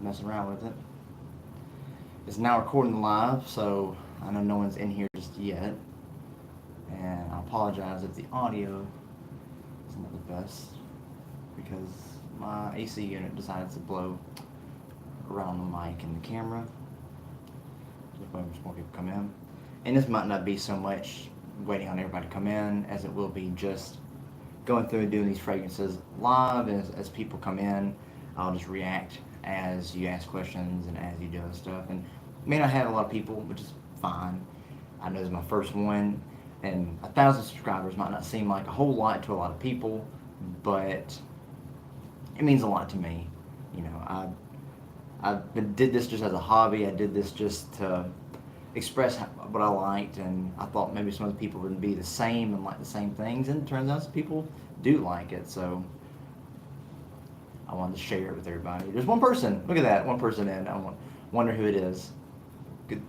messing around with it. It's now recording live, so I know no one's in here just yet. And I apologize if the audio is not the best because my AC unit decided to blow around the mic and the camera. Just waiting for more people to come in. And this might not be so much waiting on everybody to come in as it will be just going through and doing these fragrances live as people come in. I'll just react as you ask questions and as you do other stuff. And may not have a lot of people, which is fine. I know this is my first one, and 1,000 subscribers might not seem like a whole lot to a lot of people, but it means a lot to me. You know, I did this just as a hobby. I did this just to express what I liked, and I thought maybe some other people wouldn't be the same and like the same things, and it turns out some people do like it, so I wanted to share it with everybody. There's one person, look at that, one person in. I wonder who it is. Good.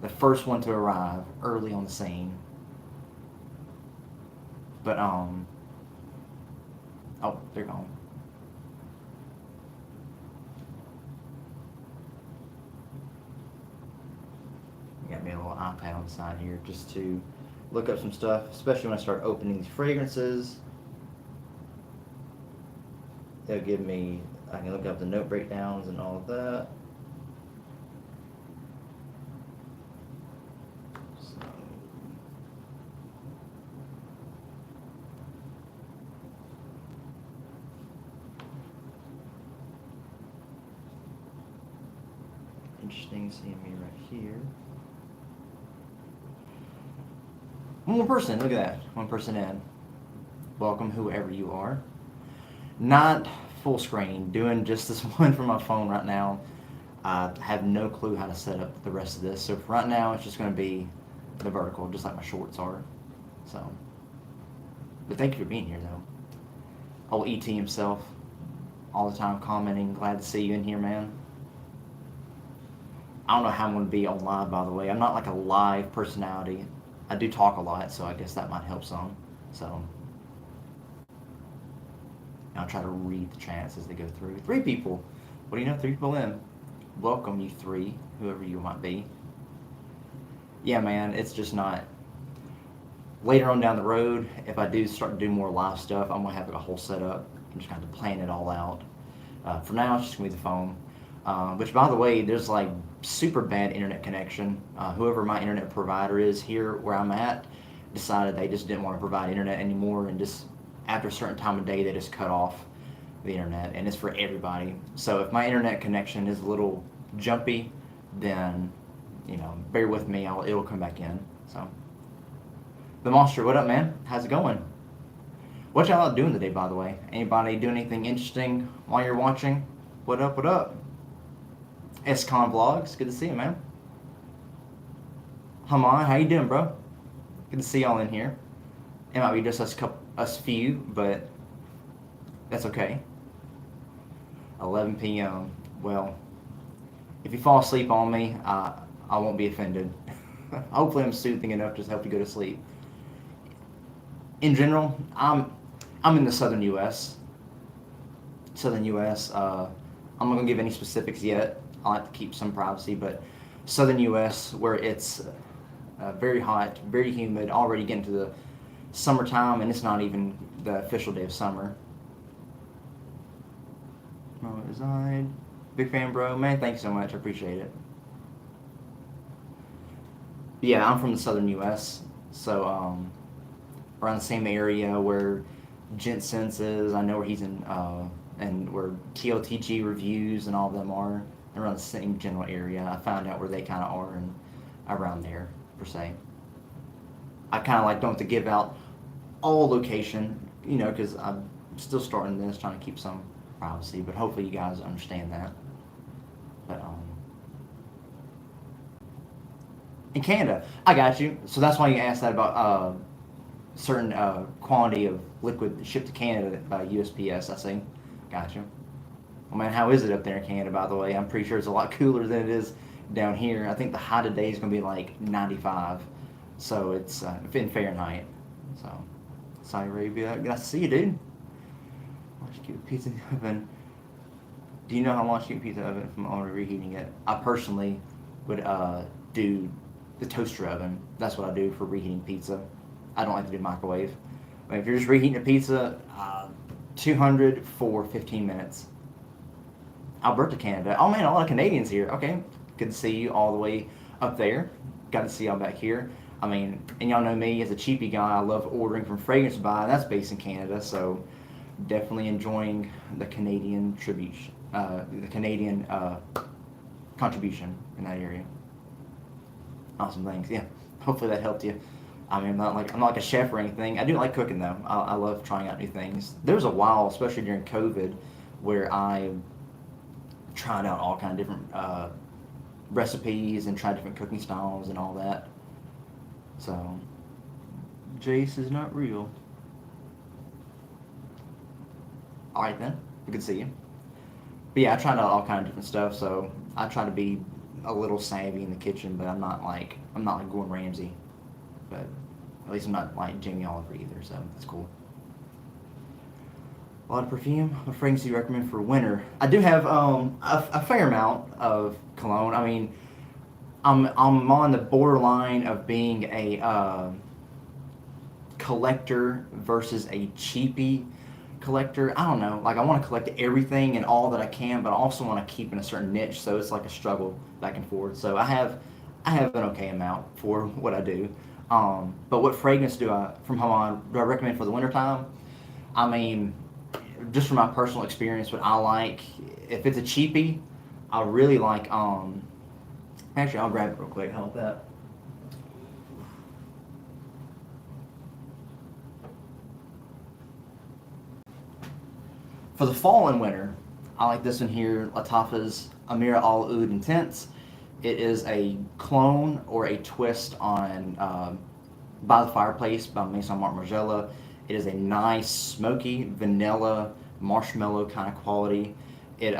The first one to arrive early on the scene. But, oh, they're gone. Got me a little iPad on the side here just to look up some stuff, especially when I start opening these fragrances. It'll give me, I can look up the note breakdowns and all of that. So, interesting seeing me right here. One more person, look at that. One person in. Welcome, whoever you are. Not full screen, doing just this one from my phone right now. I have no clue how to set up the rest of this. So for right now, it's just going to be the vertical, just like my shorts are. So, but thank you for being here, though. Old ET himself, all the time commenting. Glad to see you in here, man. I don't know how I'm going to be on live, by the way. I'm not like a live personality. I do talk a lot, so I guess that might help some. So I'll try to read the chats as they go through. 3 people. What do you know? 3 people in. Welcome, you 3, whoever you might be. Yeah, man, it's just not. Later on down the road, if I do start to do more live stuff, I'm going to have like a whole setup. I'm just kind of plan it all out. For now, it's just going to be the phone. Which, by the way, there's like super bad internet connection. Whoever my internet provider is here where I'm at decided they just didn't want to provide internet anymore, and just after a certain time of day they just cut off the internet, and it's for everybody. So if my internet connection is a little jumpy, then you know, bear with me. It'll come back in. So the monster, what up, man? How's it going? What y'all doing today, by the way? Anybody doing anything interesting while you're watching? What up? What up? SCon Vlogs, good to see you, man. Haman, how you doing, bro? Good to see y'all in here. It might be just us few, but that's okay. 11 p.m. Well, if you fall asleep on me, I won't be offended. Hopefully I'm soothing enough to help you go to sleep. In general, I'm in the southern U.S. I'm not going to give any specifics yet. I like to keep some privacy, but southern U.S., where it's very hot, very humid, already getting to the summertime, and it's not even the official day of summer. Big fan, bro. Man, thanks so much. I appreciate it. But yeah, I'm from the southern U.S., so around the same area where Jensen's is. I know where he's in, and where TLTG reviews and all of them are. Around the same general area. I found out where they kind of are and around there, per se. I kind of like don't have to give out all location, you know, because I'm still starting this, trying to keep some privacy, but hopefully you guys understand that. But in Canada, I got you. So that's why you asked that about certain quantity of liquid shipped to Canada by USPS. I see. Got you. Well, man, how is it up there in Canada, by the way? I'm pretty sure it's a lot cooler than it is down here. I think the high today is going to be like 95. So it's in Fahrenheit. So, Saudi Arabia. Nice to see you, dude. Watch keep a pizza in the oven. Do you know how long to keep pizza oven from only reheating it? I personally would do the toaster oven. That's what I do for reheating pizza. I don't like to do microwave. But if you're just reheating a pizza, 200 for 15 minutes. Alberta, Canada. Oh man, a lot of Canadians here. Okay, good to see you all the way up there. Got to see y'all back here. I mean, and y'all know me as a cheapy guy. I love ordering from Fragrance Buy. That's based in Canada, so definitely enjoying the Canadian tribute, the Canadian contribution in that area. Awesome, thanks. Yeah, hopefully that helped you. I mean, I'm not like a chef or anything. I do like cooking though. I love trying out new things. There was a while, especially during COVID, where I tried out all kind of different recipes and tried different cooking styles and all that. So, Jace is not real. All right then, good to see you. But yeah, I tried out all kind of different stuff. So I try to be a little savvy in the kitchen, but I'm not like Gordon Ramsay. But at least I'm not like Jamie Oliver either. So that's cool. A lot of perfume. What fragrance do you recommend for winter? I do have a fair amount of cologne. I mean, I'm on the borderline of being a collector versus a cheapy collector. I don't know. Like I want to collect everything and all that I can, but I also want to keep in a certain niche. So it's like a struggle back and forth. So I have an okay amount for what I do. But what fragrance from Havana do I recommend for the wintertime? I mean, just from my personal experience, what I like, if it's a cheapie, I really like, actually, I'll grab it real quick. How about that? For the fall and winter, I like this one here, Lattafa's Amira Al Oud Intense. It is a clone or a twist on By the Fireplace by Maison Margiela. It is a nice, smoky, vanilla, marshmallow kind of quality. It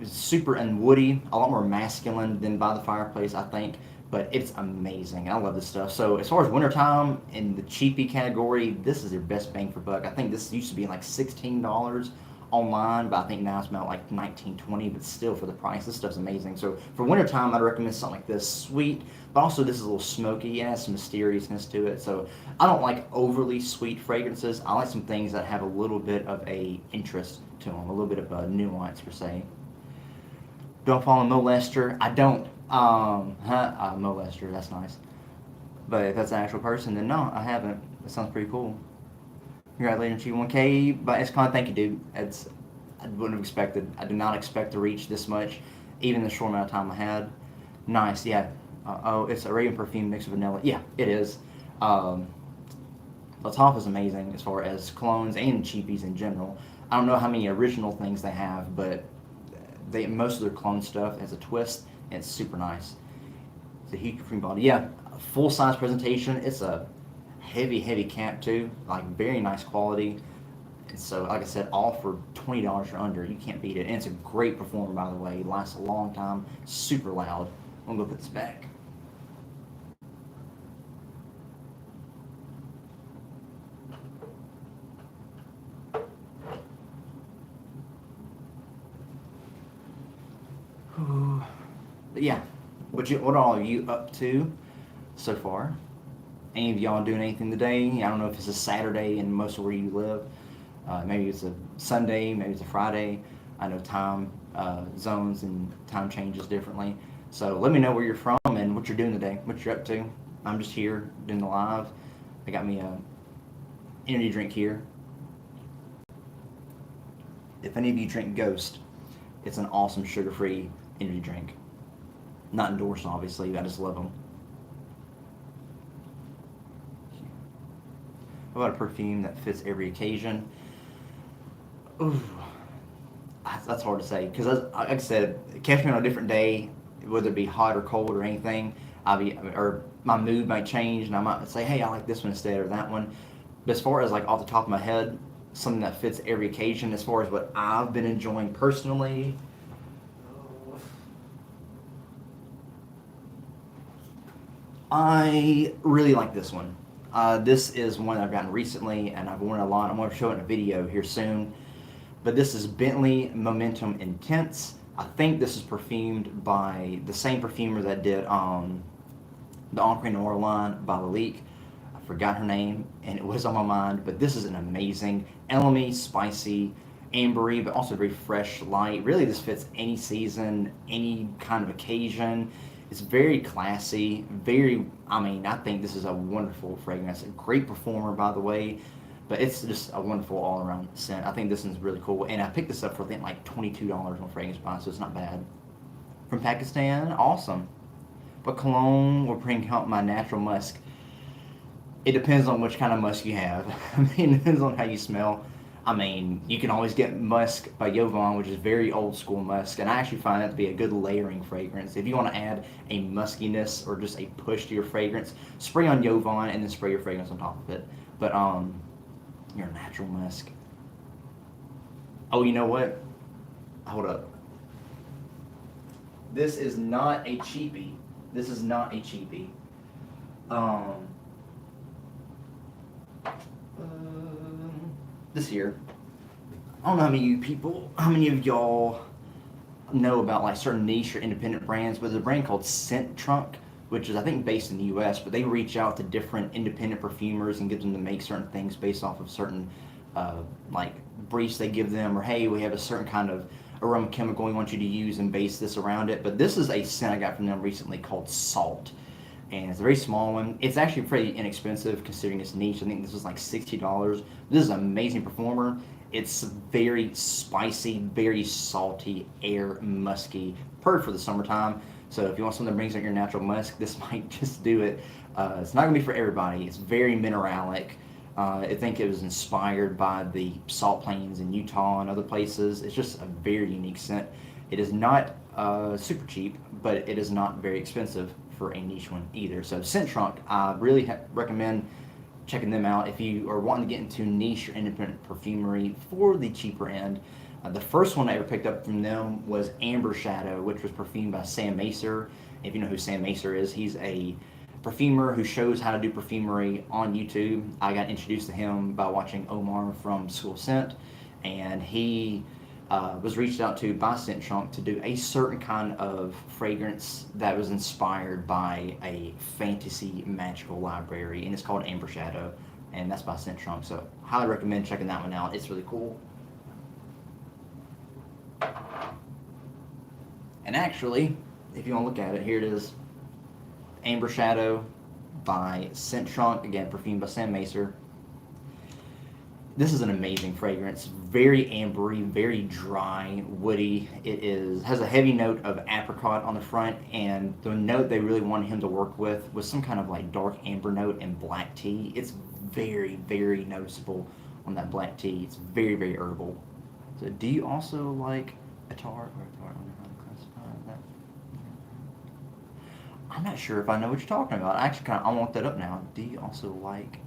is super unwoody, a lot more masculine than By the Fireplace, I think, but it's amazing. I love this stuff. So as far as wintertime in the cheapy category, this is your best bang for buck. I think this used to be like $16 online, but I think now it's about like 19, 20, but still for the price, this stuff's amazing. So for wintertime, I'd recommend something like this, sweet, but also this is a little smoky and has some mysteriousness to it. So I don't like overly sweet fragrances. I like some things that have a little bit of a interest to them, a little bit of a nuance per se. Don't follow Mo Lester. I don't. Mo Lester, that's nice. But if that's an actual person, then no, I haven't. That sounds pretty cool. Congratulations, G1K. But it's kind of thank you, dude. I wouldn't have expected. I did not expect to reach this much, even the short amount of time I had. Nice, yeah. It's Arabian perfume mixed with vanilla. Yeah, it is. Lattafa is amazing as far as colognes and cheapies in general. I don't know how many original things they have, but most of their clone stuff has a twist, and it's super nice. It's a huge perfume bottle. Yeah, full size presentation. It's a heavy cap too. Like very nice quality. And so, like I said, all for $20 or under. You can't beat it. And it's a great performer, by the way. It lasts a long time. Super loud. I'm gonna go put this back. But yeah, what are all of you up to so far? Any of y'all doing anything today? I don't know if it's a Saturday in most of where you live. Maybe it's a Sunday, maybe it's a Friday. I know time zones and time changes differently. So let me know where you're from and what you're doing today, what you're up to. I'm just here doing the live. I got me a energy drink here. If any of you drink Ghost, it's an awesome sugar-free energy drink. Not endorsed, obviously. I just love them. How about a perfume that fits every occasion? Ooh, that's hard to say because, like I said, catch me on a different day, whether it be hot or cold or anything. Or my mood might change, and I might say, "Hey, I like this one instead or that one." But as far as like off the top of my head, something that fits every occasion, as far as what I've been enjoying personally. I really like this one. This is one that I've gotten recently, and I've worn it a lot. I'm going to show it in a video here soon. But this is Bentley Momentum Intense. I think this is perfumed by the same perfumer that did the Encre Noir line by Lalique. I forgot her name, and it was on my mind. But this is an amazing, elmy, spicy, ambery, but also very fresh, light. Really, this fits any season, any kind of occasion. It's very classy. Very, I mean, I think this is a wonderful fragrance. A great performer, by the way. But it's just a wonderful all-around scent. I think this one's really cool, and I picked this up for I think like $22 on Fragrance Buy, so it's not bad. From Pakistan, awesome. But cologne will bring out my natural musk. It depends on which kind of musk you have. I mean, it depends on how you smell. I mean, you can always get musk by Jovan, which is very old school musk, and I actually find that to be a good layering fragrance. If you want to add a muskiness or just a push to your fragrance, spray on Jovan and then spray your fragrance on top of it. But your natural musk. Oh, you know what? Hold up. This is not a cheapie. This is not a cheapie. This here. I don't know how many of y'all know about like certain niche or independent brands, but there's a brand called Scent Trunk, which is I think based in the U.S., but they reach out to different independent perfumers and get them to make certain things based off of certain like briefs they give them, or hey, we have a certain kind of aroma chemical we want you to use and base this around it. But this is a scent I got from them recently called Salt, and it's a very small one. It's actually pretty inexpensive considering it's niche. I think this was like $60. This is an amazing performer. It's very spicy, very salty, air musky, perfect for the summertime. So if you want something that brings out your natural musk, this might just do it. It's not going to be for everybody. It's very mineralic. I think it was inspired by the salt plains in Utah and other places. It's just a very unique scent. It is not super cheap, but it is not very expensive for a niche one either. So Scent Trunk, I really recommend checking them out if you are wanting to get into niche or independent perfumery for the cheaper end. The first one I ever picked up from them was Amber Shadow, which was perfumed by Sam Macer. If you know who Sam Macer is, he's a perfumer who shows how to do perfumery on YouTube. I got introduced to him by watching Omar from School Scent, and he was reached out to by Scent Trunk to do a certain kind of fragrance that was inspired by a fantasy magical library, and it's called Amber Shadow, and that's by Scent Trunk. So highly recommend checking that one out. It's really cool. And actually, if you want to look at it, here it is. Amber Shadow by Scent Trunk, again perfumed by Sam Macer. This is an amazing fragrance, very ambery, very dry, woody. It has a heavy note of apricot on the front, and the note they really wanted him to work with was some kind of like dark amber note and black tea. It's very, very noticeable on that black tea. It's very, very herbal. So do you also like Attar? I'm not sure if I know what you're talking about. I actually I want that up now. Do you also like?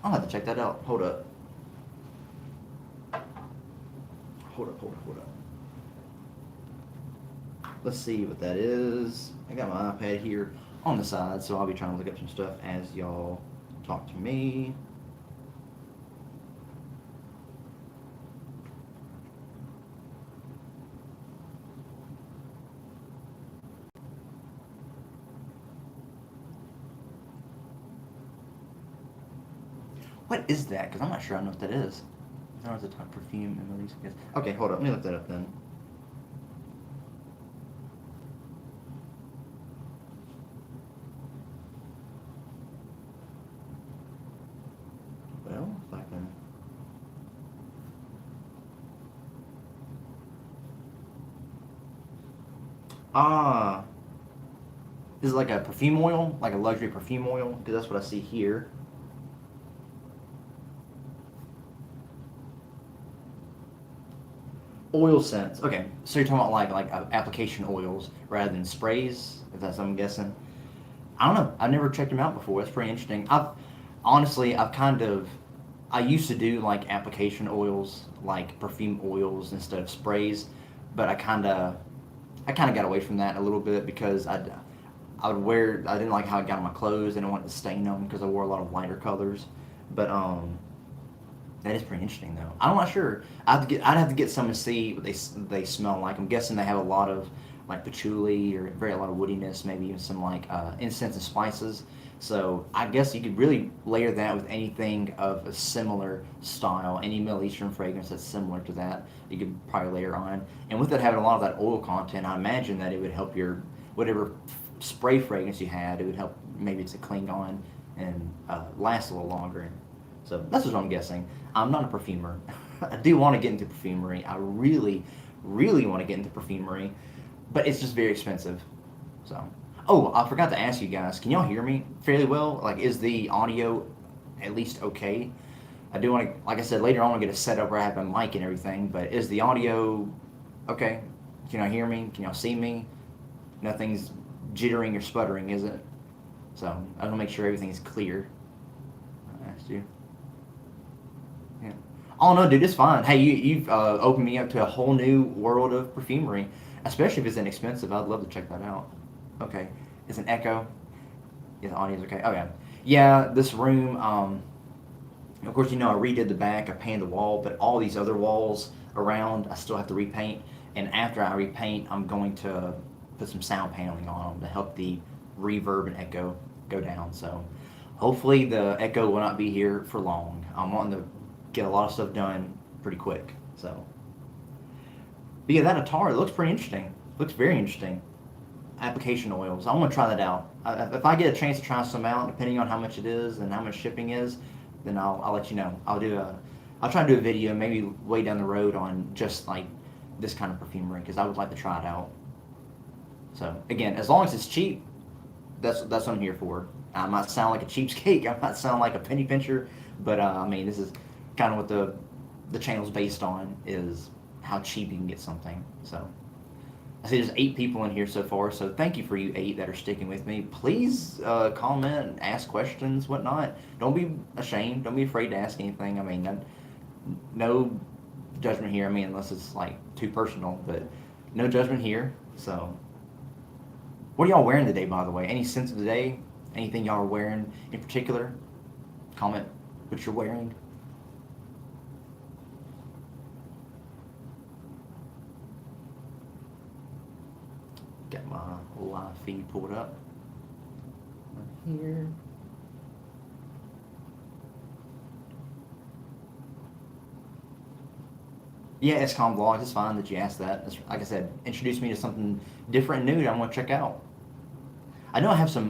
I'll have to check that out. Hold up. Hold up. Let's see what that is. I got my iPad here on the side, so I'll be trying to look up some stuff as y'all talk to me. What is that? Because I'm not sure I know what that is. I don't know if it's a perfume and release. Okay, hold up. Let me look that up then. Well, if I can. Ah. Is it like a perfume oil? Like a luxury perfume oil? Because that's what I see here. Oil scents. Okay, so you're talking about like application oils rather than sprays, if that's what I'm guessing. I don't know. I've never checked them out before. That's pretty interesting. I used to do like application oils, like perfume oils instead of sprays, but I kind of got away from that a little bit because I didn't like how it got on my clothes, and I wanted to stain them because I wore a lot of lighter colors. But that is pretty interesting though. I'm not sure. I'd have to get some and see what they smell like. I'm guessing they have a lot of like patchouli or a lot of woodiness, maybe even some like incense and spices. So I guess you could really layer that with anything of a similar style, any Middle Eastern fragrance that's similar to that. You could probably layer on, and with it having a lot of that oil content, I imagine that it would help your whatever spray fragrance you had. It would help maybe to cling on and last a little longer. So that's what I'm guessing. I'm not a perfumer. I do want to get into perfumery. I really, really want to get into perfumery, but it's just very expensive. So, oh, I forgot to ask you guys. Can y'all hear me fairly well? Like, is the audio at least okay? I do want to, like I said, later on I'll get a setup where I have a mic and everything. But is the audio okay? Can y'all hear me? Can y'all see me? Nothing's jittering or sputtering, is it? So I want to make sure everything's clear. I asked you. Yeah. Oh no, dude, it's fine. Hey, you've opened me up to a whole new world of perfumery, especially if it's inexpensive. I'd love to check that out. Okay, it's an echo. Yeah, the audio's okay. Oh yeah, yeah. This room. Of course, I redid the back. I painted the wall, but all these other walls around, I still have to repaint. And after I repaint, I'm going to put some sound paneling on them to help the reverb and echo go down. So hopefully the echo will not be here for long. I'm wanting to get a lot of stuff done pretty quick. So, but yeah, that Atara looks pretty interesting. Looks very interesting. Application oils. I want to try that out. If I get a chance to try some out, depending on how much it is and how much shipping is, then I'll let you know. I'll try to do a video maybe way down the road on just like this kind of perfumery because I would like to try it out. So again, as long as it's cheap, that's what I'm here for. I might sound like a cheapskate. I might sound like a penny pincher, but I mean this is kind of what the channel's based on is how cheap you can get something. So I see there's 8 people in here so far, so thank you for you 8 that are sticking with me. Please comment, ask questions, whatnot. Don't be ashamed. Don't be afraid to ask anything. I mean, no judgment here. I mean, unless it's like too personal, but no judgment here. So, what are y'all wearing today, by the way? Any sense of the day? Anything y'all are wearing in particular? Comment what you're wearing. Got my live feed pulled up right here. Yeah, XCOM Vlogs. It's fine that you asked that. Like I said, introduce me to something different and new that I want to check out. I know I have some,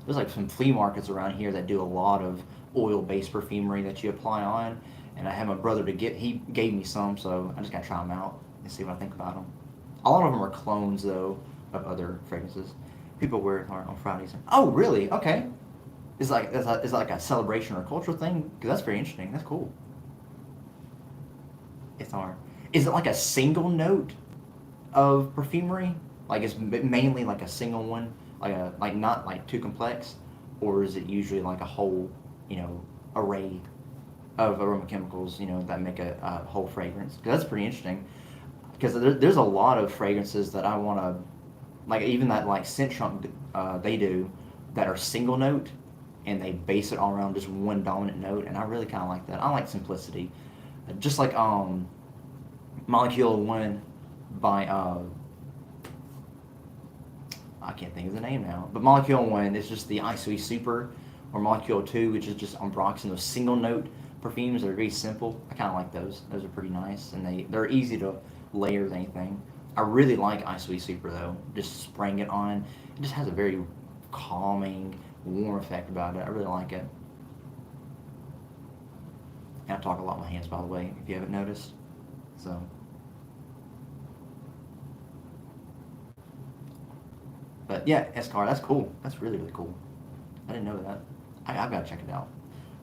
there's like some flea markets around here that do a lot of oil-based perfumery that you apply on. And I have my brother he gave me some, so I just got to try them out and see what I think about them. A lot of them are clones, though, of other fragrances. People wear it on Fridays. Oh, really? Okay. Is it like a celebration or a cultural thing? Because that's very interesting. That's cool. It's hard. Is it like a single note of perfumery? Like it's mainly like a single one, like not like too complex, or is it usually like a whole, array of aroma chemicals, that make a whole fragrance? Because that's pretty interesting. Because there's a lot of fragrances that I want to, like even that like scent trunk they do, that are single note, and they base it all around just one dominant note, and I really kind of like that. I like simplicity. Just like Molecule 1 by I can't think of the name now, but Molecule 1 is just the Isui Super, or Molecule 2, which is just on Ambroxan, those single note perfumes. They're very simple. I kind of like those. Those are pretty nice, and they're easy to layer with anything. I really like Isui Super though. Just spraying it on, it just has a very calming, warm effect about it. I really like it. And I talk a lot with my hands, by the way, if you haven't noticed. So, but yeah, S-Car, that's cool. That's really, really cool. I didn't know that. I've got to check it out.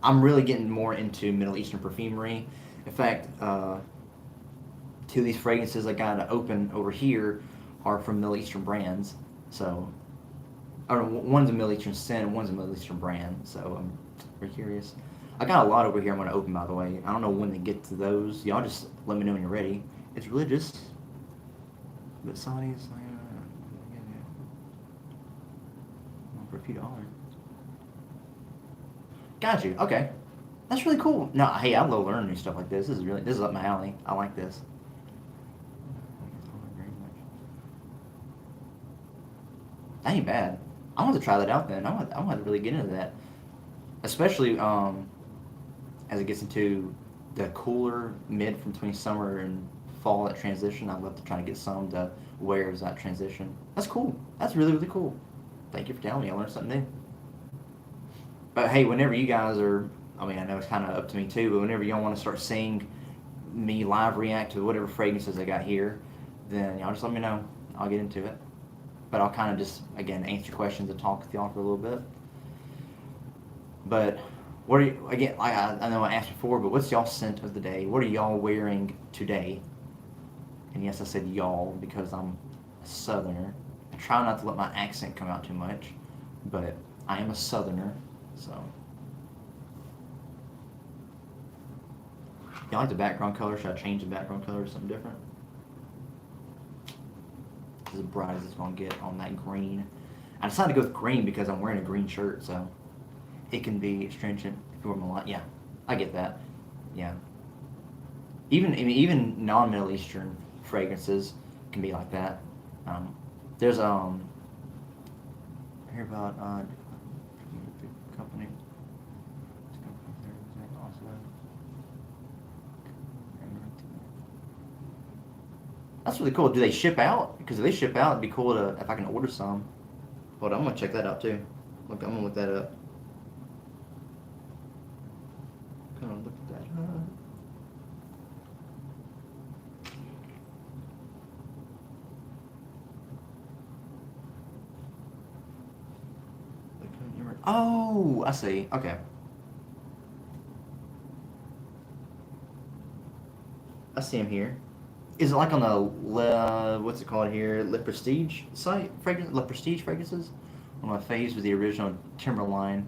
I'm really getting more into Middle Eastern perfumery. In fact, 2 of these fragrances I got to open over here are from Middle Eastern brands. So, one's a Middle Eastern scent, one's a Middle Eastern brand. So I'm very curious. I got a lot over here I'm going to open, by the way. I don't know when to get to those. Y'all just let me know when you're ready. It's religious. But Saudi's like, for a few dollars. Got you. Okay. That's really cool. No, hey, I love learning new stuff like this. This is up my alley. I like this. That ain't bad. I want to try that out then. I want to really get into that, especially as it gets into the cooler mid from between summer and fall, that transition. I'd love to try to get some to wear as that transition. That's cool. That's really, really cool. Thank you for telling me. I learned something new. But hey, whenever you guys are, I mean, I know it's kind of up to me too, but whenever y'all want to start seeing me live react to whatever fragrances I got here, then y'all just let me know. I'll get into it. But I'll kind of just, again, answer questions and talk with y'all for a little bit. But what are you, again, like I know I asked before, but what's y'all scent of the day? What are y'all wearing today? And yes, I said y'all because I'm a Southerner. I try not to let my accent come out too much, but I am a Southerner, so. Y'all like the background color? Should I change the background color to something different? As bright as it's going to get on that green. I decided to go with green because I'm wearing a green shirt, so it can be astringent if you wear my light. Yeah, I get that. Yeah. Even non-Middle Eastern fragrances can be like that. There's I hear about company. That's really cool. Do they ship out? Because if they ship out, it'd be cool to if I can order some. Hold on, I'm gonna check that out too. Look, I'm gonna look that up. Come on, look at that. Oh, I see. Okay. I see him here. Is it like on the what's it called here? Le Prestige site? Le Prestige fragrances? On my face with the original Timberline.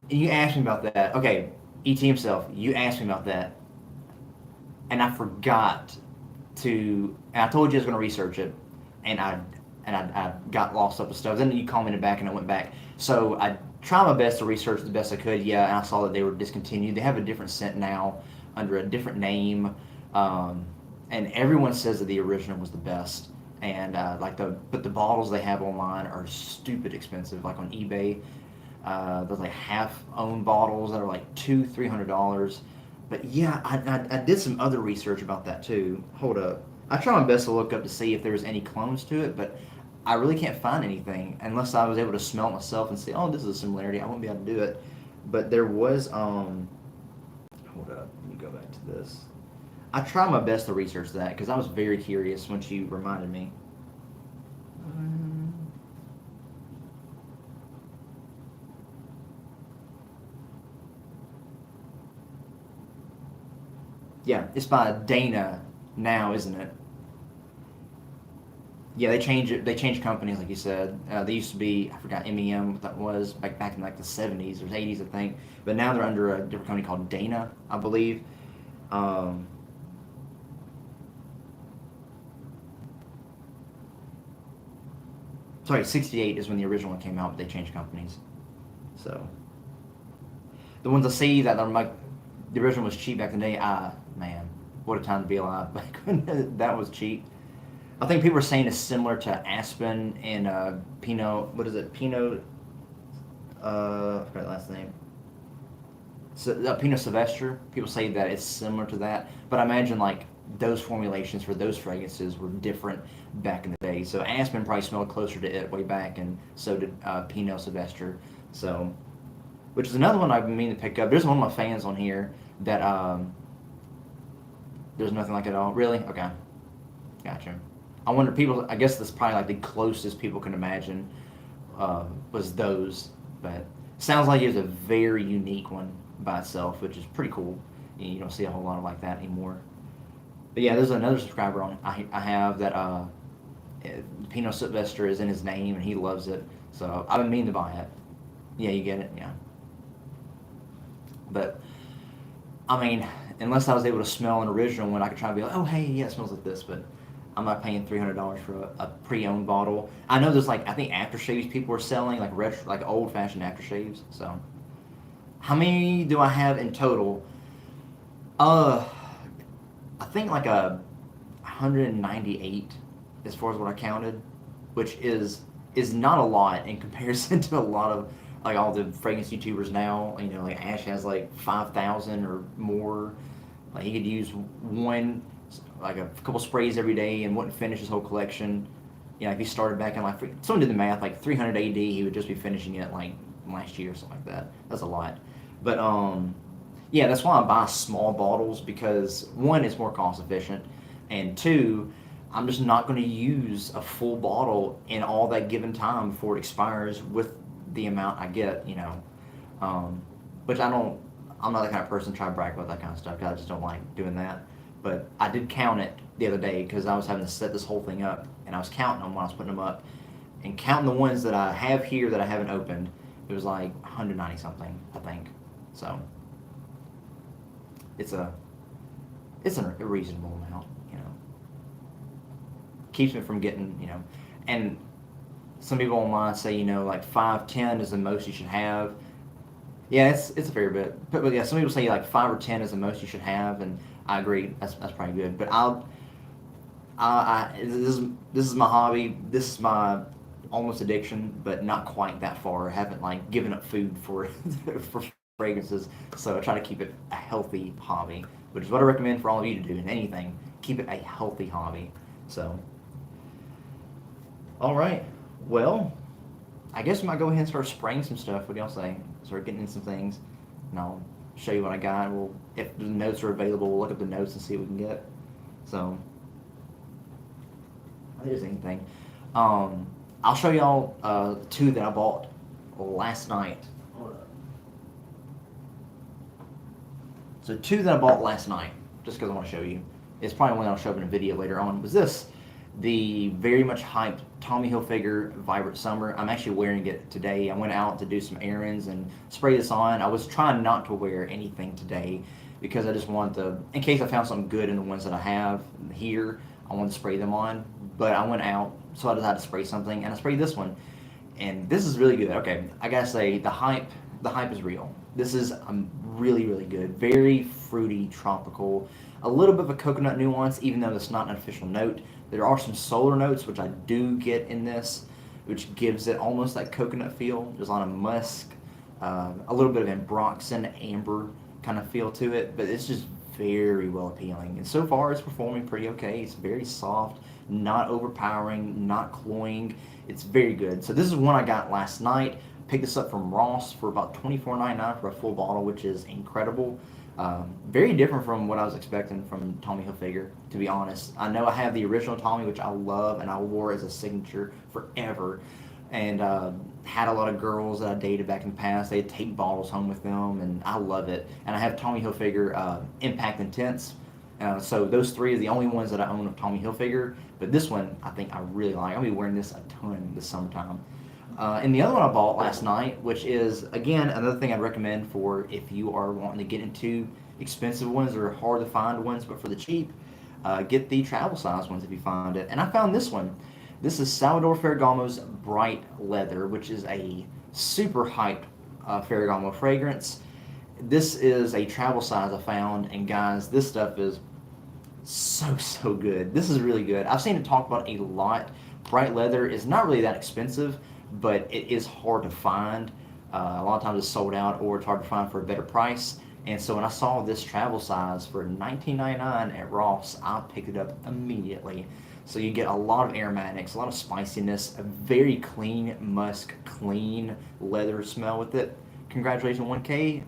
And you asked me about that. Okay, ET himself, you asked me about that. And I forgot to, and I told you I was going to research it. And I got lost up with stuff. Then you commented back and I went back. So I tried my best to research the best I could. Yeah, and I saw that they were discontinued. They have a different scent now under a different name. And everyone says that the original was the best. And but the bottles they have online are stupid expensive. Like on eBay, there's like half-owned bottles that are like $200-300. But yeah, I did some other research about that too. Hold up, I try my best to look up to see if there's any clones to it, but I really can't find anything unless I was able to smell it myself and say, oh, this is a similarity. I won't be able to do it. But there was hold up, let me go back to this. I tried my best to research that because I was very curious once you reminded me. Yeah, it's by Dana now, isn't it? Yeah, they changed it. They changed companies, like you said. They used to be, I forgot MEM what that was back in like the 70s or 80s, I think. But now they're under a different company called Dana, I believe. Sorry, 68 is when the original one came out, but they changed companies. So the ones I see that are like the original was cheap back in the day. Man, what a time to be alive back when that was cheap. I think people are saying it's similar to Aspen and Pinot. What is it? Pinot. I forgot the last name. So, Pinot Sylvestre. People say that it's similar to that, but I imagine like those formulations for those fragrances were different back in the day. So Aspen probably smelled closer to it way back, and so did Pinot Sylvestre. So, which is another one I've been meaning to pick up. There's one of my fans on here that there's nothing like it at all. Really? Okay, gotcha. I wonder people. I guess that's probably like the closest people can imagine was those, but sounds like it was a very unique one by itself, which is pretty cool. You don't see a whole lot of like that anymore. But yeah, there's another subscriber on I have that Pinot Sylvestre is in his name and he loves it. So I've been meaning to buy it. Yeah, you get it. Yeah. But I mean, unless I was able to smell an original one, I could try to be like, oh hey, yeah, it smells like this. But I'm not paying $300 for a pre-owned bottle. I know there's like, I think aftershaves people are selling, like retro, like old-fashioned aftershaves. So, how many do I have in total? Uh, I think like 198 as far as what I counted, which is not a lot in comparison to a lot of like all the fragrance YouTubers now. You know, like Ash has like 5,000 or more. Like he could use one, like a couple sprays every day and wouldn't finish his whole collection. You know, if he started back in like, someone did the math, like 300 AD, he would just be finishing it like last year or something like that. That's a lot. But yeah, that's why I buy small bottles because one, it's more cost efficient, and two, I'm just not going to use a full bottle in all that given time before it expires with the amount I get. You know, um, which I don't. I'm not the kind of person to try to brag about that kind of stuff because I just don't like doing that. But I did count it the other day because I was having to set this whole thing up, and I was counting them when I was putting them up, and counting the ones that I have here that I haven't opened. It was like 190 something, I think. So it's a a reasonable amount, you know. Keeps me from getting, you know, and some people online say, you know, like 5, 10 is the most you should have. Yeah, it's a fair bit, but yeah, some people say like 5 or 10 is the most you should have, and I agree. That's probably good. But this is my hobby. This is my almost addiction, but not quite that far. I haven't like given up food for for fragrances, so I try to keep it a healthy hobby, which is what I recommend for all of you to do in anything. Keep it a healthy hobby. So, all right. Well, I guess we might go ahead and start spraying some stuff. What do y'all say? Start getting in some things, and I'll show you what I got. We'll, if the notes are available, we'll look up the notes and see what we can get. So, if there's anything. I'll show y'all two that I bought last night. So two that I bought last night, just because I want to show you. It's probably one I'll show up in a video later on. Was this the very much hyped Tommy Hilfiger Vibrant Summer? I'm actually wearing it today. I went out to do some errands and spray this on. I was trying not to wear anything today because I just wanted to, in case I found something good in the ones that I have here, I wanted to spray them on. But I went out, so I decided to spray something, and I sprayed this one. And this is really good. Okay, I gotta say, the hype is real. This is really, really good. Very fruity, tropical. A little bit of a coconut nuance, even though it's not an official note. There are some solar notes, which I do get in this, which gives it almost that coconut feel. There's a lot of musk, a little bit of ambroxan, amber kind of feel to it, but it's just very well appealing. And so far, it's performing pretty okay. It's very soft, not overpowering, not cloying. It's very good. So this is one I got last night. Picked this up from Ross for about $24.99 for a full bottle, which is incredible. Very different from what I was expecting from Tommy Hilfiger, to be honest. I know I have the original Tommy, which I love, and I wore as a signature forever. And had a lot of girls that I dated back in the past. They'd take bottles home with them, and I love it. And I have Tommy Hilfiger Impact Intense. So those three are the only ones that I own of Tommy Hilfiger. But this one, I think I really like. I'll be wearing this a ton this summertime. And the other one I bought last night, which is, again, another thing I'd recommend for if you are wanting to get into expensive ones or hard to find ones, but for the cheap, get the travel size ones if you find it. And I found this one. This is Salvador Ferragamo's Bright Leather, which is a super hyped Ferragamo fragrance. This is a travel size I found, and guys, this stuff is so good. This is really good. I've seen it talked about a lot. Bright Leather is not really that expensive, but it is hard to find. A lot of times it's sold out, or it's hard to find for a better price. And so when I saw this travel size for $19.99 at Ross, I picked it up immediately. So you get a lot of aromatics, a lot of spiciness, a very clean musk, clean leather smell with it. Congratulations, 1K.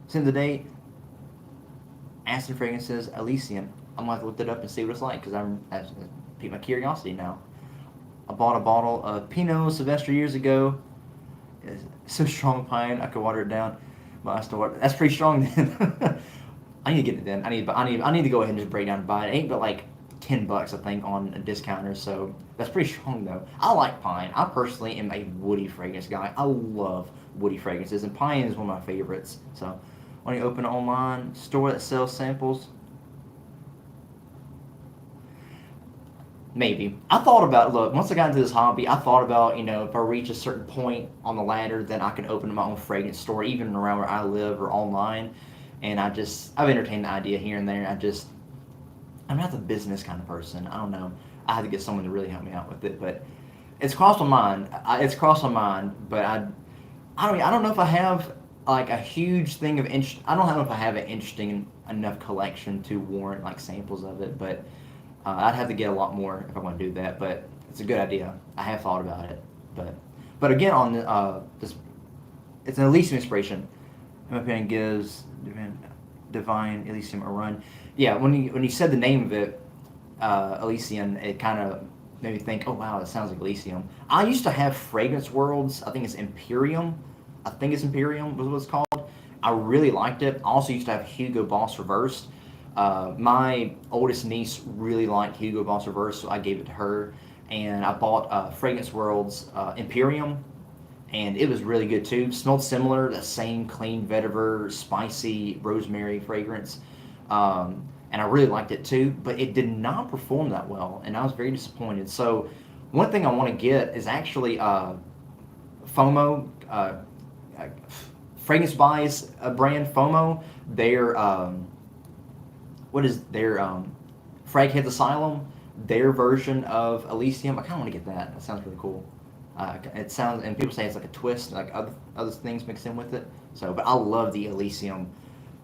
Send the date. Aston Fragrances Elysian. I'm gonna have to look that up and see what it's like because that's piqued my curiosity now. I bought a bottle of Pinot Sylvester years ago. It's so strong pine I could water it down. But I still that's pretty strong then. I need to get it then. I need to go ahead and just break down and buy it. It ain't but like $10 I think on a discounter, so that's pretty strong though. I like pine. I personally am a woody fragrance guy. I love woody fragrances, and pine is one of my favorites. So when you open an online store that sells samples, Maybe. I thought about, look, once I got into this hobby, I thought about, if I reach a certain point on the ladder, then I can open my own fragrance store, even around where I live or online. And I've entertained the idea here and there. I'm not the business kind of person. I don't know. I had to get someone to really help me out with it, but it's crossed my mind. It's crossed my mind, but I don't know if I have like a huge thing of interest. I don't know if I have an interesting enough collection to warrant like samples of it, but I'd have to get a lot more if I want to do that. But it's a good idea. I have thought about it, but again on this, it's an Elysium inspiration. In my opinion, gives Divine Elysium a run. Yeah, when you said the name of it, Elysium, it kind of made me think, oh wow, it sounds like Elysium. I used to have Fragrance Worlds. I think it's Imperium. I think it's Imperium was what it's called. I really liked it. I also used to have Hugo Boss Reversed. My oldest niece really liked Hugo Boss Reversed, so I gave it to her. And I bought Fragrance Worlds Imperium, and it was really good too. Smelled similar, the same clean vetiver, spicy rosemary fragrance. And I really liked it too, but it did not perform that well, and I was very disappointed. So, one thing I want to get is actually FOMO, Fragrance Buys brand FOMO. Their what is their Frag Heads Asylum? Their version of Elysium. I kind of want to get that. That sounds really cool. It sounds, and people say it's like a twist, like other things mixed in with it. So, but I love the Elysium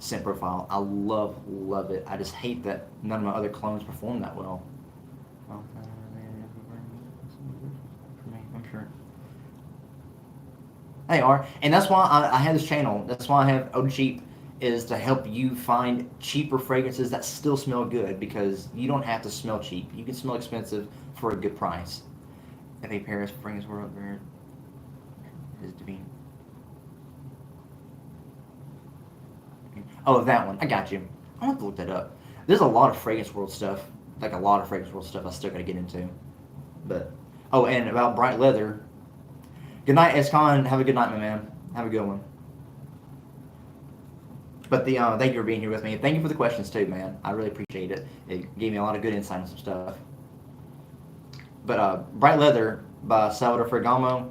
scent profile. I love it. I just hate that none of my other clones perform that well. For me, I'm sure. They are, and that's why I have this channel. That's why I have Oh Cheap, is to help you find cheaper fragrances that still smell good, because you don't have to smell cheap. You can smell expensive for a good price. F.A. Paris, Fragrance World, is Divine. Oh, that one. I got you. I'll have to look that up. There's a lot of Fragrance World stuff, like a lot of Fragrance World stuff I still got to get into. But, oh, and about Bright Leather. Good night, Escon. Have a good night, my man. Have a good one. But thank you for being here with me. Thank you for the questions too, man. I really appreciate it. It gave me a lot of good insight on some stuff. But Bright Leather by Salvador Ferragamo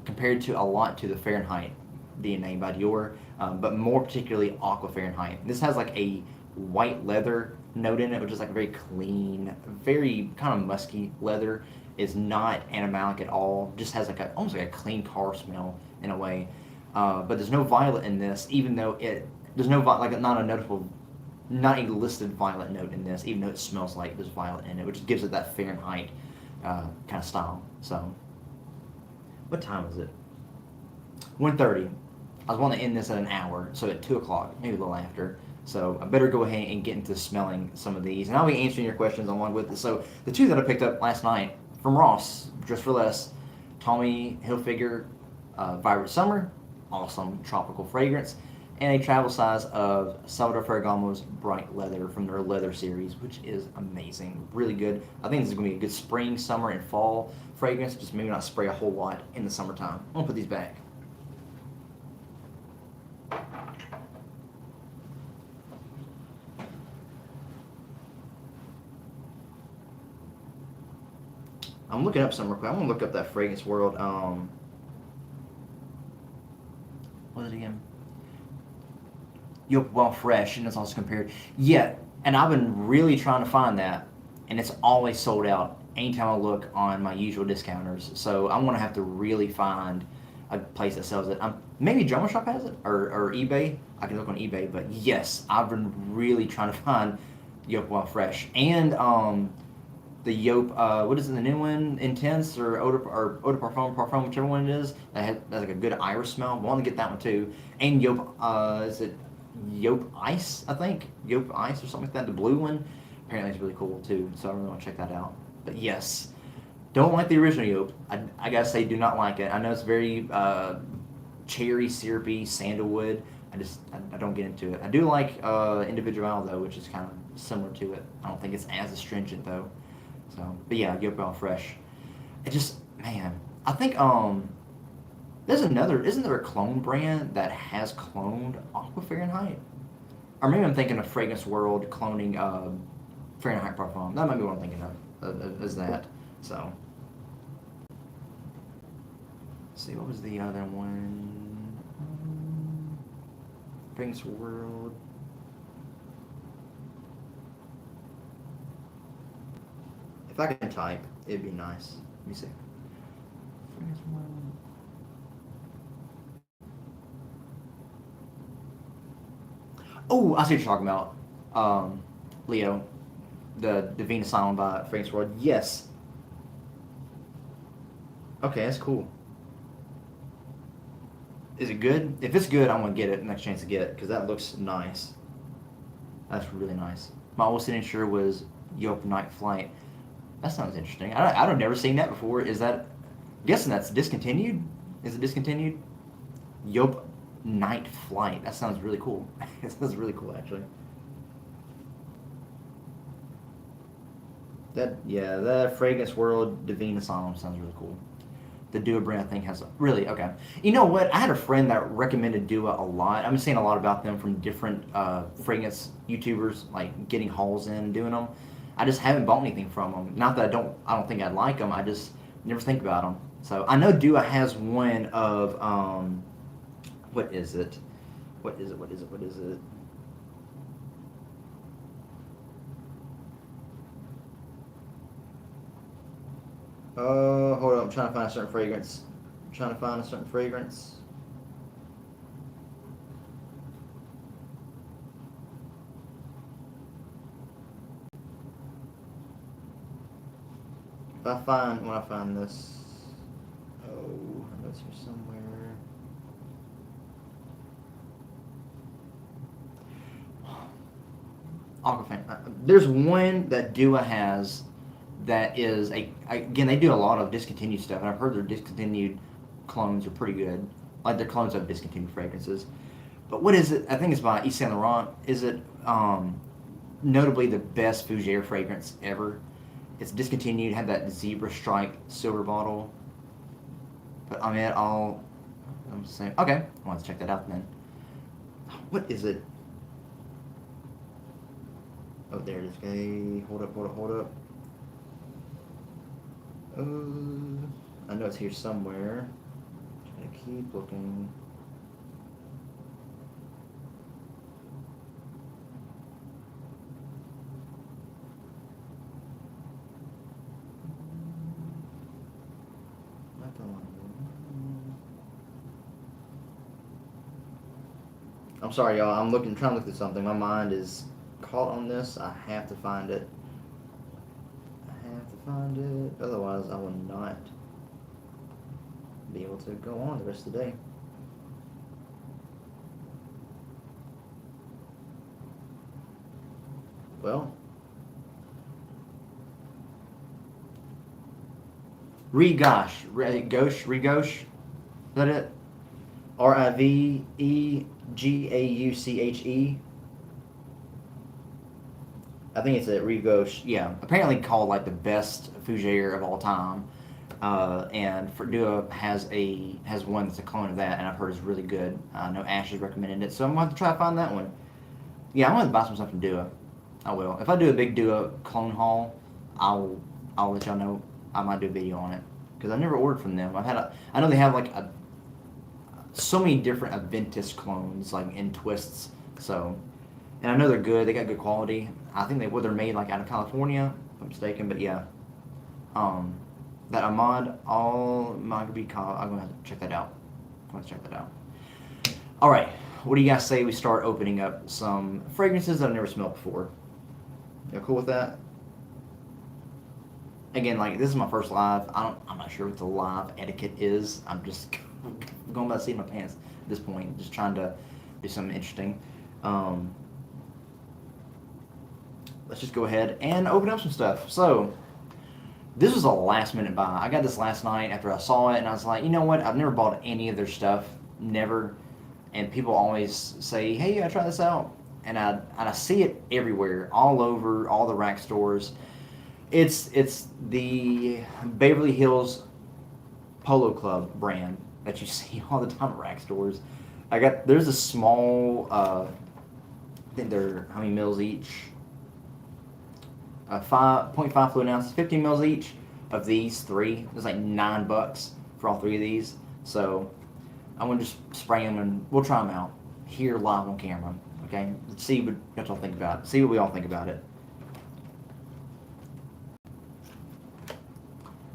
compared to a lot to the Fahrenheit DNA by Dior, but more particularly Aqua Fahrenheit. This has like a white leather note in it, which is like a very clean, very kind of musky leather. Is not animalic at all. Just has like almost like a clean car smell in a way. But there's no violet in this, even though there's no like not a notable, not a listed violet note in this, even though it smells like there's violet in it, which gives it that Fahrenheit kind of style. So, what time is it? 1:30. I was wanting to end this at an hour, so at 2 o'clock, maybe a little after. So I better go ahead and get into smelling some of these, and I'll be answering your questions along with it. So the two that I picked up last night from Ross, Just for Less, Tommy Hilfiger Vibrant Summer, awesome tropical fragrance, and a travel size of Salvador Ferragamo's Bright Leather from their Leather series, which is amazing, really good. I think this is going to be a good spring, summer, and fall fragrance, just maybe not spray a whole lot in the summertime. I'm going to put these back. I'm looking up some real quick. I'm going to look up that Fragrance World. What is it again? Yolk Well Fresh, and it's also compared. Yeah, and I've been really trying to find that, and it's always sold out anytime I look on my usual discounters. So I'm going to have to really find a place that sells it. Maybe Drummer Shop has it, or eBay. I can look on eBay, but yes, I've been really trying to find Yolk Well Fresh. And the Yop, what is it, the new one, Intense, or Eau de Parfum, whichever one it is, that's like a good iris smell. I want to get that one too. And Yop, is it Yop Ice, I think? Yop Ice or something like that, the blue one. Apparently it's really cool too, so I really want to check that out. But yes, don't like the original Yop. I gotta say, do not like it. I know it's very cherry, syrupy, sandalwood. I don't get into it. I do like Individual though, which is kind of similar to it. I don't think it's as astringent though. So, but yeah, Yolk Well Fresh. It just, man, I think there's isn't there a clone brand that has cloned Aqua Fahrenheit? Or maybe I'm thinking of Fragrance World cloning Fahrenheit Parfum. That might be what I'm thinking of. Is that so? Let's see, what was the other one? Fragrance World. If I can type, it'd be nice. Let me see. Fragrance World. Oh, I see what you're talking about. Leo, the Venus Island by Fragrance World. Yes. Okay, that's cool. Is it good? If it's good, I'm gonna get it next chance to get it because that looks nice. That's really nice. My old signature was Yelp Night Flight. That sounds interesting. I've never seen that before. Is that? I'm guessing that's discontinued. Is it discontinued? Yelp Night Flight. That sounds really cool. That sounds really cool, actually. That Fragrance World Divine Asylum sounds really cool. The Dua brand, I think, has really okay. You know what? I had a friend that recommended Dua a lot. I'm seeing a lot about them from different fragrance YouTubers, like getting hauls in and doing them. I just haven't bought anything from them. Not that I don't think I'd like them. I just never think about them. So I know Dua has one of what is it? What is it? What is it? What is it? Hold on. I'm trying to find a certain fragrance. I'm trying to find a certain fragrance. When I find this, oh, I know it's here somewhere. Aquafina. There's one that Dua has that is again, they do a lot of discontinued stuff, and I've heard their discontinued clones are pretty good. Like their clones of discontinued fragrances. But what is it? I think it's by Yves Saint Laurent. Is it notably the best Fougere fragrance ever? It's discontinued. Had that zebra stripe silver bottle. But I mean, I'm saying okay. I want to check that out then. What is it? Oh, there it is. Okay, hold up. I know it's here somewhere. Trying to keep looking. I'm sorry, y'all. Trying to look at something. My mind is caught on this. I have to find it. Otherwise, I will not be able to go on the rest of the day. Well, Rigoche. Is that it? Rivegeauche. I think it's a Rigoche. Yeah, apparently called like the best fougere of all time. And for Dua has one that's a clone of that, and I've heard is really good. I know Ash has recommended it, so I'm going to try to find that one. Yeah, I'm going to buy some stuff from Dua. I will. If I do a big Dua clone haul, I'll let y'all know. I might do a video on it because I've never ordered from them. I know they have like so many different Aventus clones like in twists. So, and I know they're good. They got good quality. I think they're made like out of California, if I'm mistaken. But yeah, that Ahmad Al Maghribi Khan. I'm gonna have to check that out. All right, what do you guys say we start opening up some fragrances that I've never smelled before? You cool with that? Again, like this is my first live. I'm not sure what the live etiquette is. I'm just going by the seat of my pants at this point. Just trying to do something interesting. Let's just go ahead and open up some stuff. So this was a last minute buy. I got this last night after I saw it, and I was like, you know what? I've never bought any of their stuff, never. And people always say, hey, I try this out, and I see it everywhere, all over, all the rack stores. It's the Beverly Hills Polo Club brand that you see all the time at rack stores. There's a small, I think they're how many mils each? 5.5 fluid ounces, 15 mils each of these three. It's like $9 for all three of these. So I'm gonna just spray them and we'll try them out here live on camera. Okay, let's see what y'all think about it. See what we all think about it.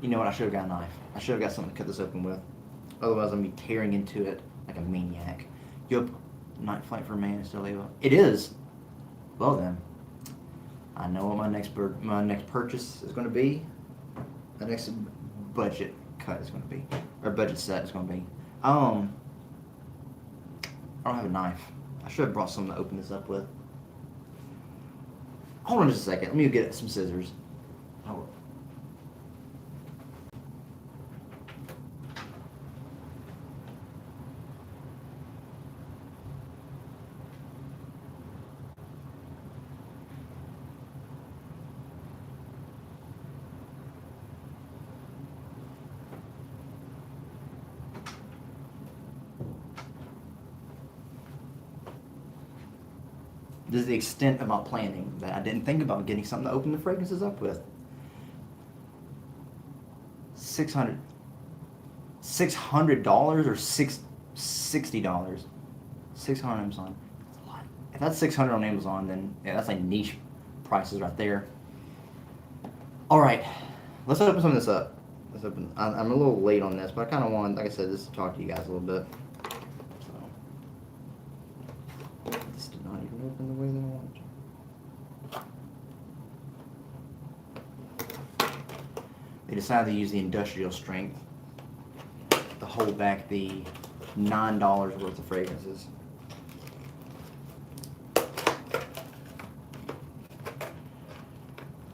You know what? I should have got a knife. I should have got something to cut this open with. Otherwise, I'm gonna be tearing into it like a maniac. Yup, night flight for a man is still able. It is. Well then, I know what my next purchase is going to be. The next budget cut is going to be, or budget set is going to be. I don't have a knife. I should have brought something to open this up with. Hold on just a second. Let me get some scissors. Hold on. This is the extent of my planning that I didn't think about getting something to open the fragrances up with. $600 or $60? $600 on Amazon. That's a lot. If that's $600 on Amazon, then yeah, that's like niche prices right there. All right, let's open some of this up. Let's open. I'm a little late on this, but I kind of want, like I said, just to talk to you guys a little bit. This did not even open the way that I wanted to. They decided to use the industrial strength to hold back the $9 worth of fragrances.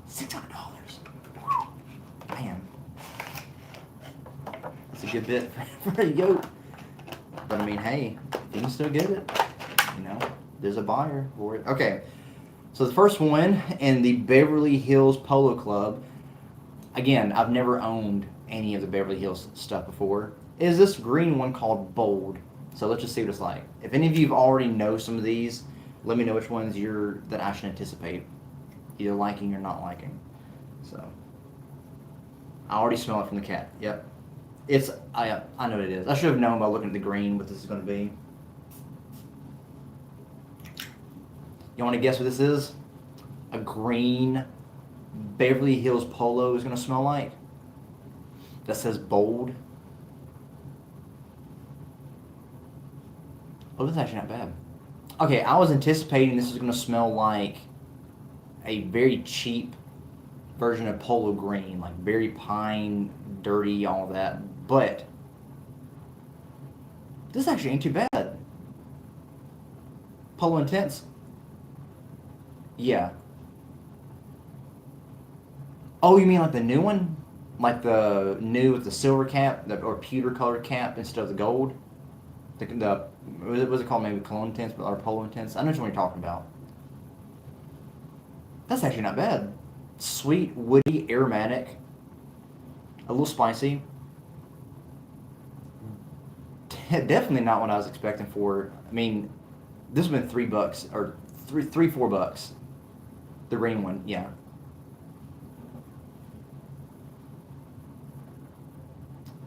$600. Man, that's a good bit for a yoke. But I mean, hey, you can still get it. You know, there's a buyer for it. Okay, so the first one in the Beverly Hills Polo Club. Again, I've never owned any of the Beverly Hills stuff before. Is this green one called Bold? So let's just see what it's like. If any of you already know some of these, let me know which ones that I should anticipate either liking or not liking. So I already smell it from the cat. Yep, I know what it is. I should have known by looking at the green what this is going to be. You want to guess what this is? A green Beverly Hills Polo is going to smell like? That says Bold. Oh, this is actually not bad. Okay, I was anticipating this was going to smell like a very cheap version of Polo Green, like very pine, dirty, all that. But this actually ain't too bad. Polo Intense. Yeah. Oh, you mean like the new one? Like the new with the silver cap, or pewter colored cap instead of the gold? Was it called maybe Cologne Intense or Polo Intense? I know what you're talking about. That's actually not bad. Sweet, woody, aromatic, a little spicy. Definitely not what I was expecting for. I mean, this has been $3 or $4. The green one, yeah.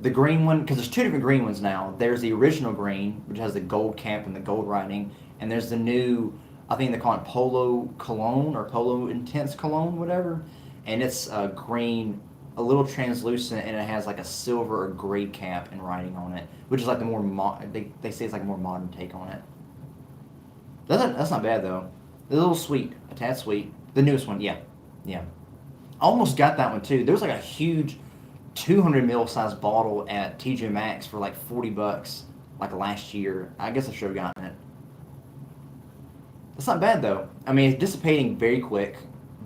The green one, because there's two different green ones now. There's the original green, which has the gold cap and the gold writing, and there's the new, I think they call it Polo Cologne or Polo Intense Cologne, whatever. And it's green, a little translucent, and it has like a silver or gray cap and writing on it, which is like the more, they say it's like a more modern take on it. That's not bad though. It's a little sweet, a tad sweet. The newest one, yeah. Almost got that one too. There was like a huge 200 ml size bottle at TJ Maxx for like $40 like last year. I guess I should have gotten it. That's not bad though. I mean, it's dissipating very quick,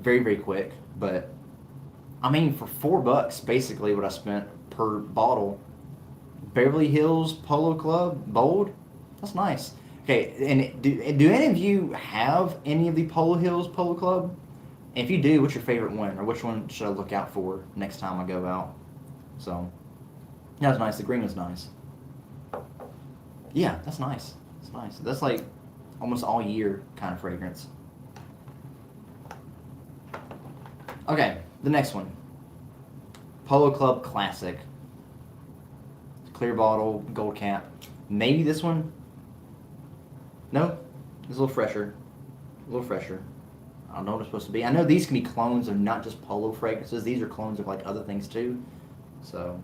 very quick. But I mean, for $4, basically what I spent per bottle. Beverly Hills Polo Club Bold. That's nice. Okay, and do any of you have any of the Polo Hills Polo Club? And if you do, what's your favorite one, or which one should I look out for next time I go out? So, that was nice. The green was nice. Yeah, that's nice. It's nice. That's like almost all year kind of fragrance. Okay, the next one. Polo Club Classic. Clear bottle, gold cap. Maybe this one? No? It's a little fresher. A little fresher. I don't know what it's supposed to be. I know these can be clones of not just Polo fragrances. These are clones of like other things too. So.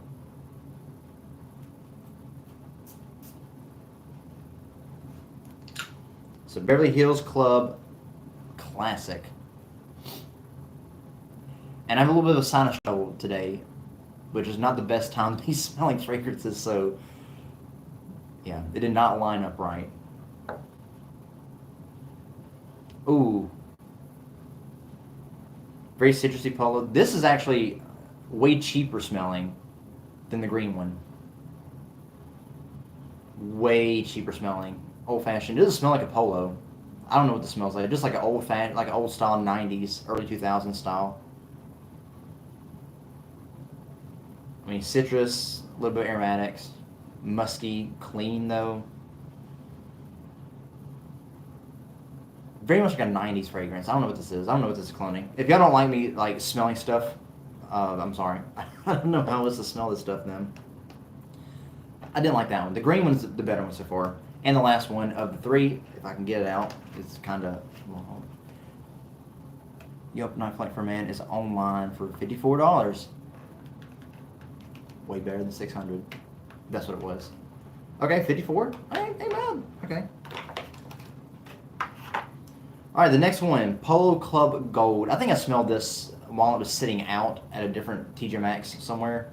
So Beverly Hills Club Classic. And I have a little bit of a sinus trouble today, which is not the best time to be smelling fragrances, so yeah, it did not line up right. Ooh. Very citrusy Polo. This is actually way cheaper smelling than the green one. Way cheaper smelling. Old fashioned. It doesn't smell like a Polo. I don't know what this smells like. Just like an old fashioned, like an old style 90s, early 2000s style. I mean, citrus, a little bit of aromatics, musky, clean though. Very much like a 90s fragrance. I don't know what this is. I don't know what this is cloning. If y'all don't like me like smelling stuff, I'm sorry. I don't know how else to smell this stuff then. I didn't like that one. The green one's the better one so far. And the last one of the three, if I can get it out, it's kind of... Well, Yup, Night Flight for Man is online for $54. Way better than $600. That's what it was. Okay, 54. Ain't bad. Okay. All right, the next one, Polo Club Gold. I think I smelled this while it was sitting out at a different TJ Maxx somewhere.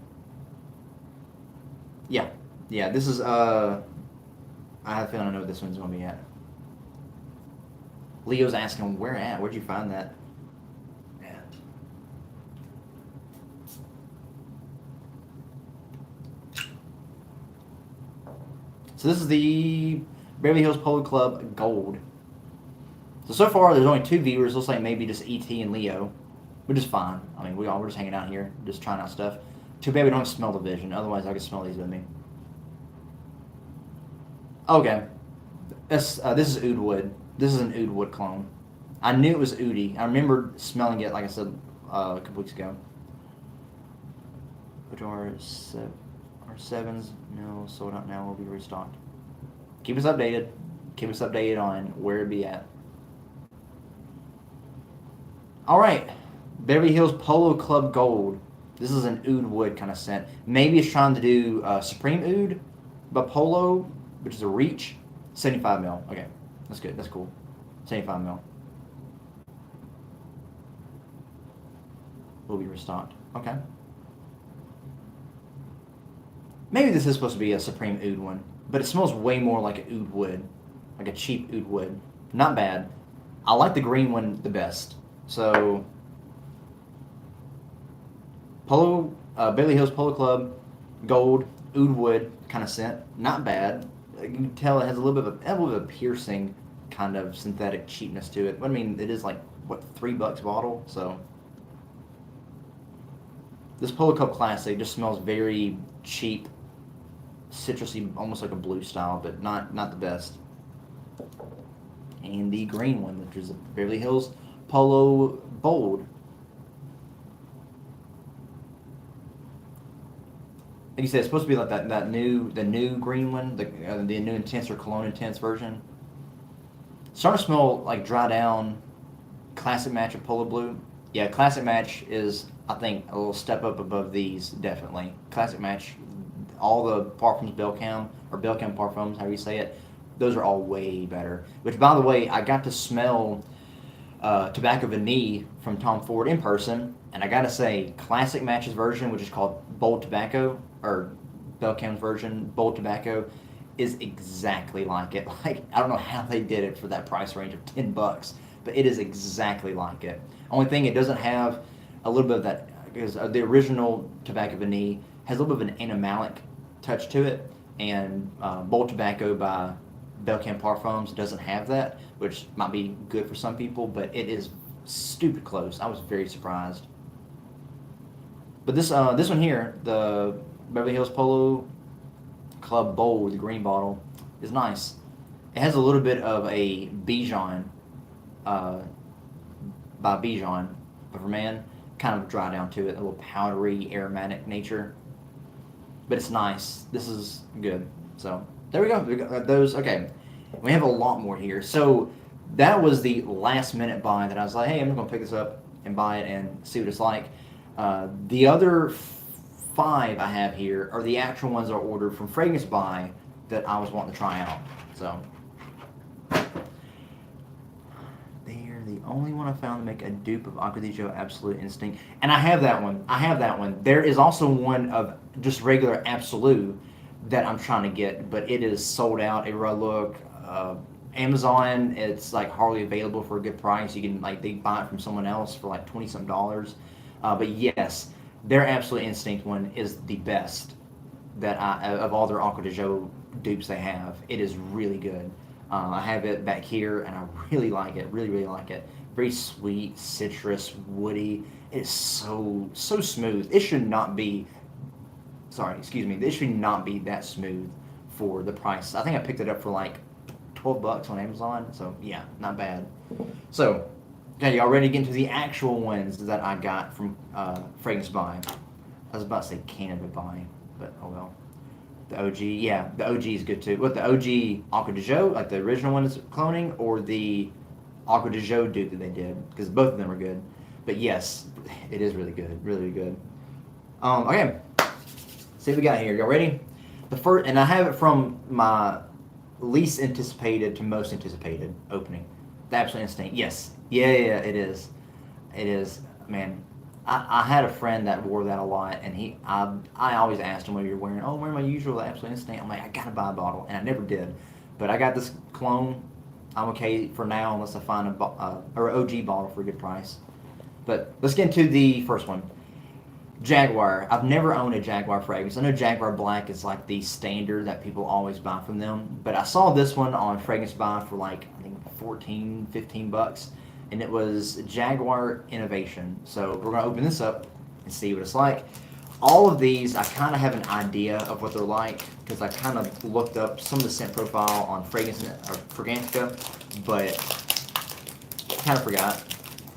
Yeah, this is, I have a feeling I know what this one's going to be at. Leo's asking, where at? Where'd you find that at? So this is the Beverly Hills Polo Club Gold. So far, there's only 2 viewers. Looks like maybe just ET and Leo, which is fine. I mean, we're just hanging out here, just trying out stuff. Too bad we don't smell the vision. Otherwise, I could smell these with me. Okay. This is Oud Wood. This is an Oud Wood clone. I knew it was Oudi. I remember smelling it, like I said, a couple weeks ago. Which are 7s no sold out now. Will be restocked. Keep us updated. Keep us updated on where it be at. All right, Beverly Hills Polo Club Gold. This is an Oud Wood kind of scent. Maybe it's trying to do Supreme Oud, but Polo, which is a reach, 75 mil. Okay, that's good. That's cool. 75 mil. Will be restocked. Okay. Maybe this is supposed to be a Supreme Oud one, but it smells way more like an Oud Wood, like a cheap Oud Wood. Not bad. I like the green one the best. So, Beverly Hills Polo Club, Gold, Oud Wood kind of scent. Not bad. You can tell it has a little bit of a piercing kind of synthetic cheapness to it. I mean, it is like, what, $3 a bottle? So, this Polo Club Classic just smells very cheap, citrusy, almost like a blue style, but not the best. And the green one, which is Beverly Hills Polo Bold. Like you said, it's supposed to be like the new green one, the new Intense or Cologne Intense version. It's starting to smell like dry down classic match of Polo Blue. Yeah, classic match is, I think, a little step up above these, definitely. Classic match, all the parfums Belcam, or Belcam parfums, however you say it, those are all way better. Which, by the way, I got to smell Tobacco Vanille from Tom Ford in person, and I gotta say, Classic Match's version, which is called Bold Tobacco, or Belcam's version, Bold Tobacco, is exactly like it. Like, I don't know how they did it for that price range of $10, but it is exactly like it. Only thing, it doesn't have a little bit of that, because the original Tobacco Vanille has a little bit of an animalic touch to it, and Bold Tobacco by Belcam Parfums doesn't have that, which might be good for some people, but it is stupid close. I was very surprised. But this one here, the Beverly Hills Polo Club Bold, the green bottle, is nice. It has a little bit of a Bijan by Bijan, but for man, kind of dry down to it, a little powdery, aromatic nature. But it's nice. This is good. So there we go. We got those. Okay, we have a lot more here. So that was the last minute buy that I was like, hey, I'm just gonna pick this up and buy it and see what it's like. The other five I have here are the actual ones I ordered from Fragrance Buy that I was wanting to try out. So they're the only one I found to make a dupe of Acqua di Gio Absolute Instinct, and I have that one. There is also one of just regular Absolute that I'm trying to get, but it is sold out everywhere I look. Amazon, it's like hardly available for a good price. You can they buy it from someone else for like $20 some. But yes, their Absolute Instinct one is the best that of all their Acqua di Gio dupes they have. It is really good. I have it back here, and I really like it. Really, really like it. Very sweet, citrus, woody. It's so smooth. It should not be. Sorry, excuse me. This should not be that smooth for the price. I think I picked it up for like $12 on Amazon. So yeah, not bad. So, okay, y'all ready to get into the actual ones that I got from Fragrance Buy? I was about to say Canada Buy, but oh well. The OG, yeah, the OG is good too. What, the OG Acqua di Gio, like the original one is cloning, or the Acqua di Gio dupe that they did? Because both of them are good. But yes, it is really good, really good. Okay, see what we got here. Y'all ready? The first, and I have it from my least anticipated to most anticipated opening. The Absolute Instinct. Yes, yeah, it is. It is, man. I had a friend that wore that a lot, and I always asked him what you're wearing. Oh, I'm wearing my usual Absolute Instinct. I'm like, I gotta buy a bottle, and I never did. But I got this clone. I'm okay for now unless I find or OG bottle for a good price. But let's get into the first one. Jaguar. I've never owned a Jaguar fragrance. I know Jaguar Black is like the standard that people always buy from them. But I saw this one on Fragrance Buy for like, I think, $14-15. And it was Jaguar Innovation. So we're going to open this up and see what it's like. All of these, I kind of have an idea of what they're like because I kind of looked up some of the scent profile on Fragrantica, but kind of forgot.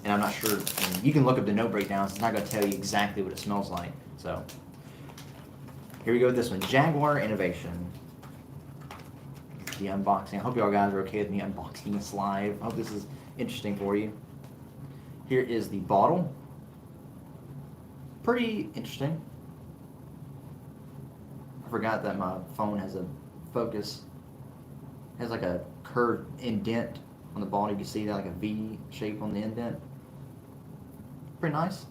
And I'm not sure. I mean, you can look up the note breakdowns. It's not going to tell you exactly what it smells like. So here we go with this one. Jaguar Innovation. The unboxing. I hope y'all guys are okay with me unboxing this live. I hope this is interesting for you. Here is the bottle. Pretty interesting. I forgot that my phone has a focus. It has like a curved indent on the bottle. You can see that, like a V shape on the indent. Pretty nice.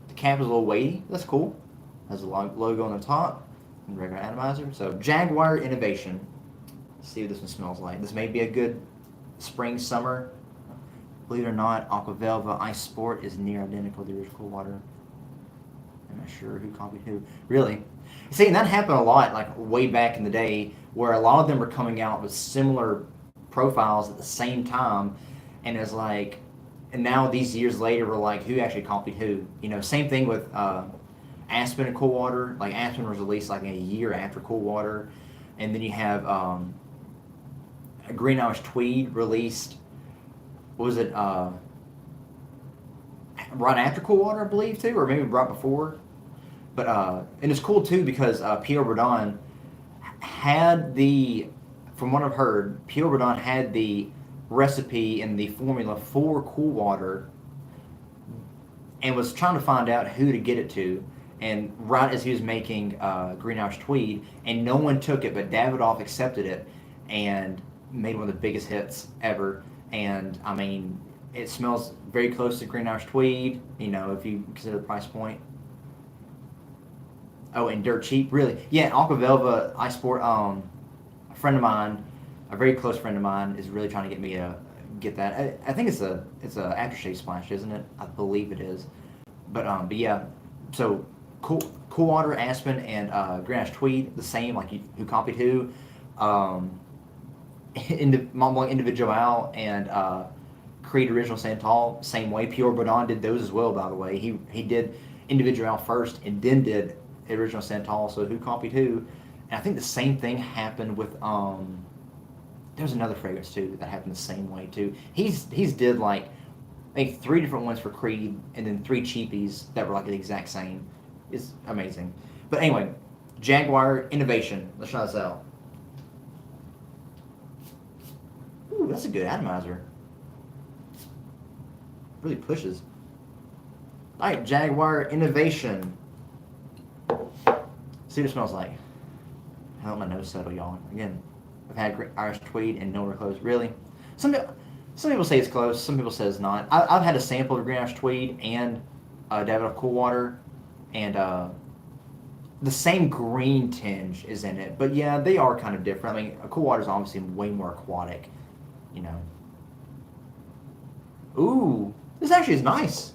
The cap is a little weighty. That's cool. Has a logo on the top and regular atomizer. So Jaguar Innovation. Let's see what this one smells like. This may be a good spring, summer. Believe it or not, Aquavelva Ice Sport is near identical to the original Cool Water. I'm not sure who copied who. Really? See, and that happened a lot, like way back in the day, where a lot of them were coming out with similar profiles at the same time, and it's like, and now these years later, we're like, who actually copied who? You know, same thing with Aspen and Cool Water. Like Aspen was released like a year after Cool Water, and then you have Green Irish Tweed released. What was it? Right after Cool Water, I believe, too, or maybe right before. But and it's cool too because Pierre Bourdon had from what I've heard, Pierre Bourdon had the recipe and the formula for Cool Water, and was trying to find out who to get it to. And right as he was making Green Irish Tweed, and no one took it, but Davidoff accepted it and made one of the biggest hits ever. And I mean, it smells very close to Green Irish Tweed, you know, if you consider the price point. Oh, and dirt cheap, really. Yeah, Aquavelva Ice Sport, a friend of mine, a very close friend of mine, is really trying to get me to get that. I think it's a aftershave splash, isn't it? I believe it is. But yeah, so Cool Water, Aspen, and Green Irish Tweed, the same, like who copied who. Mont Blanc Individual and Creed Original Santal, same way. Pierre Bourdon did those as well, by the way. He did Individual first and then did Original Santal, so who copied who. And I think the same thing happened with there's another fragrance too that happened the same way too. He's did like Make 3 different ones for Creed, and then 3 cheapies that were like the exact same. It's amazing. But anyway, Jaguar Innovation. Let's try this out. Ooh, that's a good atomizer. Really pushes. Alright, Jaguar Innovation. See what it smells like. I let my nose settle, y'all. Again, I've had Irish Tweed and nowhere close. Really? Some people say it's close. Some people say it's not. I've had a sample of Green Irish Tweed and Davidoff Coolwater, and the same green tinge is in it. But yeah, they are kind of different. I mean, a Coolwater is obviously way more aquatic, you know. Ooh, this actually is nice.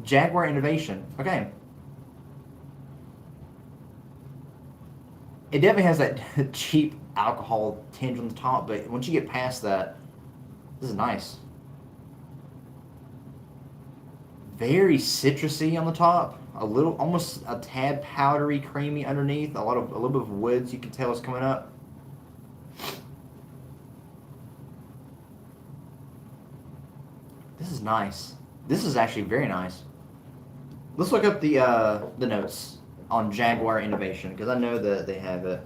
Jaguar Innovation. Okay. It definitely has that cheap alcohol tinge on the top, but once you get past that, this is nice. Very citrusy on the top, a little, almost a tad powdery, creamy underneath. A little bit of woods you can tell is coming up. This is nice. This is actually very nice. Let's look up the notes on Jaguar Innovation, because I know that they have it.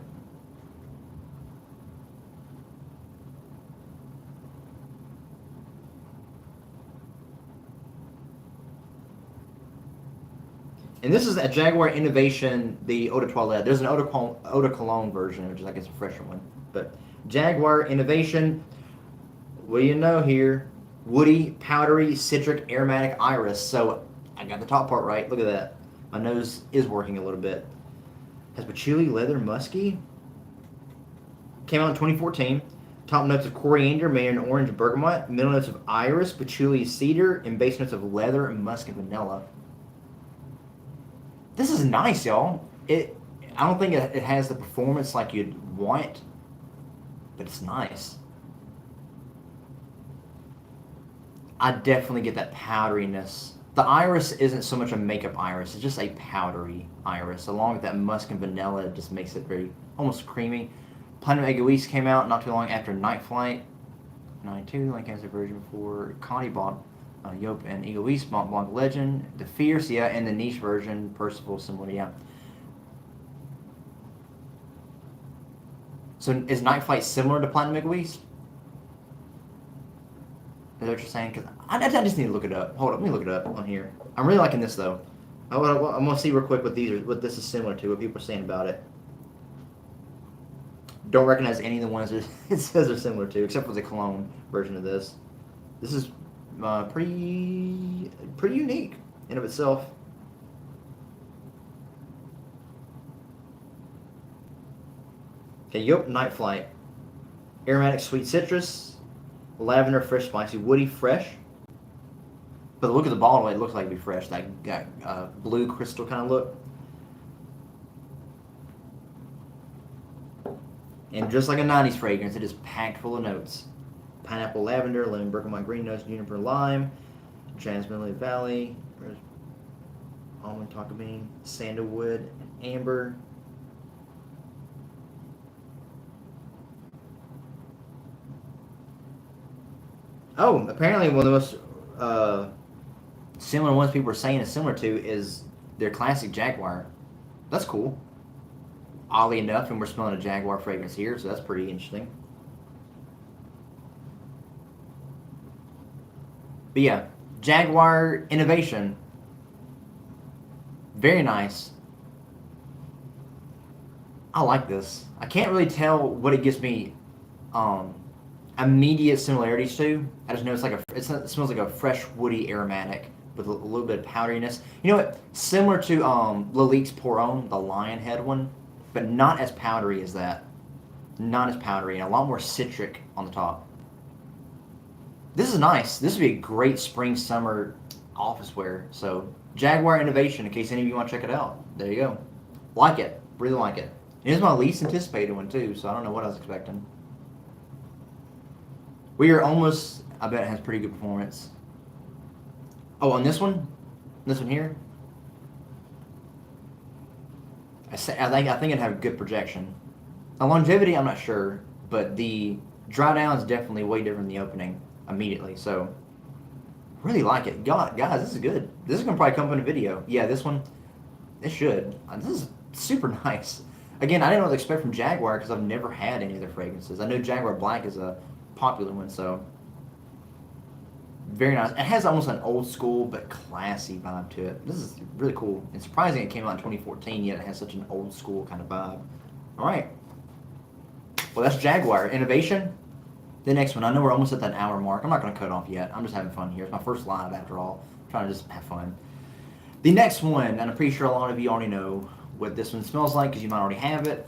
And this is a Jaguar Innovation, the Eau de Toilette. There's an Eau de Cologne version, which is, I guess, a fresher one. But Jaguar Innovation, what do you know here? Woody, powdery, citric, aromatic iris. So I got the top part right. Look at that. My nose is working a little bit. Has patchouli, leather, musky. Came out in 2014. Top notes of coriander, mandarin orange, bergamot. Middle notes of iris, patchouli, cedar, and base notes of leather, and musk, and vanilla. This is nice, y'all. I don't think it has the performance like you'd want, but it's nice. I definitely get that powderiness. The iris isn't so much a makeup iris; it's just a powdery iris. Along with that musk and vanilla, it just makes it very almost creamy. Platinum Egoist came out not too long after Night Flight. 92, like as a version before. Connie bought Yop and Egoist, Mont Blanc Legend, the Fierce, yeah, and the niche version, Percival, similar, yeah. So is Night Flight similar to Platinum Egoist? Is that what you're saying? Because I just need to look it up. Hold up, let me look it up on here. I'm really liking this though. I'm gonna see real quick what this is similar to, what people are saying about it. Don't recognize any of the ones that it says they're similar to, except for the cologne version of this. This is pretty unique in of itself. Okay, Yop Night Flight. Aromatic sweet citrus, lavender, fresh, spicy, woody, fresh. But the look of the bottle, it looks like it'd be fresh. That blue crystal kind of look. And just like a 90s fragrance, it is packed full of notes. Pineapple, lavender, lemon, bergamot, green notes, juniper, lime, jasmine, lily valley, almond, tonka bean, sandalwood, and amber. Oh, apparently one of the most similar ones people are saying is similar to is their classic Jaguar. That's cool. Oddly enough, and we're smelling a Jaguar fragrance here, so that's pretty interesting. But yeah, Jaguar Innovation. Very nice. I like this. I can't really tell what it gives me immediate similarities to. I just know it's like it smells like a fresh woody aromatic with a little bit of powderiness. You know what? Similar to Lalique's Pour Homme, the lion head one, but not as powdery as that. Not as powdery, and a lot more citric on the top. This is nice. This would be a great spring, summer office wear. So, Jaguar Innovation, in case any of you want to check it out. There you go. Like it. Really like it. It is my least anticipated one, too, so I don't know what I was expecting. We are almost, I bet it has pretty good performance. Oh, on this one here, I think it'd have good projection. The longevity, I'm not sure, but the dry down is definitely way different than the opening immediately. So, Really like it. God, guys, this is good. This is going to probably come up in a video. Yeah, this one, it should. This is super nice. Again, I didn't know what to expect from Jaguar because I've never had any of their fragrances. I know Jaguar Black is a popular one, so very nice. It has almost an old school but classy vibe to it. This is really cool. It's surprising it came out in 2014, yet it has such an old school kind of vibe. All right. Well, that's Jaguar. Innovation. The next one. I know we're almost at that hour mark. I'm not going to cut off yet. I'm just having fun here. It's my first live after all. I'm trying to just have fun. The next one, and I'm pretty sure a lot of you already know what this one smells like because you might already have it.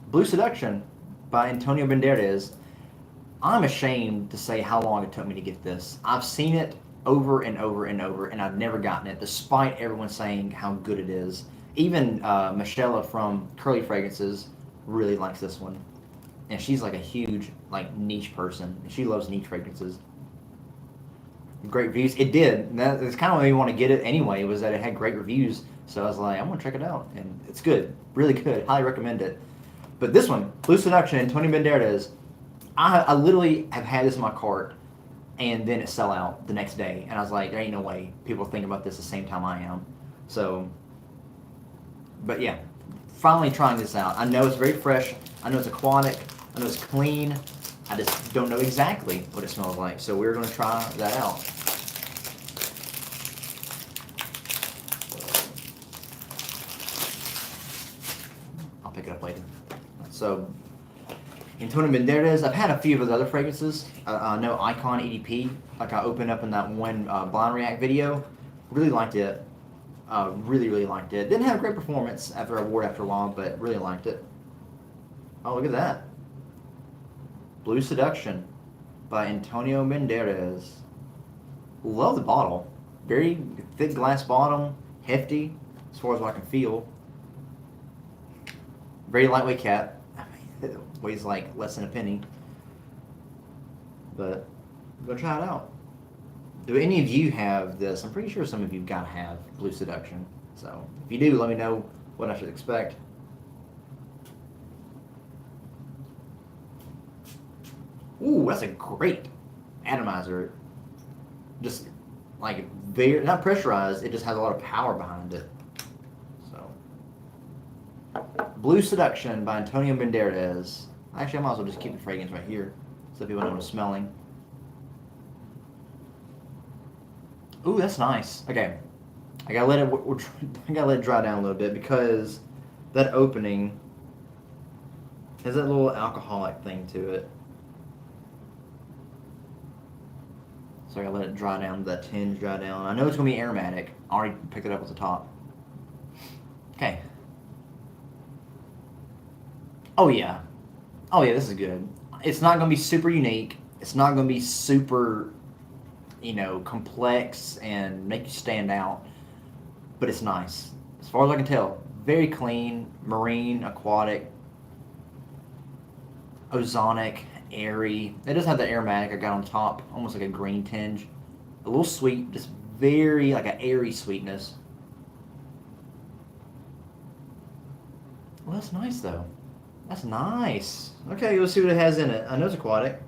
Blue Seduction by Antonio Banderas. I'm ashamed to say how long it took me to get this. I've seen it over and over and over, and I've never gotten it, despite everyone saying how good it is. Even Michelle from Curly Fragrances really likes this one. And she's like a huge like niche person. She loves niche fragrances. Great reviews. It did. That's kind of what made me want to get it anyway, was that it had great reviews. So I was like, I'm going to check it out. And it's good. Really good. Highly recommend it. But this one, Blue Seduction, Antonio Banderas, I literally have had this in my cart, and then it sell out the next day. And I was like, there ain't no way people think about this the same time I am. So, but yeah, finally trying this out. I know it's very fresh. I know it's aquatic. I know it's clean. I just don't know exactly what it smells like. So we're going to try that out. I'll pick it up later. So, Antonio Banderas. I've had a few of his other fragrances. I know Icon EDP, like I opened up in that one Blind React video. Really liked it. Really liked it. Didn't have a great performance after I wore it after a while, but really liked it. Oh, look at that. Blue Seduction by Antonio Banderas. Love the bottle. Very thick glass bottom, hefty as far as what I can feel. Very lightweight cap. It weighs like less than a penny. But go try it out. Do any of you have this? I'm pretty sure some of you gotta have Blue Seduction. So if you do, let me know what I should expect. Ooh, that's a great atomizer. Just like very, not pressurized, it just has a lot of power behind it. So, Blue Seduction by Antonio Banderas. Actually, I might as well just keep the fragrance right here so people know what I'm smelling. Ooh, that's nice. Okay, I gotta let it dry down a little bit because that opening has that little alcoholic thing to it. So I gotta let it dry down, that tinge dry down. I know it's gonna be aromatic. I already picked it up at the top. Okay. Oh yeah. Oh yeah, this is good. It's not gonna be super unique. It's not gonna be super, complex and make you stand out. But it's nice. As far as I can tell, very clean, marine, aquatic, ozonic, airy. It does have the aromatic I got on top, almost like a green tinge. A little sweet, just very like an airy sweetness. Well, that's nice though. That's nice. Okay, let's see what it has in it. I know it's aquatic.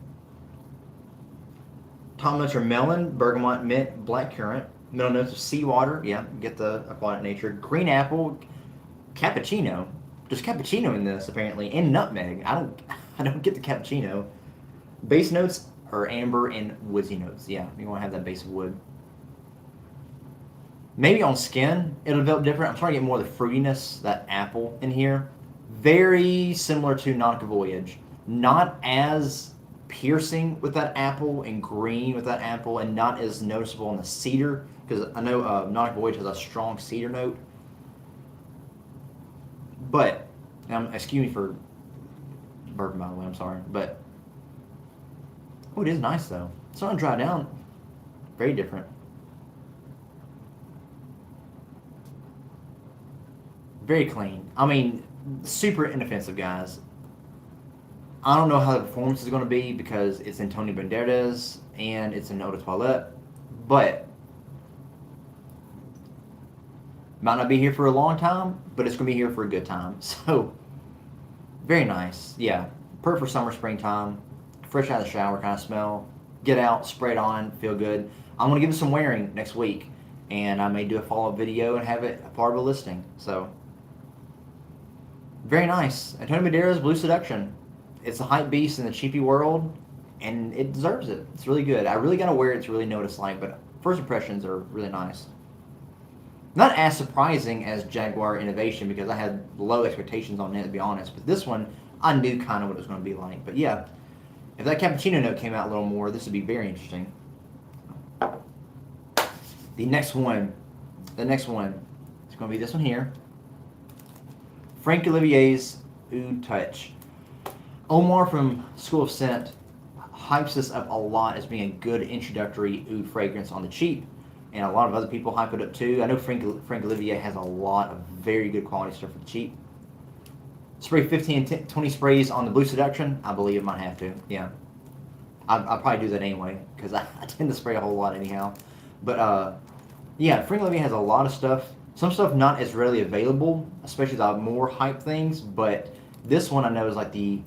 Top notes are melon, bergamot, mint, blackcurrant. Middle notes of seawater. Yeah, get the aquatic nature. Green apple, cappuccino. There's cappuccino in this apparently, and nutmeg. I don't get the cappuccino. Base notes are amber and woodsy notes. Yeah, you want to have that base of wood. Maybe on skin it'll develop different. I'm trying to get more of the fruitiness, that apple in here. Very similar to Nautica Voyage. Not as piercing with that apple and green with that apple, and not as noticeable in the cedar, because I know Nautica Voyage has a strong cedar note. But, excuse me for burping by the way, I'm sorry. But, oh, it is nice though. It's not dry down. Very different. Very clean. I mean, super inoffensive, guys. I don't know how the performance is going to be because it's Antonio Banderas and it's an Eau de Toilette, but might not be here for a long time, but it's going to be here for a good time. So, very nice. Yeah, perfect for summer, springtime. Fresh out of the shower kind of smell. get out, spray it on, feel good. I'm going to give it some wearing next week, and I may do a follow-up video and have it a part of a listing. So, very nice. Antonio Banderas Blue Seduction. It's a hype beast in the cheapy world, and it deserves it. It's really good. I really got to wear it to really know what it's like, but first impressions are really nice. Not as surprising as Jaguar Innovation because I had low expectations on it, to be honest. But this one, I knew kind of what it was going to be like. But yeah, if that cappuccino note came out a little more, this would be very interesting. The next one is going to be this one here. Frank Olivier's Oud Touch. Omar from School of Scent hypes this up a lot as being a good introductory oud fragrance on the cheap. And a lot of other people hype it up too. I know Frank Olivier has a lot of very good quality stuff for the cheap. Spray 15 and 20 sprays on the Blue Seduction. I believe it might have to. Yeah. I'll probably do that anyway because I tend to spray a whole lot anyhow. But yeah, Frank Olivier has a lot of stuff. Some stuff not as readily available, especially the more hype things. But this one I know is like the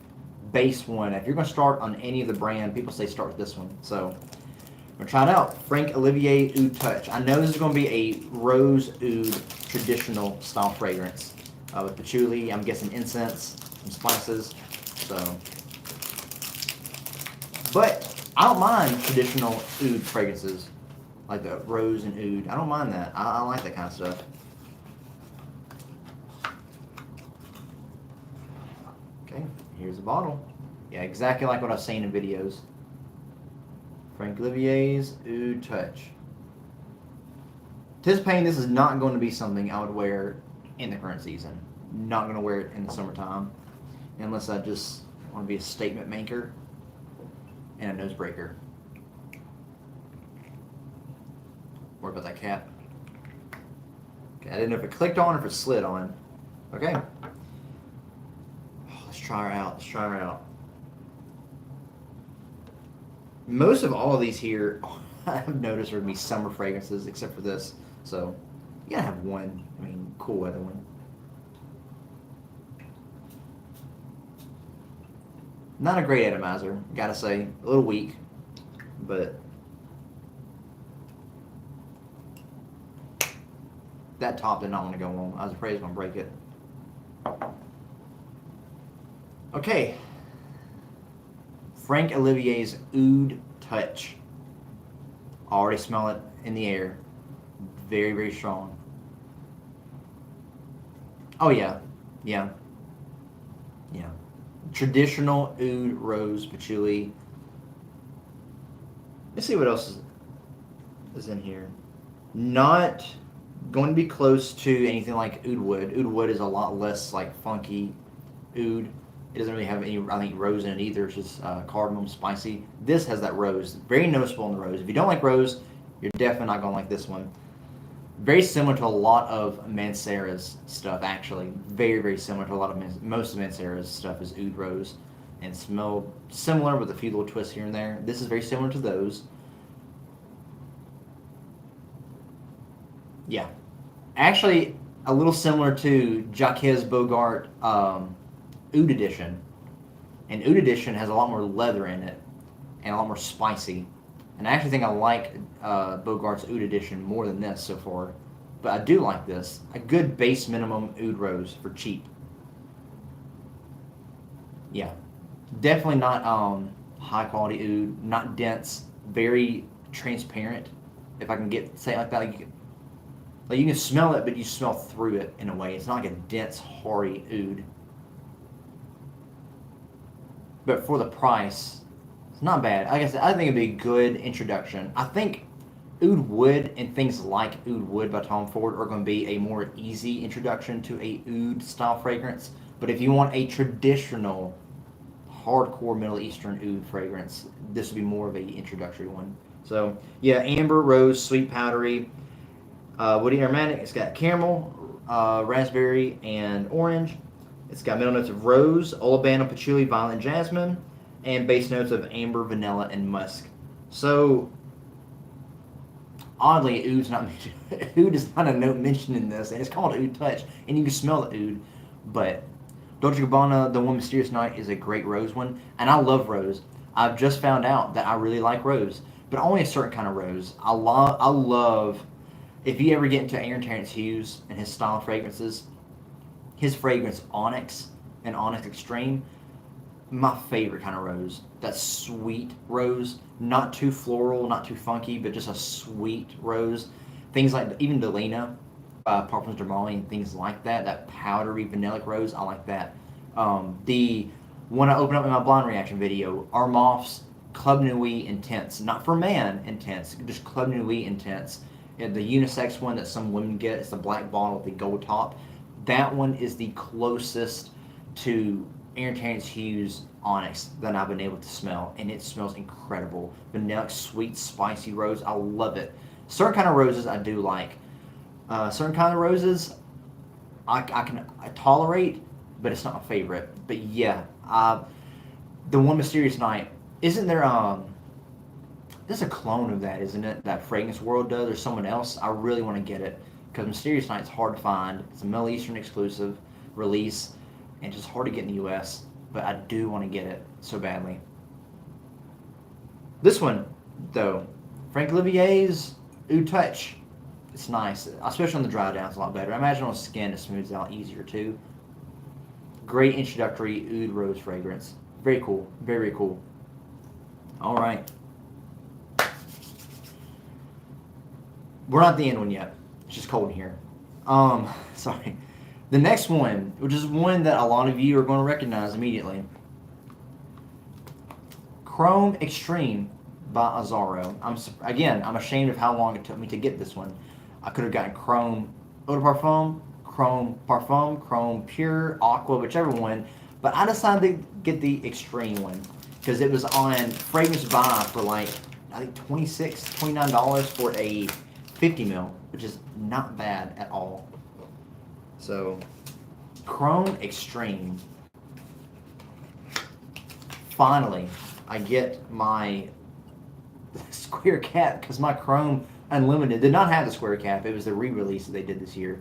base one. If you're going to start on any of the brand, people say start with this one. So I'm going to try it out. Frank Olivier Oud Touch. I know this is going to be a rose oud traditional style fragrance with patchouli. I'm guessing incense, some spices. So, but I don't mind traditional oud fragrances like the rose and oud. I don't mind that. I like that kind of stuff. Okay, here's the bottle. Yeah, exactly like what I've seen in videos. Frank Olivier's Oud Touch. Anticipating this is not going to be something I would wear in the current season. Not going to wear it in the summertime. Unless I just want to be a statement maker and a nose breaker. Worry about that cap. Okay, I didn't know if it clicked on or if it slid on. Okay. Let's try her out. Most of all of these here, I've noticed are going to be summer fragrances, except for this. So, you gotta have one. I mean, cool weather one. Not a great atomizer, gotta say. A little weak, but that top did not want to go on. I was afraid it was going to break it. Okay. Frank Olivier's Oud Touch. Already smell it in the air. Very, very strong. Oh yeah. Yeah. Traditional oud, rose, patchouli. Let's see what else is in here. Not going to be close to anything like oud wood. Oud wood is a lot less like funky oud. It doesn't really have any, I think, rose in it either. It's just cardamom, spicy. This has that rose. Very noticeable in the rose. If you don't like rose, you're definitely not going to like this one. Very similar to a lot of Mancera's stuff, actually. Very, very similar to a lot of most of Mancera's stuff is oud rose. And smell similar with a few little twists here and there. This is very similar to those. Yeah. Actually, a little similar to Jacques Bogart Oud Edition. And Oud Edition has a lot more leather in it and a lot more spicy. And I actually think I like Bogart's Oud Edition more than this so far. But I do like this. A good base minimum oud rose for cheap. Yeah. Definitely not high quality oud. Not dense. Very transparent. If I can say it like that. Like you can smell it, but you smell through it in a way. It's not like a dense, hoary oud. But for the price, it's not bad. Like I said, I think it'd be a good introduction. I think Oud Wood and things like Oud Wood by Tom Ford are going to be a more easy introduction to a oud style fragrance. But if you want a traditional, hardcore Middle Eastern oud fragrance, this would be more of an introductory one. So yeah, amber, rose, sweet, powdery, woody aromatic. It's got caramel, raspberry, and orange. It's got middle notes of rose, olivana, patchouli, violet, and jasmine, and base notes of amber, vanilla, and musk. So, oddly, oud's not mentioned. Oud is not a note mentioned in this, and it's called Oud Touch, and you can smell the oud. But Dolce & Gabbana, The One Mysterious Night, is a great rose one, and I love rose. I've just found out that I really like rose, but only a certain kind of rose. I love if you ever get into Aaron Terrence Hughes and his style fragrances, his fragrance Onyx and Onyx Extreme, my favorite kind of rose. That sweet rose, not too floral, not too funky, but just a sweet rose. Things like even Delina, Parfums Dermali, and things like that. That powdery vanillic rose, I like that. The one I opened up in my blind reaction video, Armoff's Club Nuit Intense, not for man intense, just Club Nuit Intense. And the unisex one that some women get, it's the black bottle with the gold top. That one is the closest to Aaron Terrence Hughes Onyx that I've been able to smell, and it smells incredible. Vanilla, sweet, spicy rose. I love it. Certain kind of roses I do like. Certain kind of roses I tolerate, but it's not my favorite. But yeah, the One Mysterious Night, isn't there? There's a clone of that, isn't it? That Fragrance World does, or someone else. I really want to get it because Mysterious Night's hard to find. It's a Middle Eastern exclusive release, and just hard to get in the U.S. But I do want to get it so badly. This one, though, Frank Olivier's Oud Touch. It's nice, especially on the dry down. It's a lot better. I imagine on skin it smooths out easier too. Great introductory oud rose fragrance. Very cool. Very cool. All right. We're not the end one yet. It's just cold in here. Sorry. The next one, which is one that a lot of you are going to recognize immediately. Chrome Extreme by Azzaro. I'm ashamed of how long it took me to get this one. I could have gotten Chrome Eau de Parfum, Chrome Parfum, Chrome Pure, Aqua, whichever one. But I decided to get the Extreme one because it was on Fragrance Buy for like, I think $26, $29 for a 50 mil, which is not bad at all. So, Chrome Extreme. Finally, I get my square cap because my Chrome Unlimited did not have the square cap. It was the re-release that they did this year.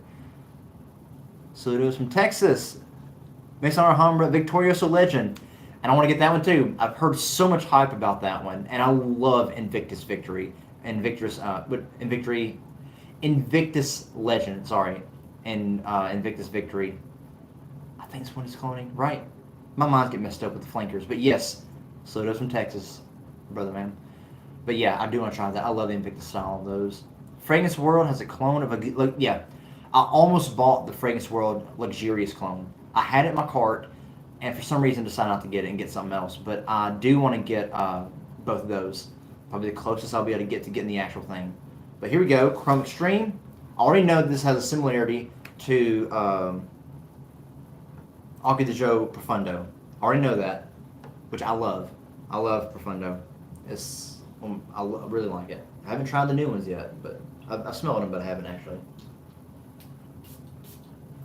So it was from Texas, Maison Alhambra Victorioso Legend, and I want to get that one too. I've heard so much hype about that one, and I love Invictus Victory, Invictus Legend. Sorry, and Invictus Victory. I think that's what it's cloning, right? My minds get messed up with the flankers, but yes, so it was from Texas, brother man. But yeah, I do want to try that. I love the Invictus style of those. Fragrance World has a clone of I almost bought the Fragrance World Luxurious clone. I had it in my cart, and for some reason decided not to get it and get something else. But I do want to get both of those. Probably the closest I'll be able to getting the actual thing. But here we go, Chrome Extreme. I already know this has a similarity to Acqua di Gio Profondo. I already know that, which I love. I love Profondo. I really like it. I haven't tried the new ones yet, but I've smelled them, but I haven't actually.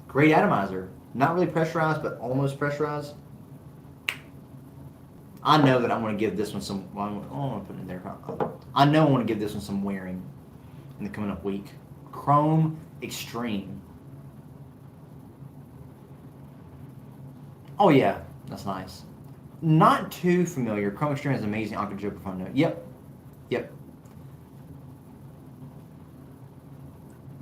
Great atomizer. Not really pressurized, but almost pressurized. I know that I'm going to give this one some. Well, I'm going to put it in there. I know I want to give this one some wearing in the coming up week. Chrome Extreme. Oh yeah, that's nice. Not too familiar. Chrome Extreme is amazing. Acqua di Gio Profondo. Yep.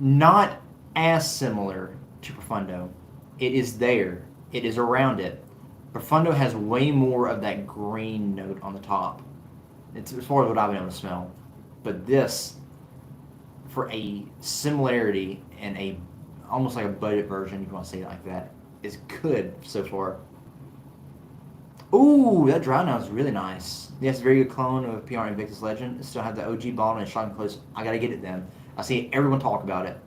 Not as similar to Profondo. It is there. It is around it. Profondo has way more of that green note on the top. It's as far as what I've been able to smell. But this, for a similarity and a almost like a budget version, if you want to say it like that, is good so far. Ooh, that dry now is really nice. Yes, very good clone of PR Invictus Legend. It still have the OG bottle and shocking close. I gotta get it then. I see everyone talk about it.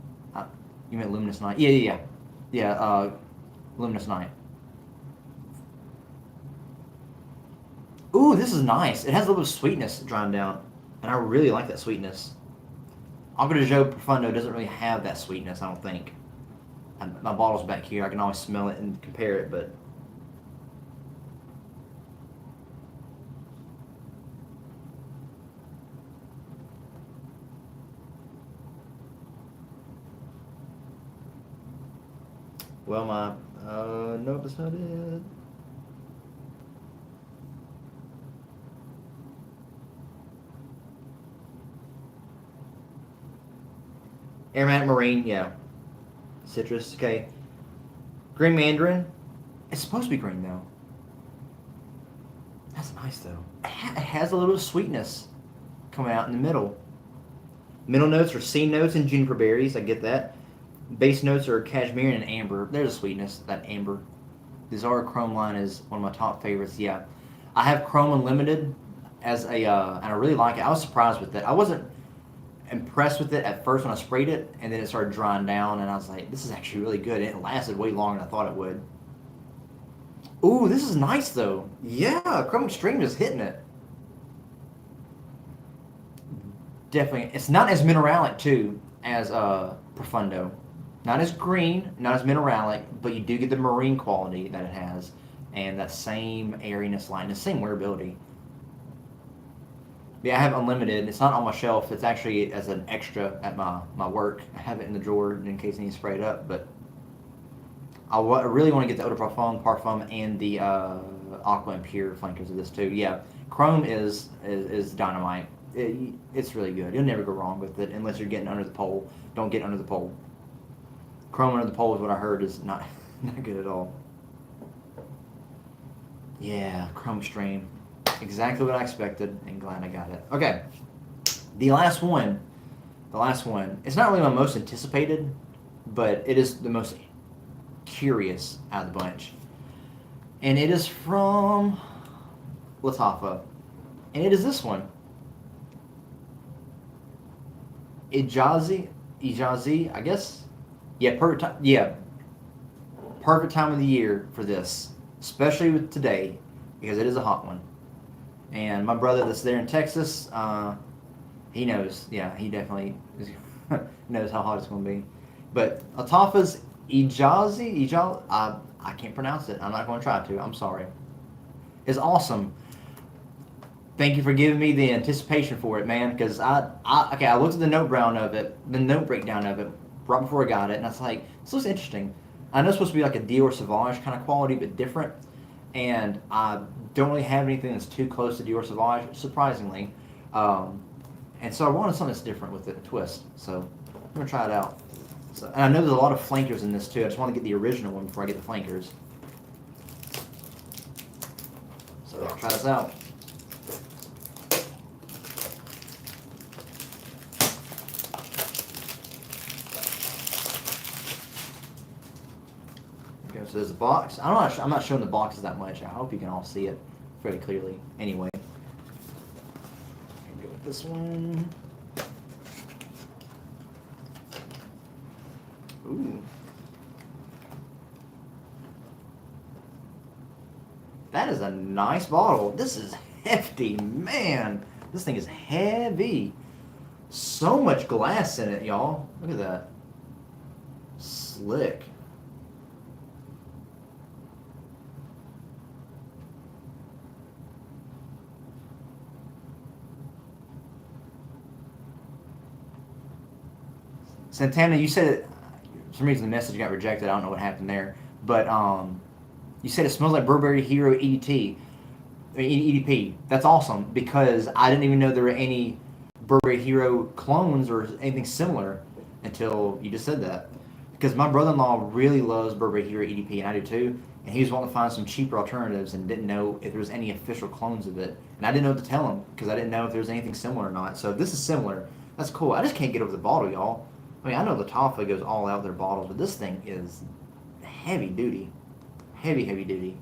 You meant Luminous Night? Yeah. Luminous Night. Ooh, this is nice. It has a little bit of sweetness drying down, and I really like that sweetness. Acqua di Gio Profondo doesn't really have that sweetness, I don't think. My bottle's back here. I can always smell it and compare it, but well, nope, that's not it. Aromatic Marine, yeah. Citrus, okay. Green Mandarin. It's supposed to be green, though. That's nice, though. It has a little sweetness coming out in the middle. Middle notes are C notes and juniper berries. I get that. Base notes are cashmere and amber. There's a sweetness, that amber. The Zara Chrome line is one of my top favorites, yeah. I have Chrome Unlimited as a, and I really like it. I was surprised with it. I wasn't impressed with it at first when I sprayed it, and then it started drying down, and I was like, this is actually really good. And it lasted way longer than I thought it would. Ooh, this is nice, though. Yeah, Chrome Extreme is hitting it. Definitely. It's not as mineralic, too, as Profundo. Not as green, not as mineralic, but you do get the marine quality that it has, and that same airiness line, the same wearability. Yeah, I have Unlimited. It's not on my shelf. It's actually as an extra at my work. I have it in the drawer in case I need to spray it up, but I really want to get the Eau de Parfum, and the Aqua and Pure flankers of this, too. Yeah, Chrome is dynamite. It's really good. You'll never go wrong with it unless you're getting under the pole. Don't get under the pole. Chrome under the pole is what I heard is not good at all. Yeah, Chrome Extreme. Exactly what I expected, and glad I got it. Okay, the last one. It's not really my most anticipated, but it is the most curious out of the bunch. And it is from Lattafa. And it is this one. Ijazi, I guess. Yeah, perfect time. Yeah, perfect time of the year for this, especially with today, because it is a hot one. And my brother that's there in Texas, he knows. Yeah, he definitely knows how hot it's going to be. But Lattafa's Ijazi, I can't pronounce it. I'm not going to try to. I'm sorry. It's awesome. Thank you for giving me the anticipation for it, man. Because I looked at the note breakdown of it right before I got it, and I was like, this looks interesting. I know it's supposed to be like a Dior Sauvage kind of quality, but different. And I don't really have anything that's too close to Dior Sauvage, surprisingly. And so I wanted something that's different with it, a twist. So I'm gonna try it out. So, and I know there's a lot of flankers in this too. I just want to get the original one before I get the flankers. So I'll try this out. Okay, so there's a box. I'm not showing the boxes that much. I hope you can all see it very clearly. Anyway, go with this one. Ooh. That is a nice bottle. This is hefty, man. This thing is heavy. So much glass in it, y'all. Look at that. Slick. Santana, you said it, for some reason the message got rejected. I don't know what happened there. But you said it smells like Burberry Hero EDP. That's awesome, because I didn't even know there were any Burberry Hero clones or anything similar until you just said that. Because my brother-in-law really loves Burberry Hero EDP, and I do too. And he was wanting to find some cheaper alternatives and didn't know if there was any official clones of it. And I didn't know what to tell him, because I didn't know if there was anything similar or not. So this is similar. That's cool. I just can't get over the bottle, y'all. I mean, I know Lattafa goes all out with their bottles, but this thing is heavy duty. Heavy duty.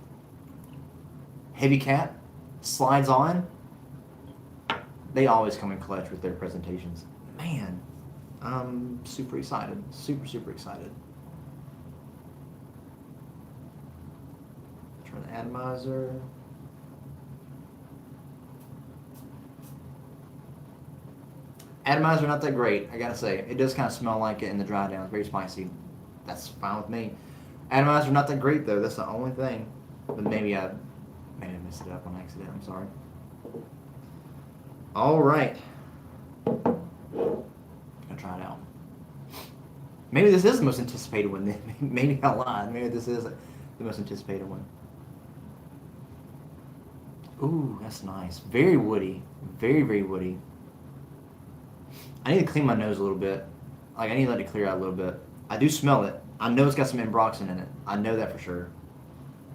Heavy cap. Slides on. They always come in clutch with their presentations. Man, I'm super excited. Super excited. Turn the atomizer. Atomizer not that great, I gotta say. It does kind of smell like it in the dry down. It's very spicy. That's fine with me. Atomizer not that great though. That's the only thing. But maybe I messed it up on accident. I'm sorry. All right. Gonna try it out. Maybe this is the most anticipated one. Maybe I lied. Maybe this is the most anticipated one. Ooh, that's nice. Very woody. Very woody. I need to clean my nose a little bit. Like, I need to let it clear out a little bit. I do smell it. I know it's got some ambroxan in it. I know that for sure.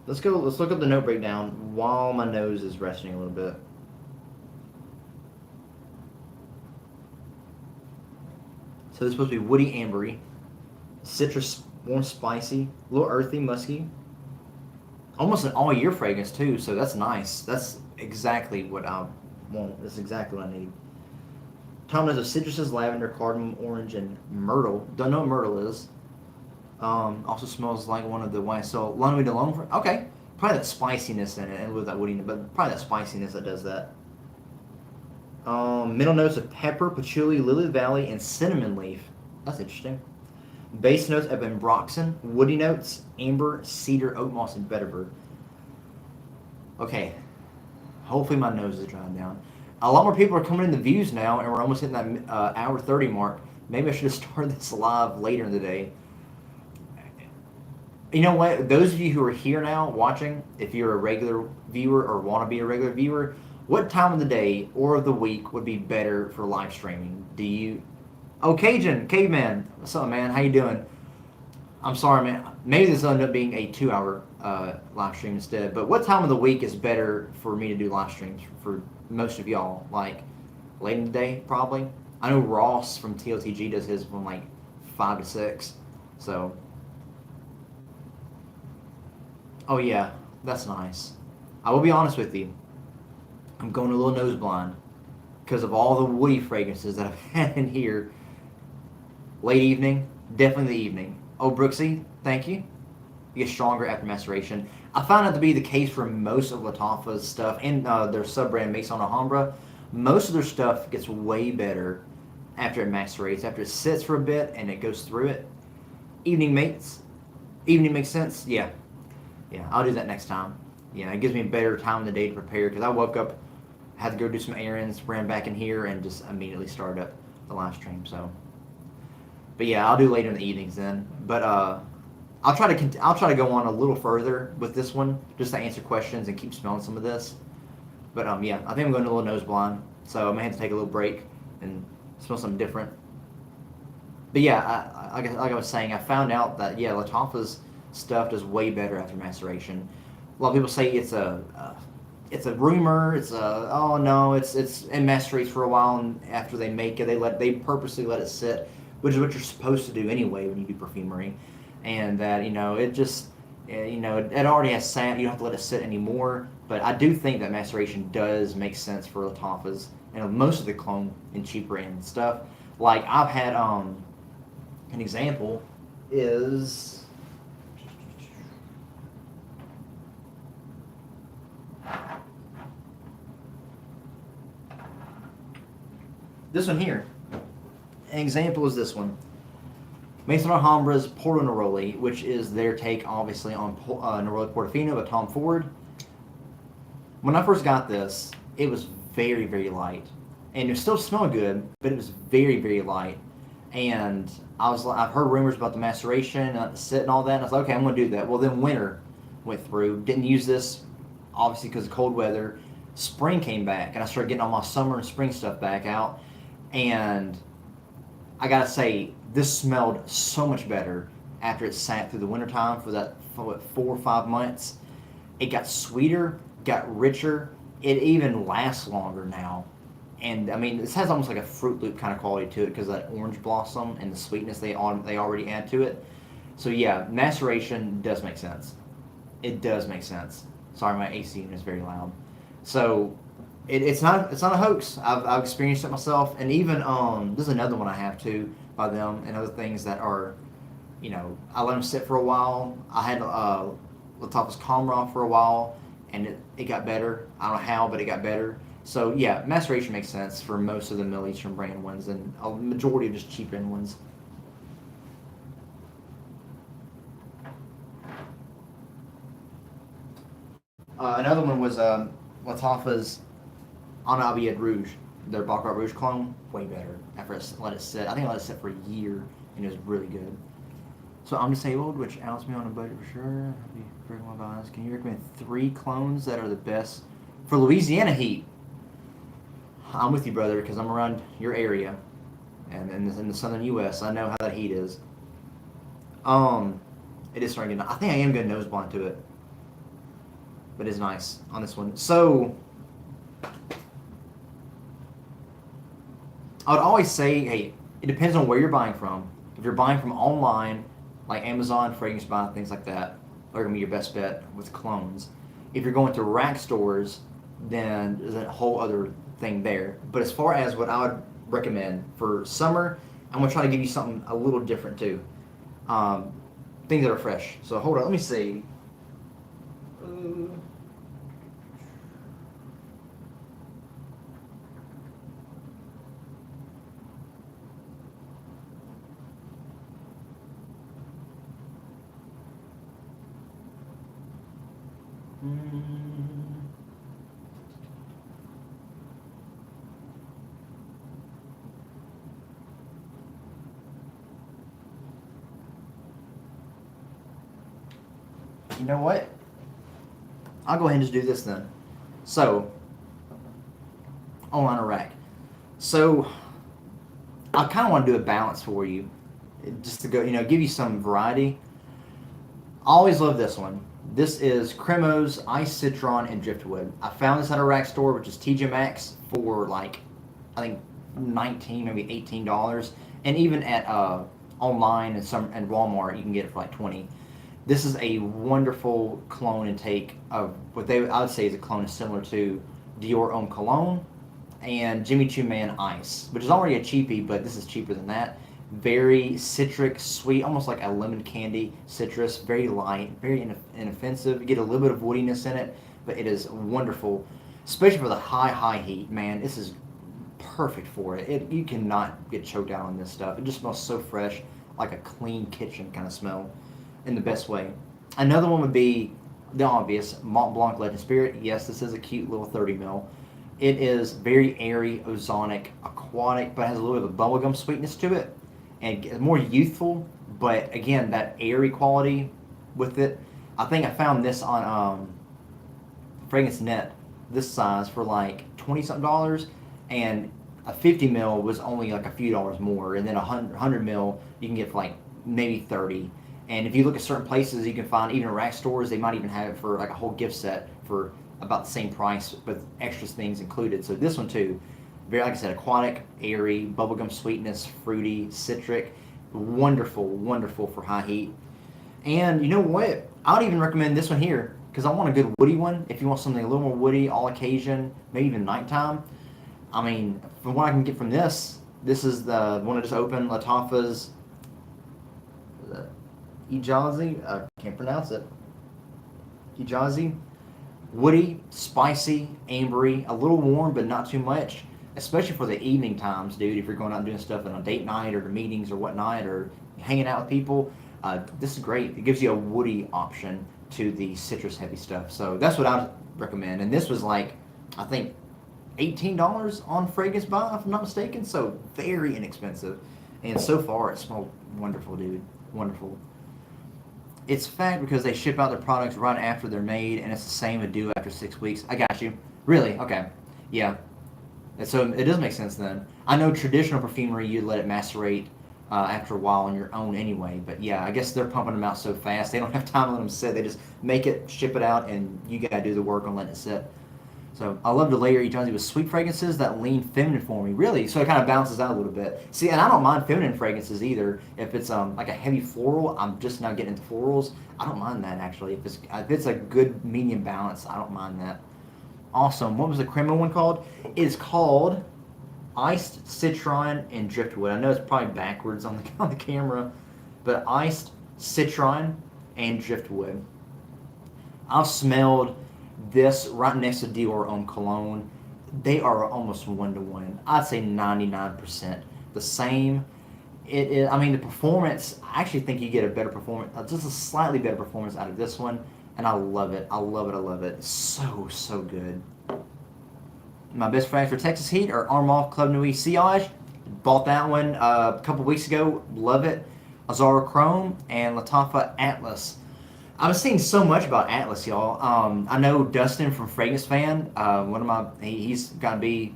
Let's go. Let's look up the note breakdown while my nose is resting a little bit. So this is supposed to be woody, ambery, citrus, warm, spicy, a little earthy, musky. Almost an all-year fragrance too. So that's nice. That's exactly what I want. That's exactly what I need. Tom knows of citruses, lavender, cardamom, orange, and myrtle. Don't know what myrtle is. Also smells like one of the YSL Lanuit de L'Ombre. Okay, probably that spiciness in it, and with that woodiness, but probably that spiciness that does that. Middle notes of pepper, patchouli, lily valley, and cinnamon leaf. That's interesting. Base notes of ambroxan, woody notes, amber, cedar, oak moss, and vetiver. Okay, hopefully my nose is drying down. A lot more people are coming in the views now, and we're almost hitting that hour 30 mark. Maybe I should have started this live later in the day. You know what? Those of you who are here now watching, if you're a regular viewer or want to be a regular viewer, what time of the day or of the week would be better for live streaming? Do you... Oh, Cajun, Caveman. What's up, man? How you doing? I'm sorry, man. Maybe this will end up being a 2-hour live stream instead. But what time of the week is better for me to do live streams for most of y'all? Like, late in the day, probably? I know Ross from TLTG does his from like 5 to 6. So... Oh yeah, that's nice. I will be honest with you. I'm going a little nose blind because of all the woody fragrances that I've had in here. Late evening, definitely the evening. Oh, Brooksy, thank you. You get stronger after maceration. I found that to be the case for most of Lattafa's stuff and their sub-brand Maison Alhambra. Most of their stuff gets way better after it macerates, after it sits for a bit and it goes through it. Evening makes sense? Yeah. Yeah, I'll do that next time. Yeah, it gives me a better time in the day to prepare because I woke up, had to go do some errands, ran back in here, and just immediately started up the live stream. So, but yeah, I'll do later in the evenings then. But I'll try to go on a little further with this one just to answer questions and keep smelling some of this. But yeah, I think I'm going a little nose blind, so I may have to take a little break and smell something different. But yeah, like I was saying, I found out that yeah, Lattafa's stuff does way better after maceration. A lot of people say it's a rumor. It's a oh no, it macerates for a while and after they make it, they purposely let it sit, which is what you're supposed to do anyway when you do perfumery, and that it just it already has sat. You don't have to let it sit anymore. But I do think that maceration does make sense for Lattafa's and most of the clone and cheaper end stuff. Like I've had an example is. This one here. An example is this one. Maison Alhambra's Porto Neroli, which is their take, obviously, on Neroli Portofino by Tom Ford. When I first got this, it was very, very light. And it still smelled good, but it was very, very light. And I've heard rumors about the maceration and the sit and all that, and I was like, okay, I'm going to do that. Well, then winter went through. Didn't use this, obviously, because of cold weather. Spring came back, and I started getting all my summer and spring stuff back out. And I gotta say, this smelled so much better after it sat through the wintertime for 4 or 5 months. It got sweeter, got richer. It even lasts longer now. And I mean, this has almost like a Fruit Loop kind of quality to it because of that orange blossom and the sweetness they already add to it. So yeah, maceration does make sense. It does make sense. Sorry, my AC unit is very loud. So it's not a hoax. I've experienced it myself, and even this is another one I have too by them, and other things that are, I let them sit for a while. I had Lattafa's Comra for a while, and it got better. I don't know how, but it got better. So yeah, maceration makes sense for most of the Middle Eastern brand ones, and a majority of just cheap end ones. Another one was Lattafa's On Abiad Rouge, their Baccarat Rouge clone, way better. After I let it sit, I think I let it sit for a year, and it was really good. So I'm disabled, which outs me on a budget for sure. I'll be breaking my bias. Can you recommend 3 clones that are the best for Louisiana heat? I'm with you, brother, because I'm around your area. and in the southern U.S. I know how that heat is. It is starting to get. I think I am going to nose blind to it, but it's nice on this one. So I would always say, hey, it depends on where you're buying from. If you're buying from online, like Amazon, Fragrance Buy, things like that, are going to be your best bet with clones. If you're going to rack stores, then there's a whole other thing there. But as far as what I would recommend for summer, I'm going to try to give you something a little different too. Things that are fresh. So hold on, let me see. You know what? I'll go ahead and just do this then. So, online or rack. So, I kind of want to do a balance for you, just to go, give you some variety. I always love this one. This is Cremo's Ice Citron and Driftwood. I found this at a rack store, which is TJ Maxx, for like, I think $19, maybe $18, and even at online and Walmart, you can get it for like $20. This is a wonderful clone and take of what I would say is a clone similar to Dior Homme Cologne and Jimmy Choo Man Ice, which is already a cheapie, but this is cheaper than that. Very citric, sweet, almost like a lemon candy citrus. Very light, very inoffensive. You get a little bit of woodiness in it, but it is wonderful, especially for the high heat. Man, this is perfect for it. You cannot get choked out on this stuff. It just smells so fresh, like a clean kitchen kind of smell, in the best way. Another one would be the obvious Mont Blanc Legend Spirit. Yes, this is a cute little 30 ml. It is very airy, ozonic, aquatic, but has a little bit of a bubblegum sweetness to it, and more youthful. But again, that airy quality with it. I think I found this on Fragrance Net, this size, for like 20 something dollars, and a 50 ml was only like a few dollars more, and then a 100 ml you can get for like maybe 30. And if you look at certain places, you can find, even rack stores, they might even have it for like a whole gift set for about the same price, with extra things included. So this one too, very, like I said, aquatic, airy, bubblegum sweetness, fruity, citric, wonderful for high heat. And you know what? I would even recommend this one here, because I want a good woody one. If you want something a little more woody, all occasion, maybe even nighttime. I mean, from what I can get from this is the one I just opened, Lattafa's Ijazi. I can't pronounce it. Ijazi. Woody, spicy, ambery, a little warm, but not too much. Especially for the evening times, dude. If you're going out and doing stuff on a date night or to meetings or whatnot, or hanging out with people, this is great. It gives you a woody option to the citrus heavy stuff. So that's what I would recommend. And this was like, I think, $18 on Fragrance Buy, if I'm not mistaken. So very inexpensive. And so far, it smells wonderful, dude. Wonderful. It's fact because they ship out their products right after they're made, and it's the same would do after 6 weeks. I got you. Really? Okay. Yeah. And so it does make sense then. I know traditional perfumery, you'd let it macerate after a while on your own anyway. But yeah, I guess they're pumping them out so fast, they don't have time to let them sit. They just make it, ship it out, and you got to do the work on letting it sit. So I love to layer each other with sweet fragrances that lean feminine for me, really. So it kind of balances out a little bit. See, and I don't mind feminine fragrances either. If it's like a heavy floral, I'm just now getting into florals. I don't mind that, actually. If it's a good medium balance, I don't mind that. Awesome. What was the Cremo one called? It is called Iced Citron and Driftwood. I know it's probably backwards on the camera, but Iced Citron and Driftwood. I've smelled this right next to Dior Homme Cologne. They are almost 1-to-1. I'd say 99% the same. It is, I mean, the performance, I actually think you get a better performance, just a slightly better performance out of this one, and I love it. I love it. It's so good. My best friends for Texas Heat are Armand Club Nuit Sillage. Bought that one a couple weeks ago. Love it. Azara Chrome and Lattafa Atlas. I was seeing so much about Atlas, y'all. I know Dustin from Fragrance Fan. He's got to be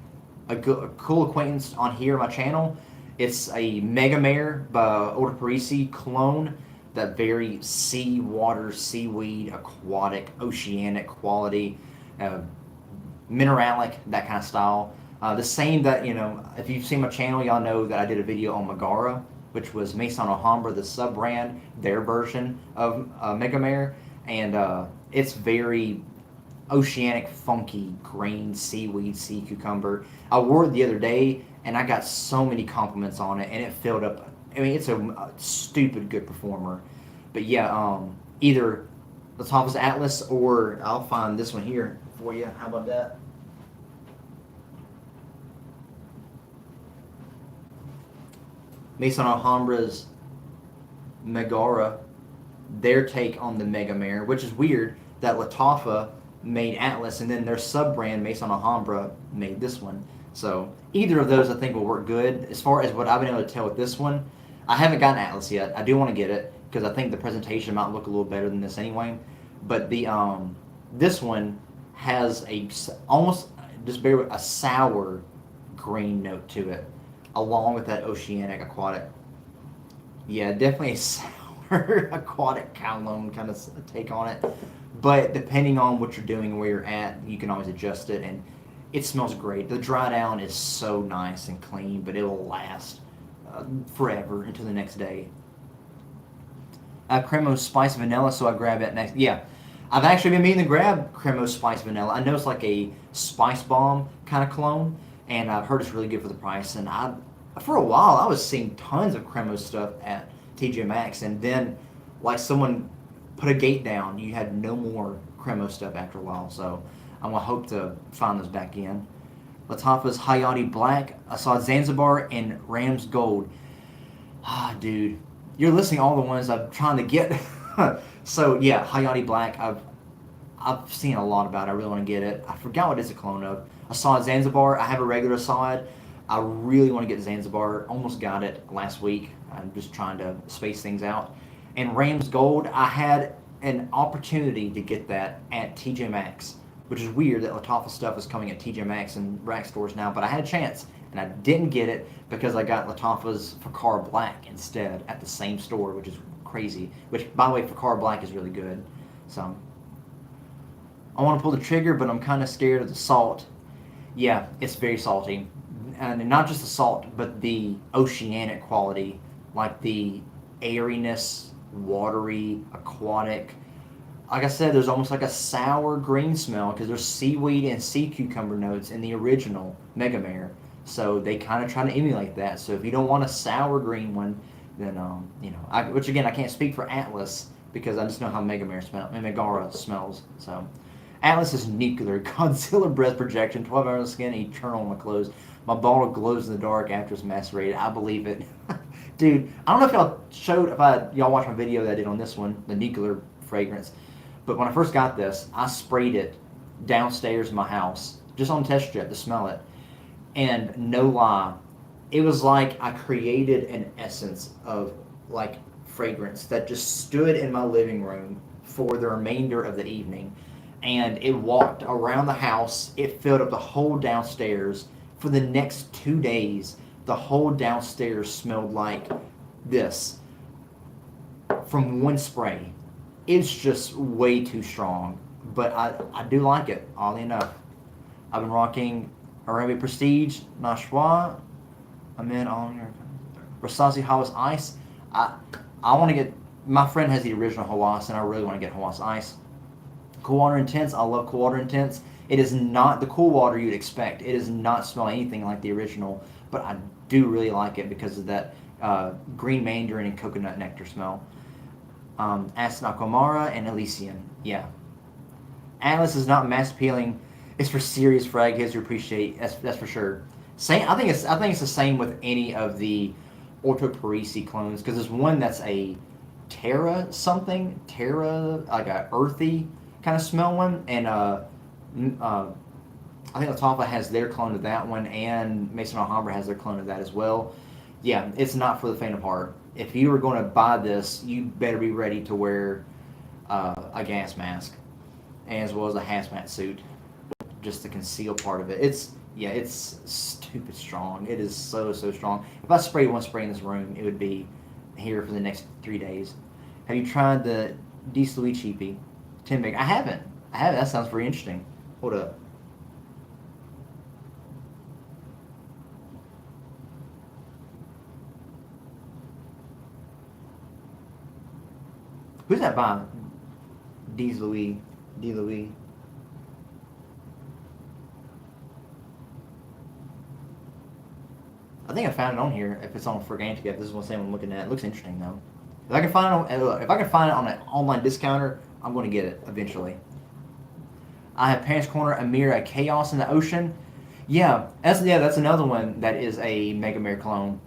a cool acquaintance on here on my channel. It's a Megamare by Ultra Parisi clone, that very sea water, seaweed, aquatic, oceanic quality, uh, mineralic, that kind of style. The same that, if you've seen my channel, y'all know that I did a video on Megara, which was Maison Alhambra, the sub brand, their version of Megamare. And it's very oceanic, funky, green, seaweed, sea cucumber. I wore it the other day, and I got so many compliments on it, and it filled up. I mean, it's a stupid good performer. But yeah, either the Topaz Atlas, or I'll find this one here for you. How about that? Maison Alhambra's Megara, their take on the Megamare, which is weird that Lattafa made Atlas, and then their sub brand Maison Alhambra made this one. So either of those I think will work good. As far as what I've been able to tell with this one, I haven't gotten Atlas yet. I do want to get it because I think the presentation might look a little better than this anyway. But the this one has almost just barely a sour green note to it, along with that oceanic aquatic. Yeah, definitely a sour aquatic cologne kind of take on it. But depending on what you're doing and where you're at, you can always adjust it, and it smells great. The dry down is so nice and clean, but it'll last forever until the next day. Cremo Spice Vanilla, so I grab it next. Yeah, I've actually been meaning to grab Cremo Spice Vanilla. I know it's like a Spice Bomb kind of clone, and I've heard it's really good for the price. And for a while, I was seeing tons of Cremo stuff at TJ Maxx, and then like someone put a gate down, you had no more Cremo stuff after a while. So I'm gonna hope to find those back in. Lattafa's Hayati Black. I saw Zanzibar and Rams Gold. Ah, dude, you're listing all the ones I'm trying to get. So yeah, Hayati Black. I've seen a lot about it. I really want to get it. I forgot what it's a clone of. I saw Zanzibar. I have a regular side. I really want to get Zanzibar. Almost got it last week. I'm just trying to space things out. And Rams Gold, I had an opportunity to get that at TJ Maxx, which is weird that Lattafa stuff is coming at TJ Maxx and rack stores now, but I had a chance, and I didn't get it because I got Lattafa's Fakar Black instead at the same store, which is crazy. Which, by the way, Fakar Black is really good. So I want to pull the trigger, but I'm kind of scared of the salt. Yeah, it's very salty. And not just the salt, but the oceanic quality, like the airiness, watery, aquatic. Like I said, there's almost like a sour green smell because there's seaweed and sea cucumber notes in the original Megamare. So they kind of try to emulate that. So if you don't want a sour green one, then which again I can't speak for Atlas because I just know how Megara smells. So Atlas is nuclear, Godzilla breath projection, 12 hours of skin, eternal on my clothes. My bottle glows in the dark after it's macerated. I believe it. Dude, I don't know if y'all watched my video that I did on this one, the nuclear fragrance. But when I first got this, I sprayed it downstairs in my house, just on test strip to smell it. And no lie, it was like I created an essence of like fragrance that just stood in my living room for the remainder of the evening. And it walked around the house. It filled up the whole downstairs. For the next 2 days, the whole downstairs smelled like this from one spray. It's just way too strong, but I do like it, oddly enough. I've been rocking Arabia Prestige, Nashwa, Amin on Rasazi Hawas Ice. I want to get, my friend has the original Hawas, and I really want to get Hawas Ice. Cool Water Intense, I love Cool Water Intense. It is not the cool water you'd expect. It does not smell anything like the original, but I do really like it because of that green mandarin and coconut nectar smell. Acid Aquamara and Elysian. Yeah. Atlas is not mass appealing. It's for serious frag heads who appreciate. That's for sure. I think it's the same with any of the Ultra Parisi clones because there's one that's a Terra like a earthy kind of smell one, and I think Lattafa has their clone of that one, and Maison Alhambra has their clone of that as well. Yeah, it's not for the faint of heart. If you were going to buy this, you better be ready to wear a gas mask, as well as a hazmat suit, just to conceal part of it. Yeah, it's stupid strong. It is so, so strong. If I sprayed one spray in this room, it would be here for the next 3 days. Have you tried the Diesel Cheapy 10 meg? I haven't. I haven't. That sounds very interesting. Hold up. Who's that by? Diesel E. Diesel E. I think I found it on here. If it's on Fragrantica, if this is what I'm looking at, it looks interesting though. If I can find it on, if I can find it on an online discounter, I'm going to get it eventually. I have Parents Corner, Amira, Chaos in the Ocean. That's another one that is a Mega Mare clone.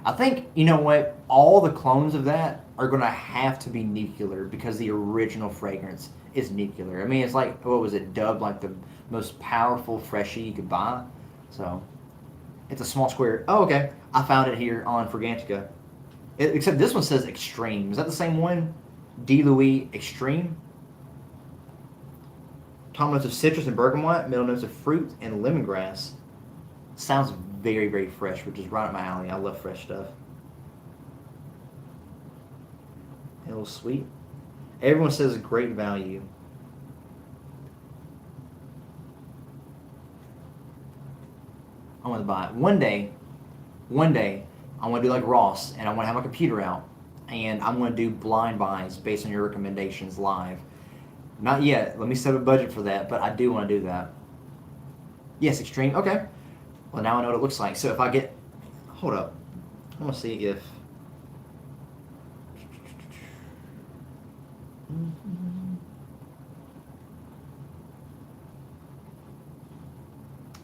I think, you know what, all the clones of that are going to have to be nuclear because the original fragrance is nuclear. I mean, it's like, what was it, dubbed like the most powerful freshie you could buy? So, it's a small square. Oh, okay. I found it here on Fragrantica. Except this one says Extreme. Is that the same one? D. Louis Extreme? Top notes of citrus and bergamot, middle notes of fruit and lemongrass. Sounds very, very fresh, which is right up my alley. I love fresh stuff. A little sweet. Everyone says great value. I want to buy it. One day, I want to do like Ross, and I want to have my computer out, and I'm going to do blind buys based on your recommendations live. Not yet. Let me set a budget for that, but I do want to do that. Yes, Extreme. Okay. Well, now I know what it looks like. So if I get... Hold up. I want to see if...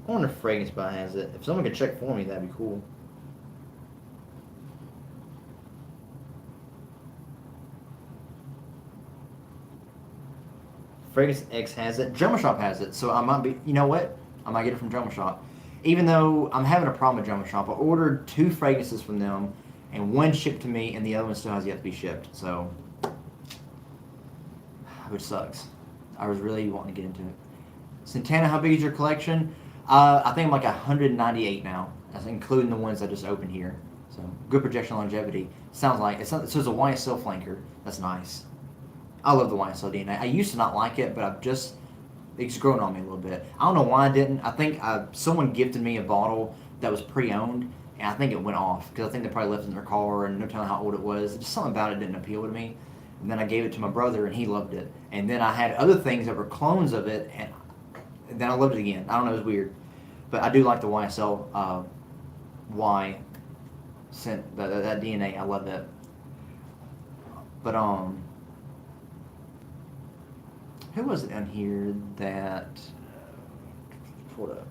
I wonder if Fragrance Buy has it. If someone could check for me, that'd be cool. Fragrance X has it. Drummer Shop has it. So I might be... You know what? I might get it from Drummer Shop. Even though I'm having a problem with Drummer Shop. I ordered 2 fragrances from them, and one shipped to me, and the other one still has yet to be shipped. So... Which sucks. I was really wanting to get into it. Santana, how big is your collection? I think I'm like 198 now. That's including the ones I just opened here. So, good projection longevity. Sounds like... So it's a YSL flanker. That's nice. I love the YSL DNA. I used to not like it, but it's grown on me a little bit. I don't know why I didn't. I think someone gifted me a bottle that was pre-owned, and I think it went off because I think they probably left it in their car and no telling how old it was. Just something about it didn't appeal to me. And then I gave it to my brother, and he loved it. And then I had other things that were clones of it, and then I loved it again. I don't know, it was weird. But I do like the YSL Y scent, that DNA. I love that. But, who was it in here that... Hold up.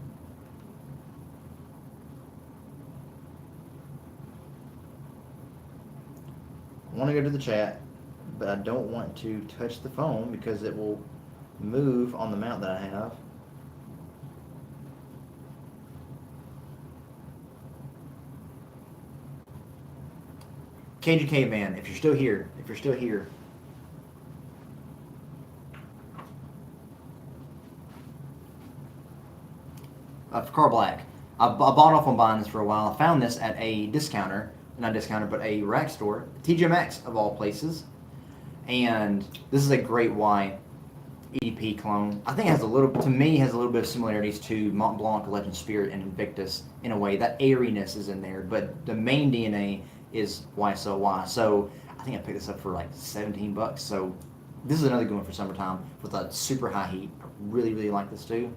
I want to go to the chat, but I don't want to touch the phone because it will move on the mount that I have. KGK man, if you're still here, Car Black. I bought off on buying this for a while. I found this at a discounter, not discounter, but a rack store, TJ Maxx of all places. And this is a great Y EDP clone. I think it has a little bit of similarities to Mont Blanc, Legend Spirit, and Invictus in a way. That airiness is in there, but the main DNA is YSL Y. So I think I picked this up for like $17. So this is another good one for summertime with a super high heat. I really, really like this too.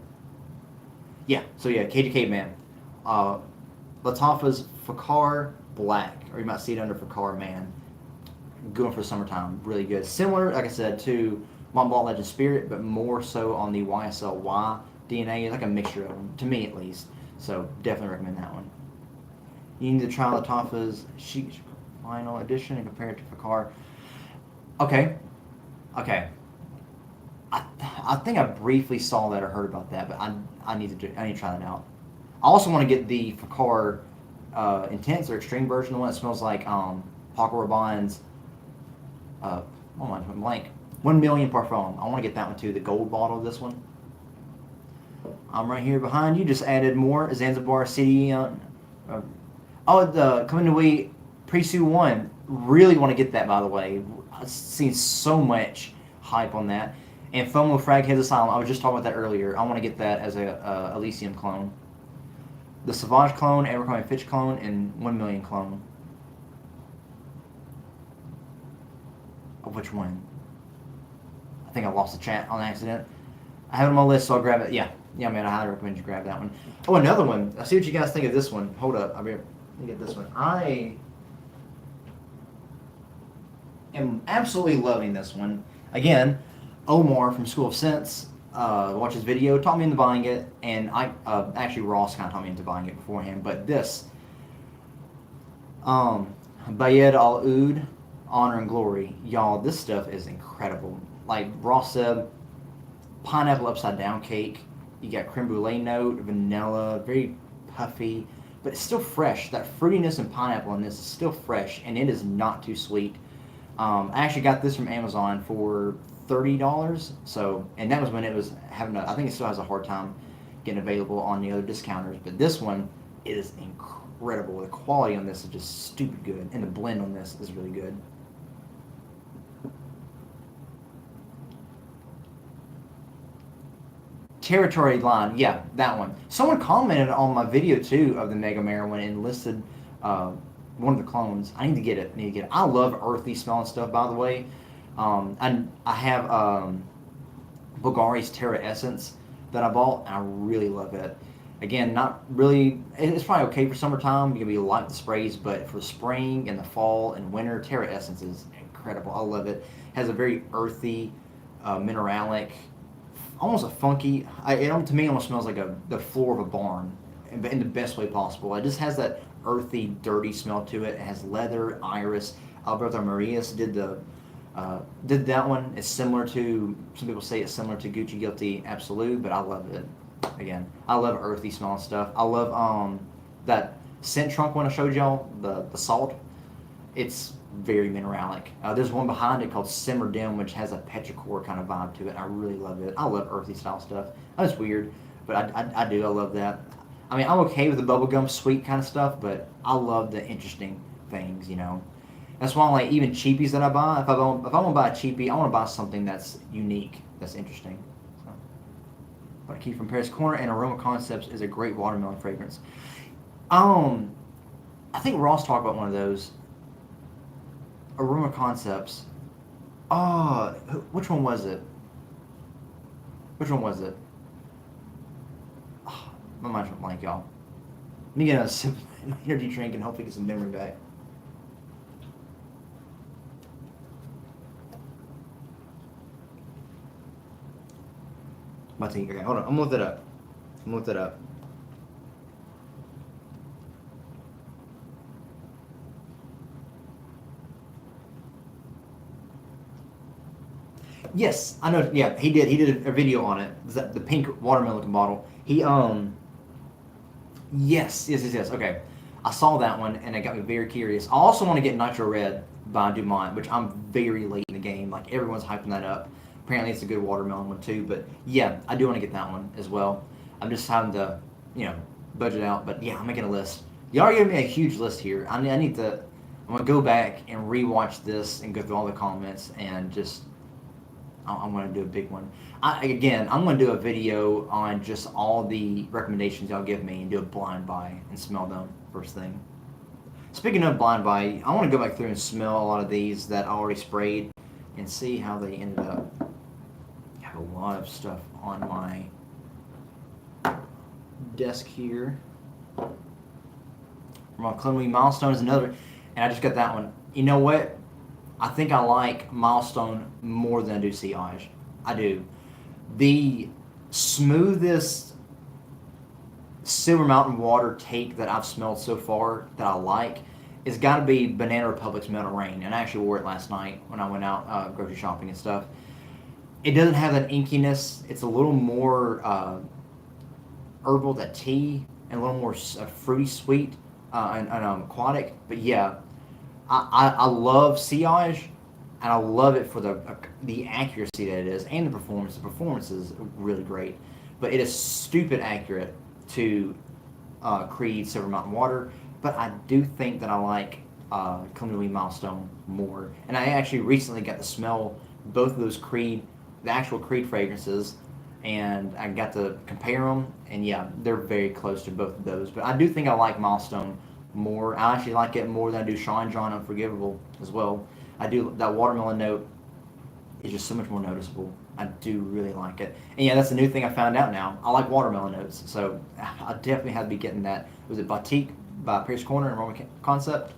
Yeah, so yeah, KGK man. Lattafa's Fakar Black, or you might see it under Fakar Man. Good one for summertime, really good. Similar, like I said, to Mont Blanc Legend Spirit, but more so on the YSL Y DNA. It's like a mixture of them, to me at least. So definitely recommend that one. You need to try Lattafa's Chic Final Edition and compare it to Fakar. Okay. I think I briefly saw that or heard about that, but I need to try that out. I also want to get the Fakar Intense or Extreme version, the one that smells like Paco Rabanne's oh my, blank. 1 Million Parfum. I want to get that one too, the gold bottle of this one. I'm right here behind you. Just added more Zanzibar City. The Kaminaway Presu 1. Really want to get that, by the way. I've seen so much hype on that. And FOMO Fragheads Asylum, I was just talking about that earlier. I want to get that as a Elysium clone. The Savage clone, Abercrombie Fitch clone, and 1 million clone. Which one? I think I lost the chat on accident. I have it on my list, so I'll grab it. Yeah, man, I highly recommend you grab that one. Oh, another one. I see what you guys think of this one. Hold up. Let me get this one. I am absolutely loving this one. Again, Omar from School of Sense watched his video, taught me into buying it, and actually Ross kind of taught me into buying it beforehand. But this, Bayed Al Oud, Honor and Glory, y'all. This stuff is incredible. Like Ross said, pineapple upside down cake. You got creme brulee note, vanilla, very puffy, but it's still fresh. That fruitiness and pineapple in this is still fresh, and it is not too sweet. I actually got this from Amazon for $30. So, and that was when it was having I think it still has a hard time getting available on the other discounters. But this one is incredible. The quality on this is just stupid good, and the blend on this is really good. Territory line, yeah, that one. Someone commented on my video too of the Mega Mare one and listed one of the clones. I need to get it. I love earthy smelling stuff, by the way. And I have Bulgari's Terra Essence that I bought, and I really love it. Again, not really. It's probably okay for summertime. You can be light with the sprays, but for spring and the fall and winter, Terra Essence is incredible. I love it. It has a very earthy, mineralic, almost a funky. To me, it almost smells like the floor of a barn, in the best way possible. It just has that earthy, dirty smell to it. It has leather, iris. Alberto Marias did that one. It's similar to, some people say it's similar to Gucci Guilty Absolute, but I love it. Again, I love earthy smelling stuff. I love that scent trunk one I showed y'all, the salt. It's very mineralic. There's one behind it called Simmer Dim, which has a petrichor kind of vibe to it. I really love it. I love earthy style stuff. That's weird, but I do. I love that. I mean, I'm okay with the bubblegum sweet kind of stuff, but I love the interesting things, you know. That's why, like, even cheapies that I buy, if I want to buy a cheapie, I want to buy something that's unique, that's interesting. So, but I keep from Paris Corner, and Aroma Concepts is a great watermelon fragrance. I think Ross talked about one of those. Aroma Concepts. Oh, which one was it? Oh, my mind's blank, y'all. Let me get a sip of my energy drink and hopefully get some memory back. Okay, hold on. I'm gonna look that up. Yes, I know. Yeah, he did. He did a video on it. The pink watermelon bottle. Yes. Okay, I saw that one, and it got me very curious. I also want to get Nitro Red by Dumont, which I'm very late in the game. Like, everyone's hyping that up. Apparently, it's a good watermelon one too. But yeah, I do want to get that one as well. I'm just having to, budget out. But yeah, I'm making a list. You already gave me a huge list here. I need to. I'm gonna go back and rewatch this and go through all the comments and just. I'm going to do a big one. I'm going to do a video on just all the recommendations y'all give me and do a blind buy and smell them first thing. Speaking of blind buy, I want to go back through and smell a lot of these that I already sprayed and see how they ended up. I have a lot of stuff on my desk here. My Cleanly Milestone is another, and I just got that one. You know what? I think I like Milestone more than I do Sillage. I do. The smoothest Silver Mountain water take that I've smelled so far that I like is got to be Banana Republic's Metal Rain. And I actually wore it last night when I went out grocery shopping and stuff. It doesn't have that inkiness. It's a little more herbal, that tea, and a little more fruity sweet and aquatic. But yeah. I love Sillage, and I love it for the accuracy that it is and the performance. The performance is really great. but it is stupid accurate to Creed Silver Mountain Water. But I do think that I like Columbia Weed Milestone more. And I actually recently got to smell both of those Creed, the actual Creed fragrances, and I got to compare them. And yeah, they're very close to both of those. But I do think I like Milestone more. I actually like it more than I do Sean John Unforgivable as well. I do that watermelon note is just so much more noticeable. I do really like it. And yeah, that's a new thing I found out now. I like watermelon notes, so I definitely had to be getting that. Was it Batik by Pierce Corner and Roman Concept?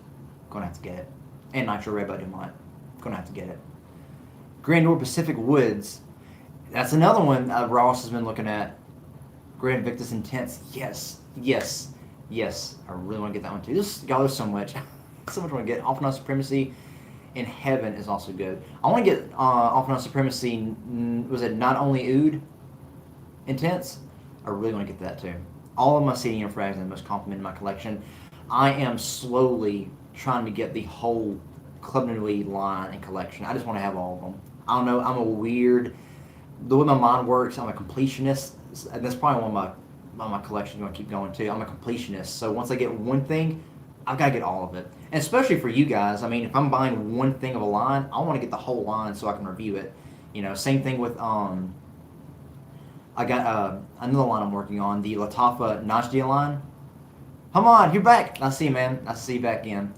Gonna have to get it. And Nitro Red by Dumont. Gonna have to get it. Grandeur Pacific Woods. That's another one Ross has been looking at. Grand Victus Intense. Yes, yes, yes. I really want to get that one too. Y'all, there's so much. So much I want to get. Off and On Supremacy in Heaven is also good. I want to get Off and On Supremacy. Was it Not Only Oud Intense? I really want to get that too. All of my CD and frags are the most complimented in my collection. I am slowly trying to get the whole Club Nouveau line and collection. I just want to have all of them. I don't know. I'm a weird. The way my mind works, I'm a completionist. And that's probably one of my collections going to keep going too. I'm a completionist. So once I get one thing, I've got to get all of it. And especially for you guys, I mean, if I'm buying one thing of a line, I want to get the whole line so I can review it. You know, same thing with I got another line I'm working on, the Lattafa Najdia line. Come on, you're back. Nice to see you, man. Nice to see you back again.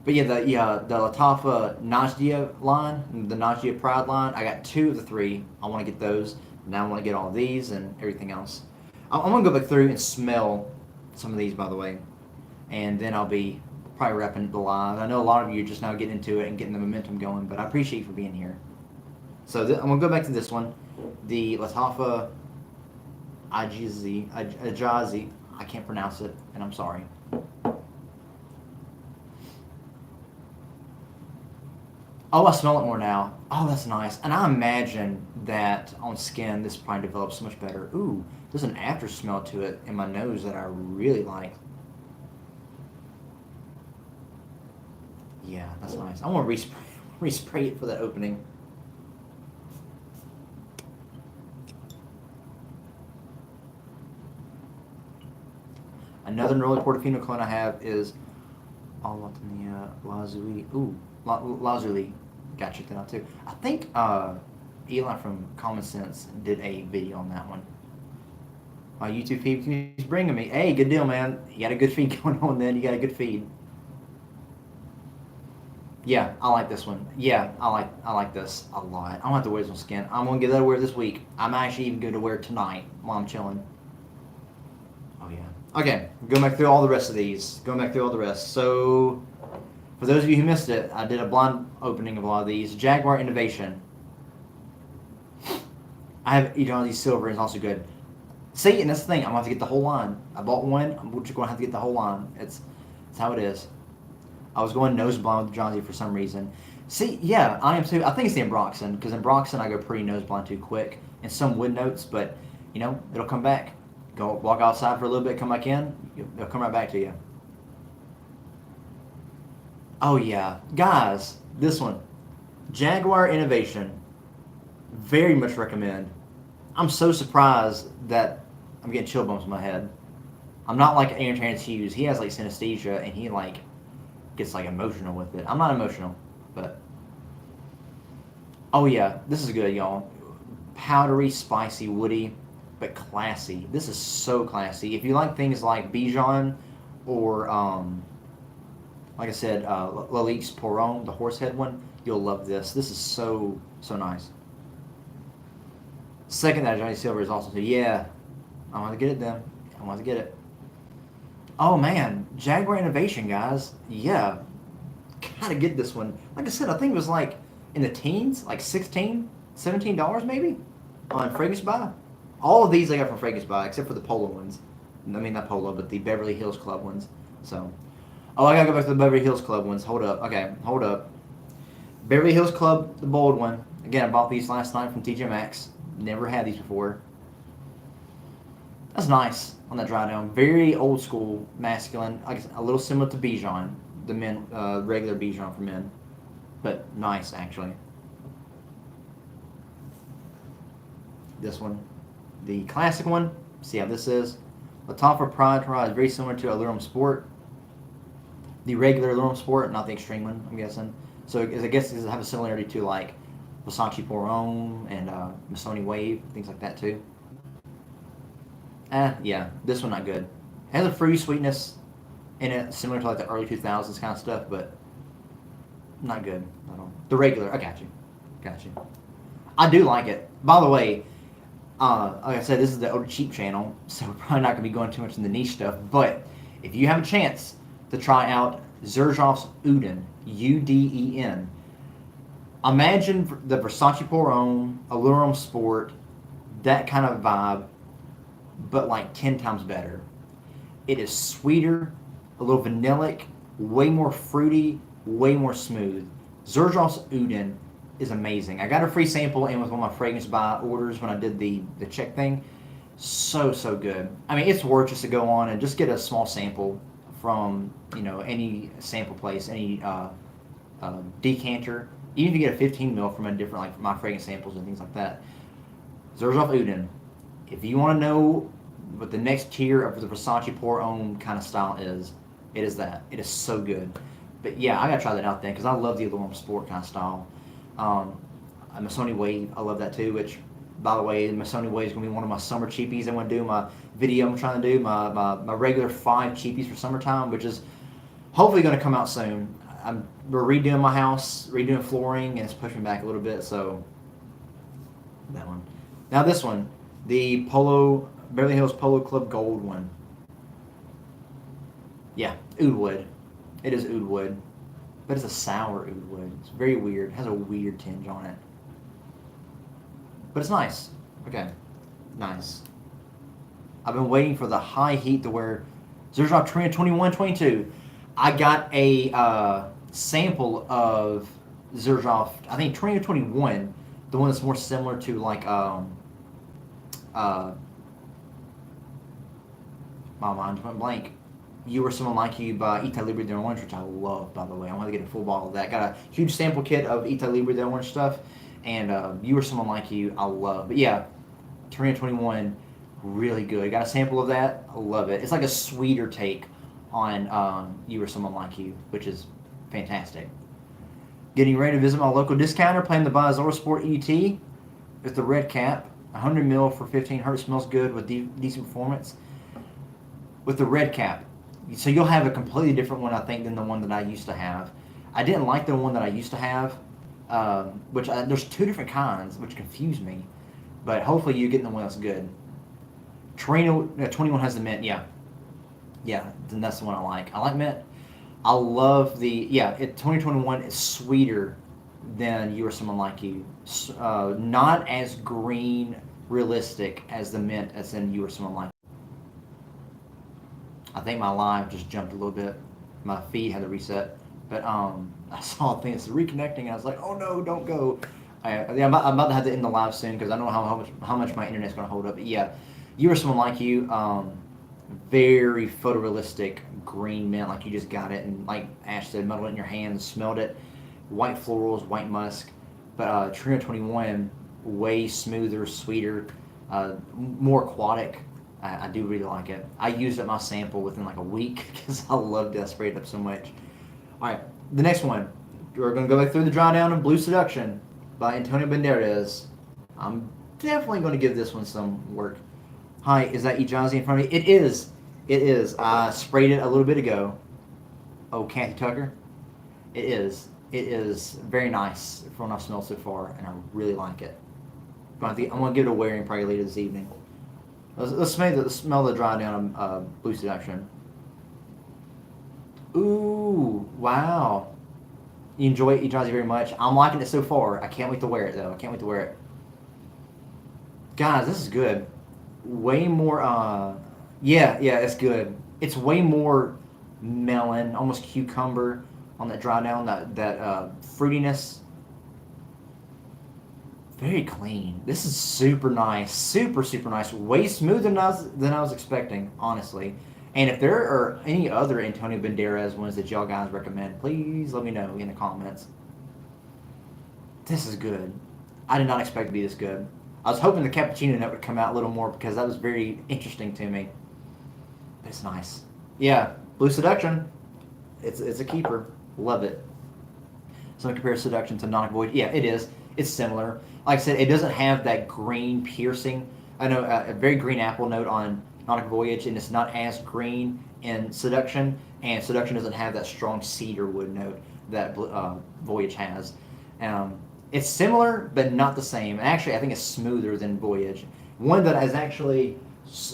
But yeah, the Lattafa Najdia line, the Najdia Pride line, I got 2 of the 3. I want to get those. Now I want to get all of these and everything else. I'm going to go back through and smell some of these, by the way. And then I'll be probably wrapping the live. I know a lot of you are just now getting into it and getting the momentum going, but I appreciate you for being here. So I'm going to go back to this one. The Lattafa Ajazi. I can't pronounce it, and I'm sorry. Oh, I smell it more now. Oh, that's nice. And I imagine that on skin, this probably develops so much better. Ooh, there's an after smell to it in my nose that I really like. Yeah, that's nice. I want to respray it for that opening. Another Neroli Portofino clone I have is Alatamia Lazuli. Ooh, Lazuli. Gotta check that out too. I think Eli from Common Sense did a video on that one. My YouTube feed keeps bringing me. Hey, good deal, man. You got a good feed going on then. You got a good feed. Yeah, I like this one. Yeah, I like this a lot. I don't have to wear this on skin. I'm gonna get that to wear this week. I'm actually even going to wear it tonight while I'm chilling. Oh yeah. Okay, going back through all the rest of these. Going back through all the rest. So, for those of you who missed it, I did a blind opening of a lot of these. Jaguar Innovation. I have Eternity Silver is also good. See, and that's the thing. I'm going to have to get the whole line. I bought one. I'm just going to have to get the whole line. It's how it is. I was going nose blind with John Z for some reason. See, yeah, I am too. I think it's the Ambroxan, because Ambroxan I go pretty nose blind too quick. And some wood notes, but, you know, it'll come back. Go walk outside for a little bit, come back in, it'll come right back to you. Oh, yeah. Guys, this one. Jaguar Innovation. Very much recommend. I'm so surprised that I'm getting chill bumps in my head. I'm not like Aaron Terrence Hughes. He has, like, synesthesia, and he, like, gets, like, emotional with it. I'm not emotional, but... Oh, yeah. This is good, y'all. Powdery, spicy, woody, but classy. This is so classy. If you like things like Bijan or, like I said, Lalix Poron, the horsehead one, you'll love this. This is so, so nice. Second, that Johnny Silver is also too. Yeah, I want to get it then. I want to get it. Oh man, Jaguar Innovation, guys. Yeah, gotta get this one. Like I said, I think it was like in the teens, like $16, $17 maybe on Fragrance Buy. All of these I got from Fragrance Buy, except for the Polo ones. I mean, not Polo, but the Beverly Hills Club ones. So, oh, I gotta go back to the Beverly Hills Club ones. Hold up. Okay, hold up. Beverly Hills Club, the bold one. Again, I bought these last night from TJ Maxx. Never had these before. That's nice on that dry down. Very old school, masculine. Like a little similar to Bijan, the men, regular Bijan for men, but nice actually. This one, the classic one. See how this is. Lattafa Priorat is very similar to Allurum Sport. The regular Allurum Sport, not the extreme one, I'm guessing. So I guess it have a similarity to like Versace Pour and Missoni Wave, things like that too. Yeah, this one not good. It has a fruity sweetness in it, similar to like the early 2000s kind of stuff, but not good at all. The regular, I got you. I do like it. By the way, like I said, this is the Oda Cheap channel, so we're probably not going to be going too much in the niche stuff, but if you have a chance to try out Xerjoff's Uden, Uden, imagine the Versace Pour Allurum Sport, that kind of vibe, but like 10 times better. It is sweeter, a little vanillic, way more fruity, way more smooth. Xerjoff's Uden is amazing. I got a free sample in with one of my fragrance buy orders when I did the check thing. So good. I mean, it's worth just to go on and just get a small sample from any sample place, any decanter. Even if you get a 15 ml from a different like my fragrance samples and things like that. Xerjoff Uden. If you want to know what the next tier of the Versace Pour Homme kind of style is, it is that. It is so good. But yeah, I gotta try that out then because I love the Allurum Sport kind of style. Missoni Wave, I love that too. Which, by the way, Missoni Wave is gonna be one of my summer cheapies. I'm gonna do my video. I'm trying to do my regular 5 cheapies for summertime, which is hopefully gonna come out soon. We're redoing my house, redoing flooring, and it's pushing back a little bit. So that one. Now this one, the Beverly Hills Polo Club Gold one. Yeah, oud wood. It is oud wood, but it's a sour oud wood. It's very weird. It has a weird tinge on it, but it's nice. Okay, nice. I've been waiting for the high heat to where Xerjoff 21-22. I got a sample of Xerjoff, I think 20-21, the one that's more similar to like my mind went blank. You Or Someone Like You by Ita Libre de Orange, which I love, by the way. I want to get a full bottle of that. Got a huge sample kit of Ita Libre de Orange stuff, and You Or Someone Like You, I love. But yeah, 20-21, really good. Got a sample of that. I love it. It's like a sweeter take on You Or Someone Like You, which is fantastic. Getting ready to visit my local discounter, planning to buy a Zoro Sport ET with the red cap, 100 ml for 15 hertz, smells good with decent performance. With the red cap. So you'll have a completely different one, I think, than the one that I used to have. I didn't like the one that I used to have, there's 2 different kinds, which confused me. But hopefully you're getting the one that's good. Torino 21 has the mint, yeah. Yeah, then that's the one I like. I like mint. I love 2021 is sweeter than You Or Someone Like You. Not as green, realistic as the mint as in You Or Someone Like You. I think my live just jumped a little bit. My feed had to reset. But I saw a thing that's reconnecting, and I was like, oh no, don't go. I'm about to have to end the live soon because I don't know how much my internet's going to hold up. But yeah, You Or Someone Like You, very photorealistic green mint, like you just got it, and like Ash said, metal it in your hands, smelled it. White florals, white musk. But Torino 21, way smoother, sweeter, more aquatic. I do really like it. I used up my sample within like a week because I loved it. I sprayed it up so much. All right, the next one. We're going to go back through the dry down of Blue Seduction by Antonio Banderas. I'm definitely going to give this one some work. Hi, is that Ijazi in front of me? It is. It is. I sprayed it a little bit ago. Oh, Kathy Tucker? It is. It is very nice from what I've smelled so far, and I really like it. I'm going to give it a wearing probably later this evening. Let's smell the dry down of Blue Seduction. Ooh, wow. You enjoy it, Ijazi, very much. I'm liking it so far. I can't wait to wear it, though. I can't wait to wear it. Guys, this is good. Way more, yeah, it's good. It's way more melon, almost cucumber on that dry down, that fruitiness. Very clean. This is super nice. Super nice. Way smoother than I was expecting, honestly. And if there are any other Antonio Banderas ones that y'all guys recommend, please let me know in the comments. This is good. I did not expect it to be this good. I was hoping the cappuccino note would come out a little more because that was very interesting to me. But it's nice. Yeah, Blue Seduction. It's a keeper. Love it. So compare Seduction to Nautical Voyage. Yeah, it is. It's similar. Like I said, it doesn't have that green piercing. I know a very green apple note on Nautical Voyage, and it's not as green in Seduction. And Seduction doesn't have that strong cedar wood note that Voyage has. Um, it's similar, but not the same. And actually, I think it's smoother than Voyage. One that is actually,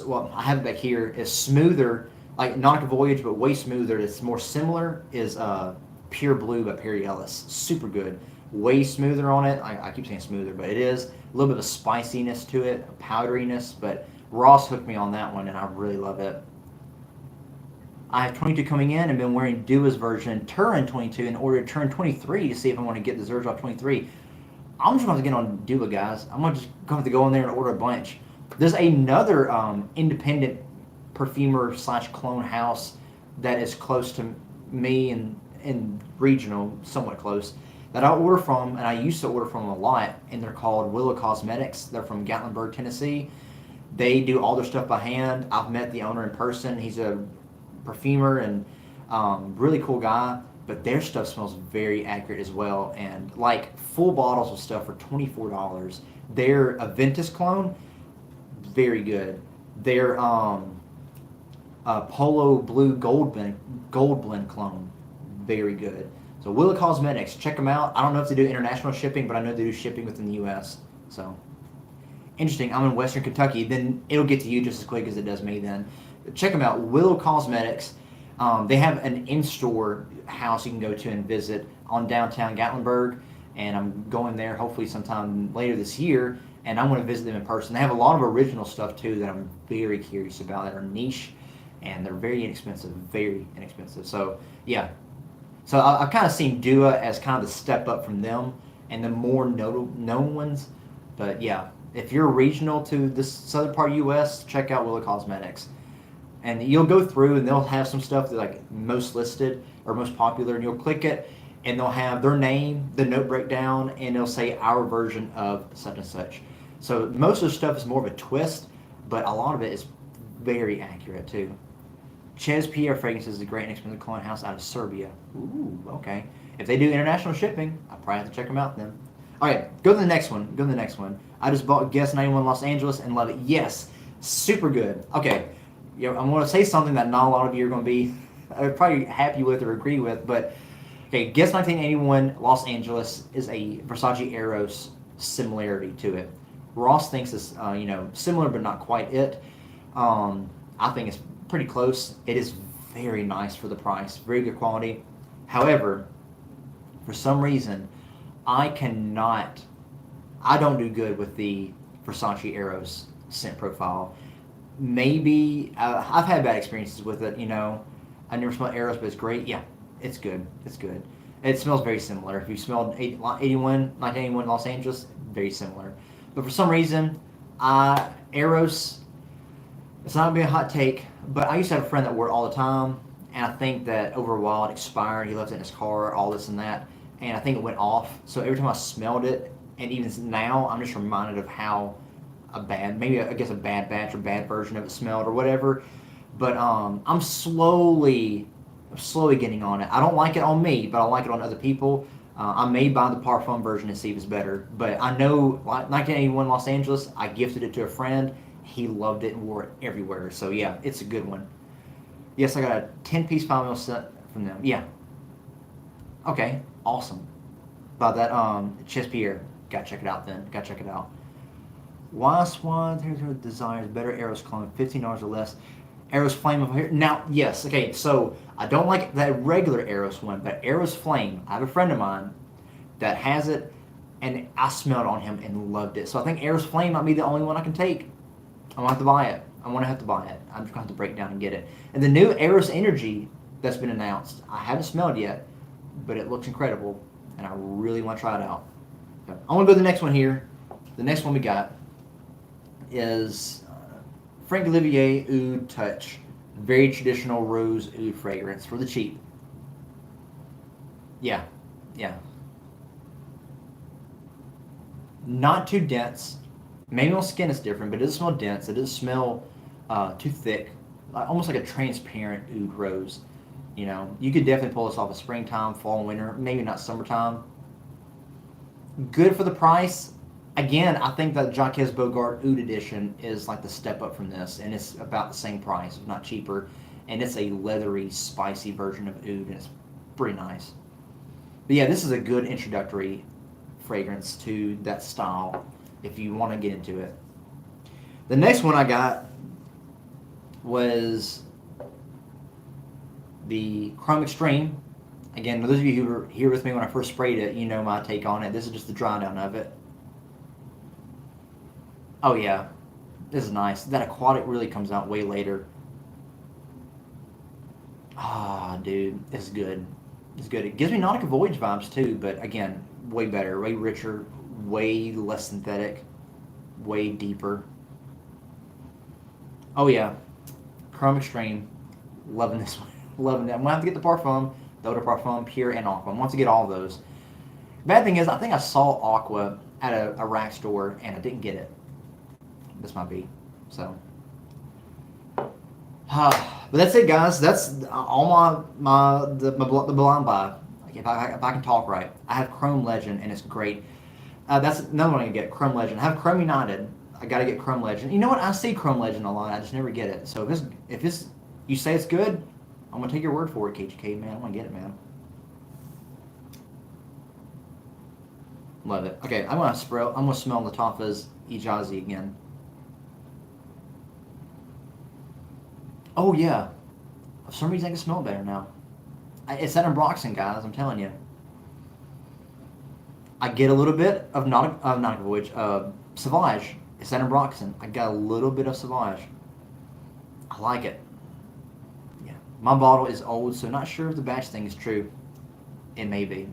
well, I have it back here, is smoother, like Nautical Voyage, but way smoother. It's more similar, is Pure Blue by Perry Ellis. Super good. Way smoother on it. I keep saying smoother, but it is. A little bit of a spiciness to it, a powderiness, but Ross hooked me on that one, and I really love it. I have 22 coming in and been wearing Dua's version Turin 22 in order to turn 23 to see if I want to get the Xerjoff 23. I'm just going to get on Dua, guys. I'm just going to go in there and order a bunch. There's another independent perfumer / clone house that is close to me and regional, somewhat close, that I order from, and I used to order from a lot, and they're called Willow Cosmetics. They're from Gatlinburg, Tennessee. They do all their stuff by hand. I've met the owner in person. He's a perfumer and really cool guy, but their stuff smells very accurate as well, and like full bottles of stuff for $24. Their Aventus clone, very good. Their Polo Blue Gold Blend clone, very good. So Willow Cosmetics, check them out. I don't know if they do international shipping, but I know they do shipping within the U.S. So interesting. I'm in Western Kentucky. Then it'll get to you just as quick as it does me. Then check them out. Willow Cosmetics. They have an in-store house you can go to and visit on downtown Gatlinburg, and I'm going there hopefully sometime later this year, and I'm going to visit them in person. They have a lot of original stuff too that I'm very curious about, that are niche, and they're very inexpensive. So yeah. So I've kind of seen Dua as kind of the step up from them and the more known ones. But yeah, if you're regional to the southern part of U.S., check out Willow Cosmetics. And you'll go through and they'll have some stuff that like most listed or most popular, and you'll click it and they'll have their name, the note breakdown, and they'll say our version of such and such. So most of the stuff is more of a twist, but a lot of it is very accurate too. Ches Pierre Fragrances is a great and expensive cologne house out of Serbia. Ooh, okay. If they do international shipping, I probably have to check them out then. All right, go to the next one. I just bought Guess 91 Los Angeles and love it. Yes, super good. Okay, I'm going to say something that not a lot of you are going to be probably happy with or agree with, but okay, Guess 1981 Los Angeles is a Versace Eros similarity to it. Ross thinks it's similar but not quite it. I think it's pretty close. It is very nice for the price, very good quality. However, for some reason, I don't do good with the Versace Eros scent profile. Maybe I've had bad experiences with it. I never smelled Eros, but it's great. Yeah, it's good. It smells very similar. If you smelled 1981 Los Angeles, very similar. But for some reason, Eros, it's not going to be a hot take, but I used to have a friend that wore it all the time, and I think that over a while it expired. He left it in his car, all this and that, and I think it went off. So every time I smelled it, and even now, I'm just reminded of how a bad batch or bad version of it smelled or whatever. But I'm slowly getting on it. I don't like it on me, but I like it on other people. I may buy the Parfum version and see if it's better. But I know, like 1981 Los Angeles, I gifted it to a friend. He loved it and wore it everywhere. So yeah, it's a good one. Yes, I got a 10-piece 5 ml set from them. Yeah. Okay, awesome. About that Ches Pierre. Gotta check it out then. Why Swan desires better Eros clone, $15 or less. Eros Flame over here. Now, yes, okay, so I don't like that regular Eros one, but Eros Flame, I have a friend of mine that has it, and I smelled on him and loved it. So I think Eros Flame might be the only one I can take. I'm going to have to buy it. I'm just going to have to break down and get it. And the new Eros Energy that's been announced, I haven't smelled yet, but it looks incredible, and I really want to try it out. Okay. I want to go to the next one here. The next one we got is Frank Olivier Oud Touch. Very traditional rose oud fragrance for the cheap. Yeah. Not too dense. Maybe on skin it's different, but it doesn't smell dense. It doesn't smell too thick, almost like a transparent oud rose. You know, you could definitely pull this off of springtime, fall, winter, maybe not summertime. Good for the price. Again, I think that Jacques Bogart Oud edition is like the step up from this, and it's about the same price, if not cheaper. And it's a leathery, spicy version of Oud, and it's pretty nice. But yeah, this is a good introductory fragrance to that style if you want to get into it. The next one I got was the Chrome Extreme. Again, for those of you who were here with me when I first sprayed it, you know my take on it. This is just the dry down of it. Oh yeah, this is nice. That aquatic really comes out way later. Ah, dude, it's good. It's good. It gives me Nautica Voyage vibes too, but again, way better, way richer, way less synthetic, way deeper. Oh yeah, Chrome Extreme, loving this one, loving it. I'm gonna have to get the Parfum, the Eau de Parfum Pure and Aqua. I want to get all of those. Bad thing is, I think I saw Aqua at a rack store and I didn't get it. This might be so. But that's it, guys. That's all the blind buy. Like if I can talk right, I have Chrome Legend and it's great. That's another one I can get. Chrome Legend. I have Chrome United. I gotta get Chrome Legend. You know what? I see Chrome Legend a lot. I just never get it. So if it's you say it's good, I'm gonna take your word for it, KGK man. I'm gonna get it, man. Love it. Okay, I'm gonna smell Lattafa's Ijazi again. Oh yeah. For some reason I can smell it better now. It's that Ambroxan, guys. I'm telling you. I get a little bit of not Voyage, Sauvage. It's that Ambroxan. I got a little bit of Sauvage. I like it. Yeah. My bottle is old, so not sure if the batch thing is true. It may be.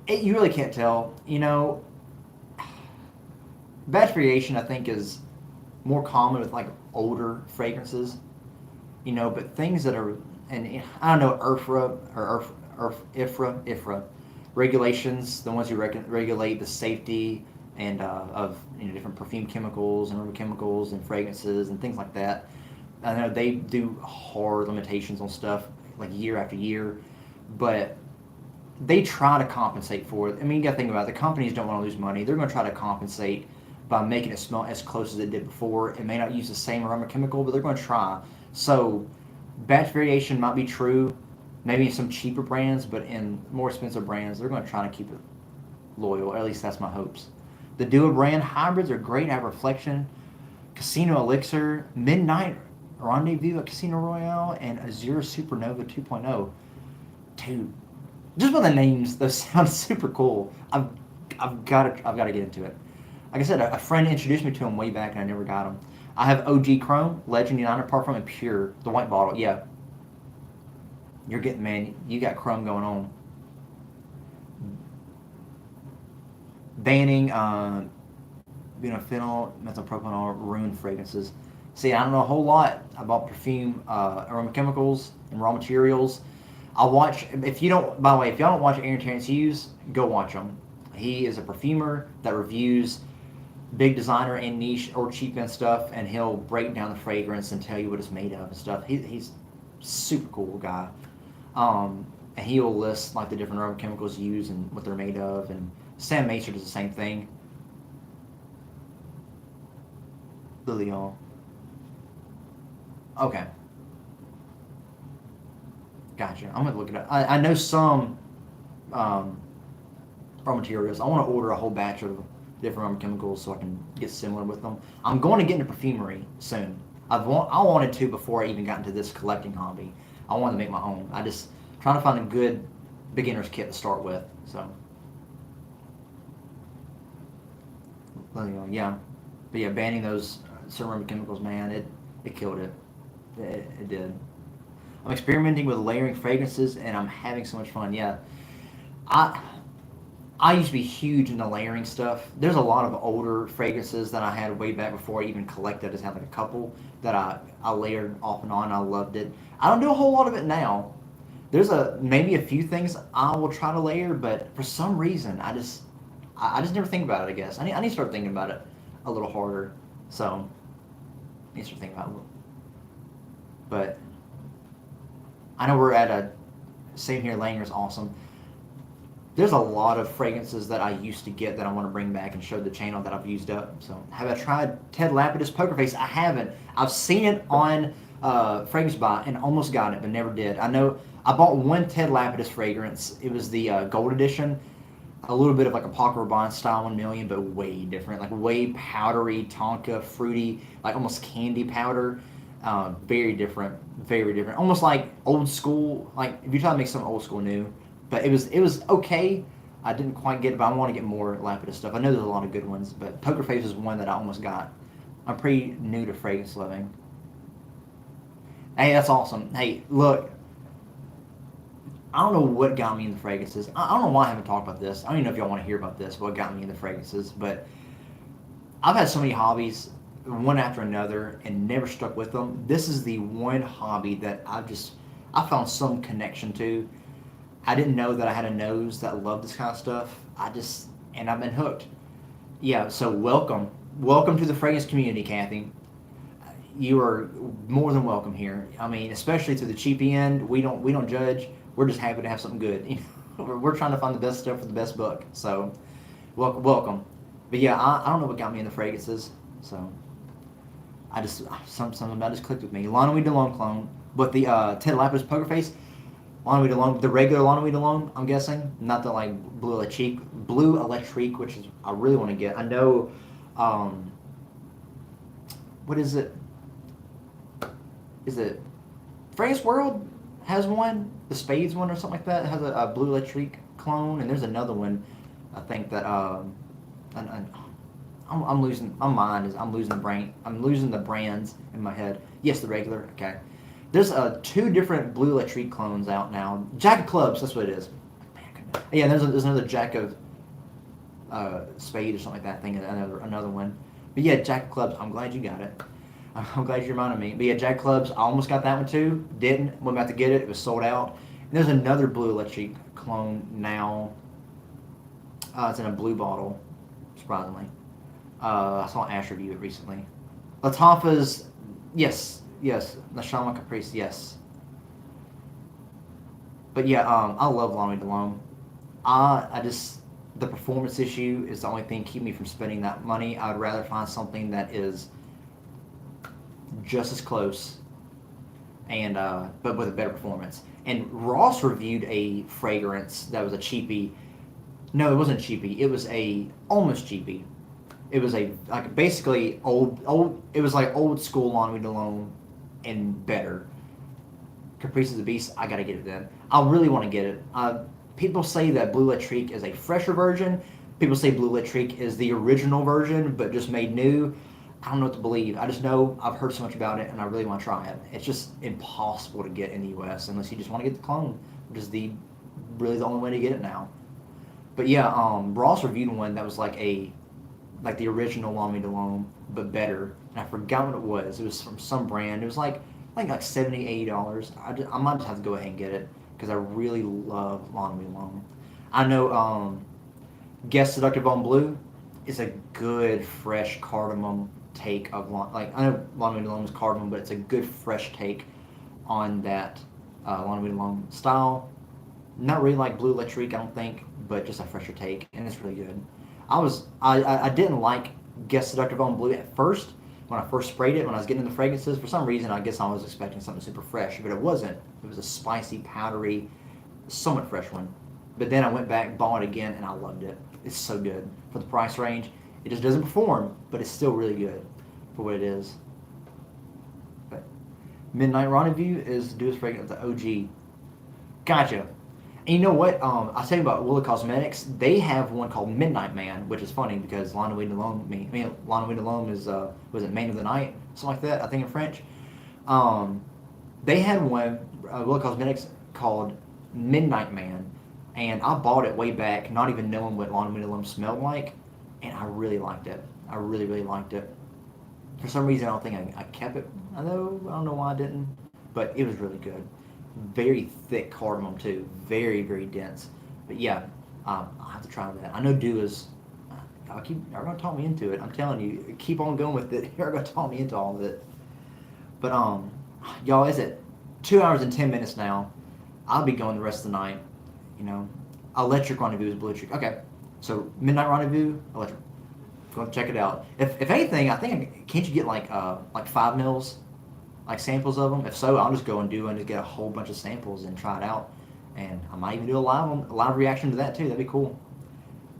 You really can't tell. You know, batch variation I think is more common with like older fragrances. You know, but things that are, and I don't know, IFRA regulations, the ones who regulate the safety and of different perfume chemicals and aroma chemicals and fragrances and things like that. I know they do hard limitations on stuff like year after year, but they try to compensate for it. I mean, you got to think about it. The companies don't want to lose money. They're going to try to compensate by making it smell as close as it did before. It may not use the same aroma chemical, but they're going to try. So batch variation might be true, maybe in some cheaper brands, but in more expensive brands, they're going to try to keep it loyal. At least that's my hopes. The Duo brand hybrids are great at Reflection, Casino Elixir, Midnight Rendezvous at Casino Royale, and Azure Supernova 2.0. Dude, just by the names, those sound super cool. I've got to get into it. Like I said, a friend introduced me to them way back, and I never got them. I have OG Chrome, Legend, United Parfum, and Pure, the white bottle. Yeah, you're getting, man. You got Chrome going on. Banning phenol, methylpropanol, ruin fragrances. See, I don't know a whole lot about perfume, aroma chemicals, and raw materials. I'll watch. If you don't, by the way, if y'all don't watch Aaron Terrence Hughes, go watch him. He is a perfumer that reviews big designer and niche or cheap end stuff, and he'll break down the fragrance and tell you what it's made of and stuff. He's super cool guy. And he'll list like the different aroma chemicals used and what they're made of. And Sam Macer does the same thing. Lilian. Okay. Gotcha. I'm gonna look it up. I know some raw materials. I want to order a whole batch of different aroma chemicals so I can get similar with them. I'm going to get into perfumery soon. I wanted to before I even got into this collecting hobby. I wanted to make my own. I just trying to find a good beginner's kit to start with. So, yeah, but yeah, banning those certain aroma chemicals, man, it killed it. It did. I'm experimenting with layering fragrances, and I'm having so much fun. Yeah, I used to be huge into layering stuff. There's a lot of older fragrances that I had way back before I even collected. I just had like a couple that I layered off and on. I loved it. I don't do a whole lot of it now. There's maybe a few things I will try to layer, but for some reason I just never think about it. I guess I need to start thinking about it. a little harder. So, I need to think about it. But I know we're at a same here. Langer's awesome. There's a lot of fragrances that I used to get that I want to bring back and show the channel that I've used up. So, have I tried Ted Lapidus Poker Face? I haven't. I've seen it on Fragrance Buy and almost got it, but never did. I know I bought one Ted Lapidus fragrance. It was the gold edition. A little bit of like a Paco Rabanne style 1 million, but way different. Like way powdery, tonka, fruity, like almost candy powder. Very different. Very different. Almost like old school. Like if you try to make something old school new. But it was okay. I didn't quite get it, but I want to get more Lapidus stuff. I know there's a lot of good ones, but Poker Face is one that I almost got. I'm pretty new to fragrance loving. Hey, that's awesome. Hey, look, I don't know what got me into fragrances. I don't know why I haven't talked about this. I don't even know if y'all want to hear about this, what got me into fragrances, but I've had so many hobbies, one after another, and never stuck with them. This is the one hobby that I found some connection to. I didn't know that I had a nose that loved this kind of stuff. And I've been hooked. Yeah, so welcome. Welcome to the fragrance community, Kathy. You are more than welcome here. I mean, especially to the cheapy end, we don't judge. We're just happy to have something good. We're trying to find the best stuff for the best buck. So, welcome. But yeah, I don't know what got me into fragrances. So, something about just clicked with me. Lana Louise Delhomme clone, but the Ted Lapidus Poker Face. Lana Louise Delhomme, the regular Lana Louise Delhomme, I'm guessing, not the like Blue Electrique, which is I really want to get. I know, what is it? Is it Fragrance World has one, the Spades one or something like that. It has a Blue Electrique clone, and there's another one. I think that I'm losing the brain. I'm losing the brands in my head. Yes, the regular. Okay. There's 2 different Blue Electrique clones out now. Jack of Clubs, that's what it is. Yeah, there's another Jack of Spade or something like that. I think another one. But yeah, Jack of Clubs. I'm glad you got it. I'm glad you reminded me. But yeah, Jack of Clubs. I almost got that one too. Didn't. Went about to get it. It was sold out. And there's another Blue Electrique clone now. It's in a blue bottle, surprisingly. I saw Ash review it recently. Lattafa's, yes. La Chambre Caprice, yes. But yeah, I love Lana Louise Delhomme. The performance issue is the only thing keeping me from spending that money. I would rather find something that is just as close, and but with a better performance. And Ross reviewed a fragrance that was a cheapie. No, it wasn't cheapie. It was almost cheapie. It was basically old. It was like old school Lana Louise Delhomme and better. Caprice of the Beast. I gotta get it then. I really want to get it. People say that Blue Electrique is a fresher version. People say Blue Electrique is the original version, but just made new. I don't know what to believe. I just know I've heard so much about it, and I really want to try it. It's just impossible to get in the U.S. unless you just want to get the clone, which is really the only way to get it now. But yeah, Ross reviewed one that was like the original Lana Louise Delhomme, but better. And I forgot what it was. It was from some brand. It was like $70, $80. I might just have to go ahead and get it because I really love Lana Louise Delhomme. I know Guess Seductive on Blue is a good fresh cardamom take of I know Lana Louise Delhomme is cardamom, but it's a good fresh take on that Lana Louise Delhomme style. Not really like Blue Electrique, I don't think, but just a fresher take, and it's really good. I didn't like Guess Seductive on Blue at first when I first sprayed it when I was getting into fragrances. For some reason, I guess I was expecting something super fresh, but it wasn't. It was a spicy, powdery, somewhat fresh one. But then I went back, bought it again, and I loved it. It's so good for the price range. It just doesn't perform, but it's still really good for what it is. But Midnight Rendezvous is the newest fragrance of the OG. Gotcha. And you know what? I'll tell you about Willa Cosmetics. They have one called Midnight Man, which is funny because Lana Louise Delhomme is, was it Man of the Night? Something like that, I think in French. They had one, Willa Cosmetics, called Midnight Man. And I bought it way back, not even knowing what Lana Louise Delhomme smelled like. And I really liked it. I really, really liked it. For some reason, I don't think I kept it. I don't know why I didn't. But it was really good. Very thick cardamom too, very, very dense. But yeah, I'll have to try that. I know Dew is Y'all gonna talk me into it. I'm telling you, keep on going with it. Y'all gonna talk me into all of it. But y'all, is it 2 hours and 10 minutes now? I'll be going the rest of the night. You know, Electric Rendezvous is Blue Cheek. Okay, so Midnight Rendezvous, Electric. Go check it out. If anything, I think can't you get like 5 mils, like samples of them? If so, I'll just go and just get a whole bunch of samples and try it out. And I might even do a live reaction to that too. That'd be cool.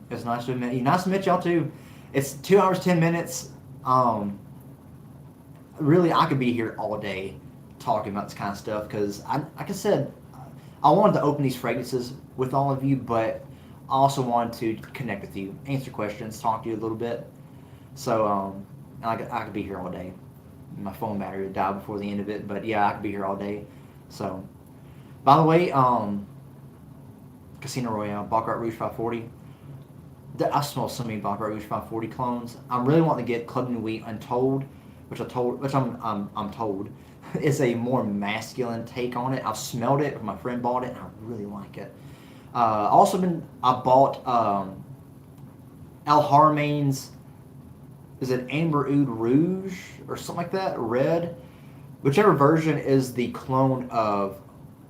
It's nice to meet y'all too. It's 2 hours 10 minutes. Really, I could be here all day talking about this kind of stuff because, like I said, I wanted to open these fragrances with all of you, but I also wanted to connect with you, answer questions, talk to you a little bit. So I could be here all day. My phone battery would die before the end of it, but yeah, I could be here all day. So, by the way, Casino Royale, Baccarat Rouge 540. I smell so many Baccarat Rouge 540 clones. I'm really wanting to get Club Nuit Untold, which I'm told is a more masculine take on it. I've smelled it. My friend bought it, and I really like it. I bought Al Haramain's, is it Amber Oud Rouge or something like that, red, whichever version is the clone of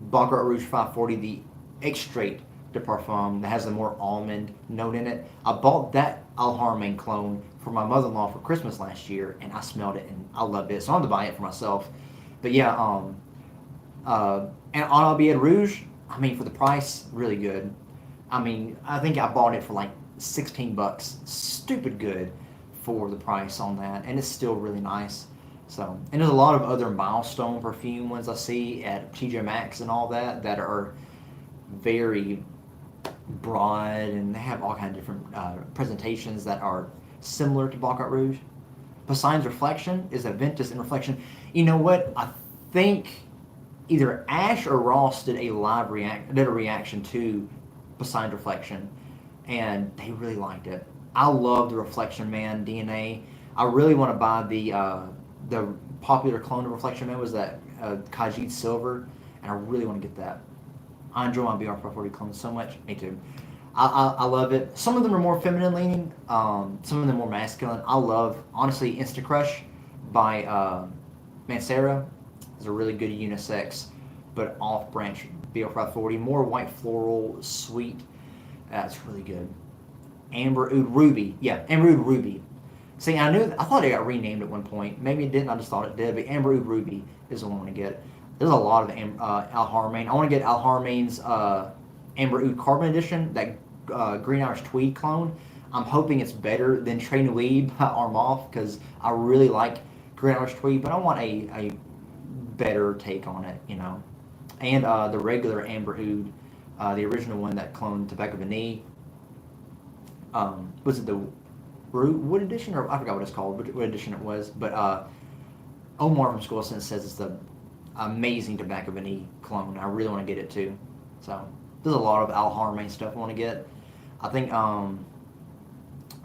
Baccarat Rouge 540, the Extrait de Parfum that has a more almond note in it. I bought that Al Haramain clone for my mother-in-law for Christmas last year, and I smelled it and I loved it, so I'm to buy it for myself. But yeah, and on Albied Rouge, I mean, for the price, really good. I mean, I think I bought it for like $16. Stupid good for the price on that, and it's still really nice. So, and there's a lot of other milestone perfume ones I see at TJ Maxx and all that are very broad, and they have all kinds of different presentations that are similar to Baccarat Rouge. Poseidon's Reflection is a Ventus in Reflection. You know what? I think either Ash or Ross did a reaction to Poseidon's Reflection, and they really liked it. I love the Reflection Man DNA. I really want to buy the popular clone of Reflection Man was that Khajiit Silver, and I really want to get that. I enjoy my BR540 clones so much. Me too. I love it. Some of them are more feminine leaning. Some of them more masculine. I love, honestly, Insta Crush by Mancera. It's a really good unisex, but off-branch BR540. More white floral, sweet. It's really good. Amber Oud Ruby. Yeah, Amber Oud Ruby. See, I thought it got renamed at one point. Maybe it didn't. I just thought it did. But Amber Oud Ruby is the one I want to get. There's a lot of Al Haramain. I want to get Al Haramain's Amber Oud Carbon Edition, that Green Irish Tweed clone. I'm hoping it's better than Très Nuit by Armaf because I really like Green Irish Tweed, but I want a better take on it, you know. And the regular Amber Oud, the original one that cloned Tobacco Vanille. Was it the Wood Edition, or I forgot what it's called, what edition it was, but Omar from School of Sense says it's the amazing Tobacco Vanille clone. I really want to get it too. So there's a lot of Al Haramain stuff I want to get. I think I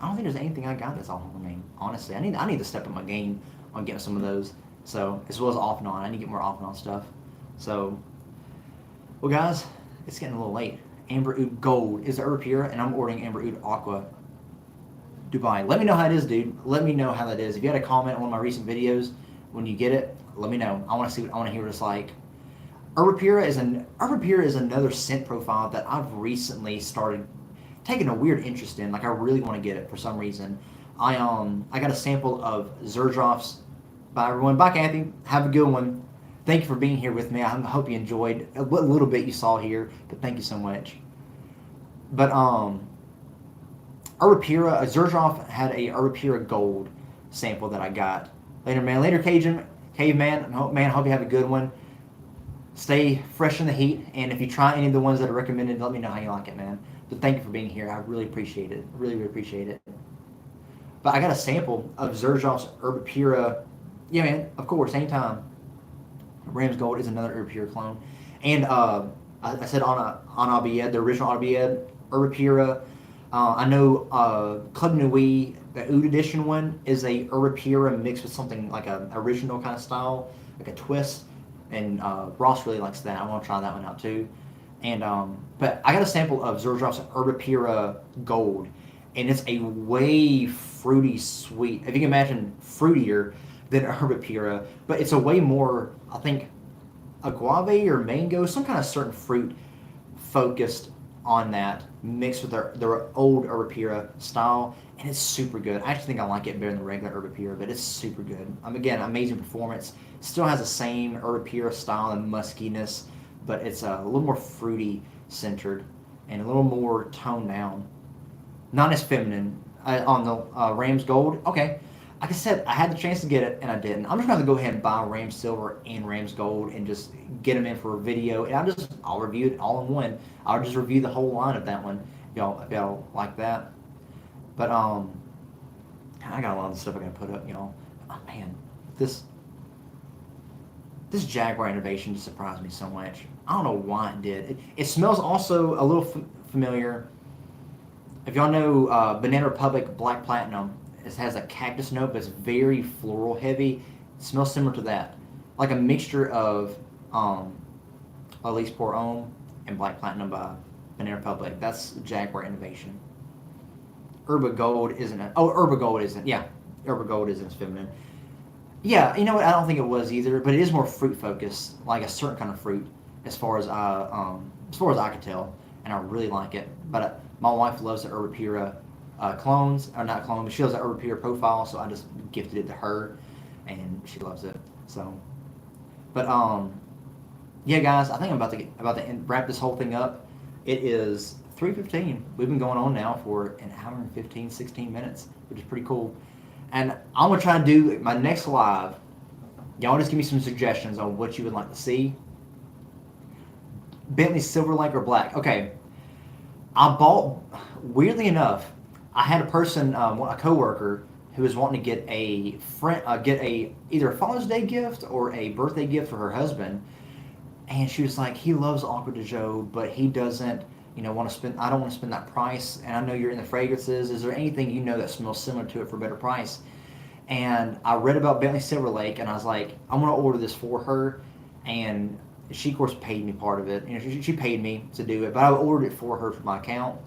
don't think there's anything I got that's Al Haramain. Honestly, I need to step up my game on getting some of those. So as well as off and on, I need to get more off and on stuff. So, well guys, it's getting a little late. Amber Oud Gold is the Herb Pura, and I'm ordering Amber Oud Aqua Dubai. Let me know how it is, dude. Let me know how that is. If you had a comment on one of my recent videos, when you get it, let me know. I want to hear what it's like. Herb Pura is another scent profile that I've recently started taking a weird interest in. Like I really want to get it for some reason. I got a sample of Xerjoff's by everyone. Bye, Kathy. Have a good one. Thank you for being here with me. I hope you enjoyed a little bit you saw here, but thank you so much. But Herb Pura, Xerjoff had a Herb Pura Gold sample that I got. Later, Caveman. Man, hope you have a good one. Stay fresh in the heat, and if you try any of the ones that are recommended, let me know how you like it, man. But thank you for being here. I really appreciate it. Really, really appreciate it. But I got a sample of Xerjoff's Herb Pura. Yeah, man, of course, anytime. Rams Gold is another Herb Pura clone. And I said on Albied, the original Albied, Herb Pura. I know Club Nuit, the Oud Edition one, is a Herb Pura mixed with something like an original kind of style, like a twist. And Ross really likes that. I want to try that one out too. And but I got a sample of Xerjoff's Herb Pura Gold, and it's a way fruity sweet. If you can imagine, fruitier than Herbapura, but it's a way more, I think, agave or mango, some kind of certain fruit focused on that, mixed with their old Herbapura style, and it's super good. I actually think I like it better than the regular Herbapura, but it's super good. Again, amazing performance. Still has the same Herbapura style and muskiness, but it's a little more fruity centered and a little more toned down. Not as feminine. On the Rams Gold, okay. Like I said, I had the chance to get it and I didn't. I'm just going to go ahead and buy Rams Silver and Rams Gold and just get them in for a video. And I'll review it all in one. I'll just review the whole line of that one if y'all like that. But I got a lot of stuff I got to put up, y'all. Oh man, this Jaguar innovation just surprised me so much. I don't know why it did. It smells also a little familiar. If y'all know Banana Republic Black Platinum, it has a cactus note, but it's very floral heavy. It smells similar to that. Like a mixture of Elise Pour Homme and Black Platinum by Banana Republic. That's Jaguar innovation. Herba Gold isn't it? Oh, Herba Gold isn't. Yeah, Herba Gold isn't as feminine. Yeah, you know what? I don't think it was either, but it is more fruit focused, like a certain kind of fruit, as far as I could tell, and I really like it. But my wife loves the Herbapura clones, or not clones, but she loves the Herbapura profile, so I just gifted it to her, and she loves it. So, but yeah, guys, I think I'm about to wrap this whole thing up. It is 3:15. We've been going on now for an hour and 15, 16 minutes, which is pretty cool. And I'm going to try to do my next live. Y'all just give me some suggestions on what you would like to see. Bentley Silver Lake or Black. Okay. I bought, weirdly enough, I had a person, a coworker, who was wanting to get either a Father's Day gift or a birthday gift for her husband. And she was like, he loves Acqua di Gio, but he doesn't, want to spend. I don't want to spend that price. And I know you're in the fragrances. Is there anything that smells similar to it for a better price? And I read about Bentley Silver Lake, and I was like, I'm going to order this for her. And she, of course, paid me part of it. She paid me to do it, but I ordered it for her for my account.